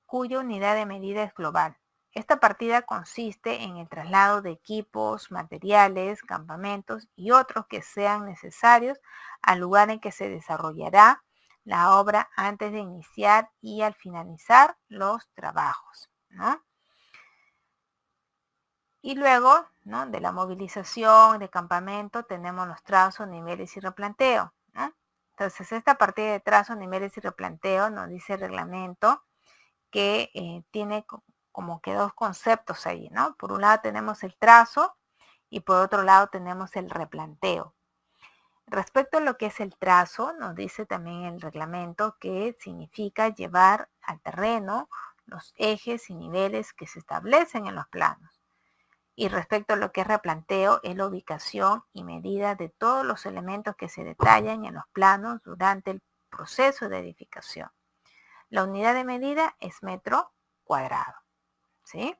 cuya unidad de medida es global. Esta partida consiste en el traslado de equipos, materiales, campamentos y otros que sean necesarios al lugar en que se desarrollará la obra antes de iniciar y al finalizar los trabajos, ¿no? Y luego, ¿no?, de la movilización de campamento tenemos los trazos, niveles y replanteo, ¿no? Entonces, esta partida de trazos, niveles y replanteo nos dice el reglamento que tiene como que dos conceptos ahí, ¿no? Por un lado tenemos el trazo y por otro lado tenemos el replanteo. Respecto a lo que es el trazo, nos dice también el reglamento que significa llevar al terreno los ejes y niveles que se establecen en los planos. Y respecto a lo que es replanteo, es la ubicación y medida de todos los elementos que se detallan en los planos durante el proceso de edificación. La unidad de medida es metro cuadrado, ¿sí?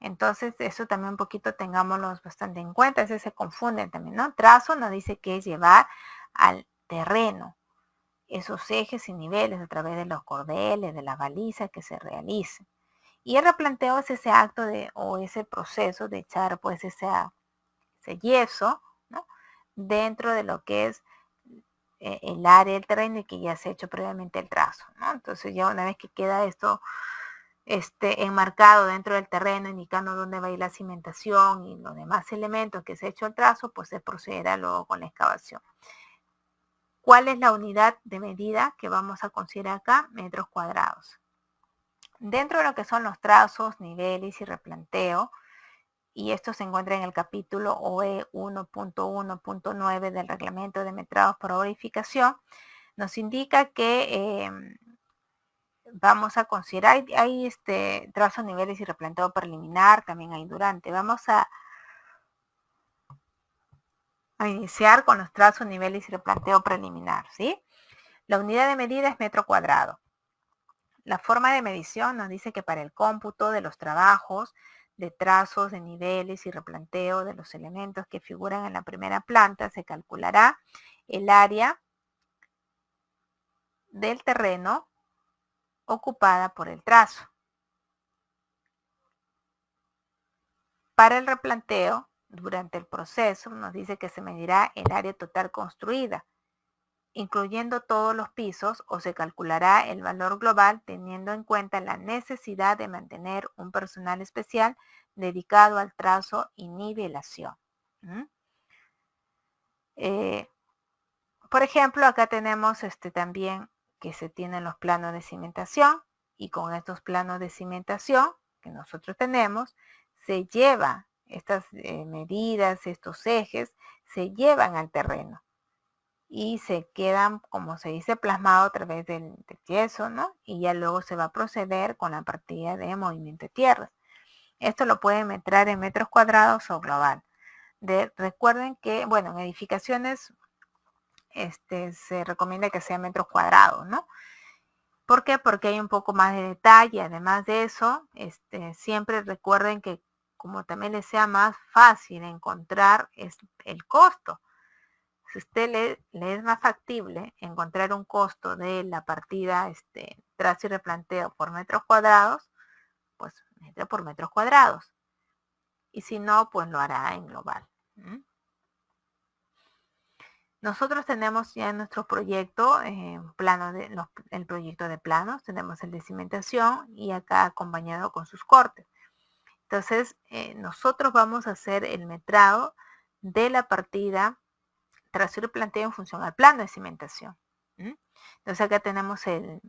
Entonces, eso también un poquito tengámoslo bastante en cuenta, ese se confunden también, ¿no? Trazo nos dice que es llevar al terreno esos ejes y niveles a través de los cordeles, de las balizas que se realicen. Y el replanteo es ese acto o ese proceso de echar pues ese yeso, ¿no?, dentro de lo que es el área del terreno y que ya se ha hecho previamente el trazo, ¿no? Entonces ya una vez que queda esto enmarcado dentro del terreno, indicando dónde va a ir la cimentación y los demás elementos que se ha hecho el trazo, pues se procederá luego con la excavación. ¿Cuál es la unidad de medida que vamos a considerar acá? Metros cuadrados. Dentro de lo que son los trazos, niveles y replanteo, y esto se encuentra en el capítulo OE 1.1.9 del reglamento de metrados por verificación, nos indica que vamos a considerar, hay trazos, niveles y replanteo preliminar, también hay durante. Vamos a iniciar con los trazos, niveles y replanteo preliminar, ¿sí? La unidad de medida es metro cuadrado. La forma de medición nos dice que para el cómputo de los trabajos de trazos, de niveles y replanteo de los elementos que figuran en la primera planta, se calculará el área del terreno ocupada por el trazo. Para el replanteo, durante el proceso, nos dice que se medirá el área total construida, incluyendo todos los pisos, o se calculará el valor global teniendo en cuenta la necesidad de mantener un personal especial dedicado al trazo y nivelación. Por ejemplo, acá tenemos también que se tienen los planos de cimentación, y con estos planos de cimentación que nosotros tenemos, se lleva estas medidas, estos ejes, se llevan al terreno y se quedan, como se dice, plasmado a través del yeso, ¿no? Y ya luego se va a proceder con la partida de movimiento de tierras. Esto lo pueden meter en metros cuadrados o global. Recuerden que, bueno, en edificaciones se recomienda que sea metros cuadrados, ¿no? ¿Por qué? Porque hay un poco más de detalle. Además de eso, siempre recuerden que como también les sea más fácil encontrar el costo. Si a usted le es más factible encontrar un costo de la partida trazo y replanteo por metros cuadrados, pues entre por metros cuadrados. Y si no, pues lo hará en global. Nosotros tenemos ya en nuestro proyecto, el proyecto de planos, tenemos el de cimentación y acá acompañado con sus cortes. Entonces, nosotros vamos a hacer el metrado de la partida trazo y replanteo en función al plano de cimentación. Entonces acá tenemos el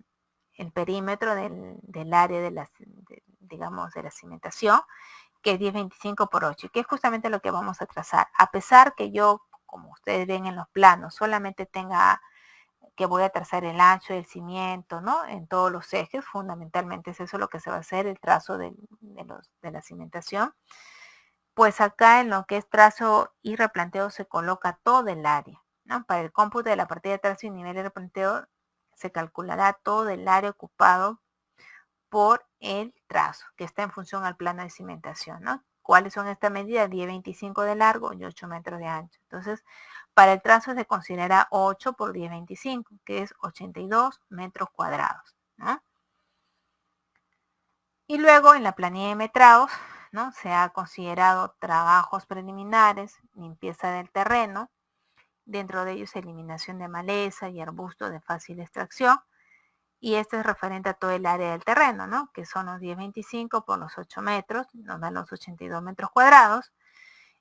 perímetro del área de la cimentación, que es 1025 por 8, que es justamente lo que vamos a trazar. A pesar que yo, como ustedes ven en los planos, solamente tenga que voy a trazar el ancho del cimiento, ¿no? En todos los ejes, fundamentalmente es eso lo que se va a hacer, el trazo de la cimentación. Pues acá en lo que es trazo y replanteo se coloca todo el área, ¿no? Para el cómputo de la partida de trazo y nivel de replanteo se calculará todo el área ocupado por el trazo, que está en función al plano de cimentación, ¿no? ¿Cuáles son estas medidas? 10.25 de largo y 8 metros de ancho. Entonces, para el trazo se considera 8 por 10.25, que es 82 metros cuadrados, ¿no? Y luego en la planilla de metrados, ¿no? Se ha considerado trabajos preliminares, limpieza del terreno, dentro de ellos eliminación de maleza y arbustos de fácil extracción, y esto es referente a todo el área del terreno, ¿no? Que son los 10.25 por los 8 metros, nos dan los 82 metros cuadrados.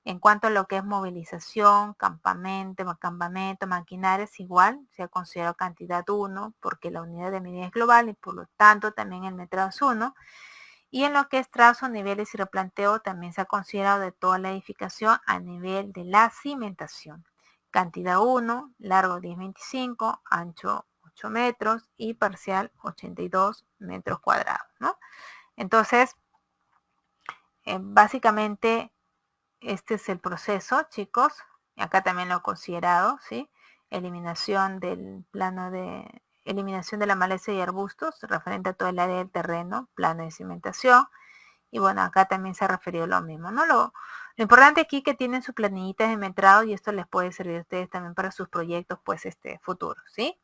En cuanto a lo que es movilización, campamento, maquinaria, es igual, se ha considerado cantidad 1, porque la unidad de medida es global y por lo tanto también el metrado es 1. Y en lo que es trazo, niveles y replanteo también se ha considerado de toda la edificación a nivel de la cimentación. Cantidad 1, largo 10.25, ancho 8 metros y parcial 82 metros cuadrados, ¿no? Entonces, básicamente este es el proceso, chicos. Acá también lo he considerado, ¿sí? Eliminación de la maleza y arbustos, referente a todo el área del terreno, plano de cimentación. Y bueno, acá también se ha referido lo mismo, ¿no? Lo importante aquí que tienen sus planillitas de metrado y esto les puede servir a ustedes también para sus proyectos, pues, futuros, ¿sí?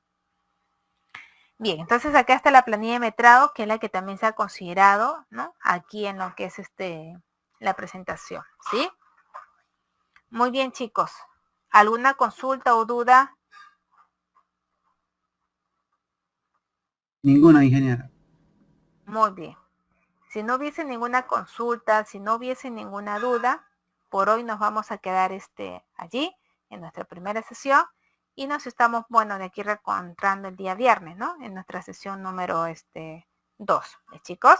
Bien, entonces acá está la planilla de metrado, que es la que también se ha considerado, ¿no? Aquí en lo que es la presentación, ¿sí? Muy bien, chicos. ¿Alguna consulta o duda? Ninguna, ingeniera. Muy bien. Si no hubiese ninguna consulta, si no hubiese ninguna duda, por hoy nos vamos a quedar allí, en nuestra primera sesión, y nos estamos, bueno, de aquí reencontrando el día viernes, ¿no? En nuestra sesión número 2, chicos.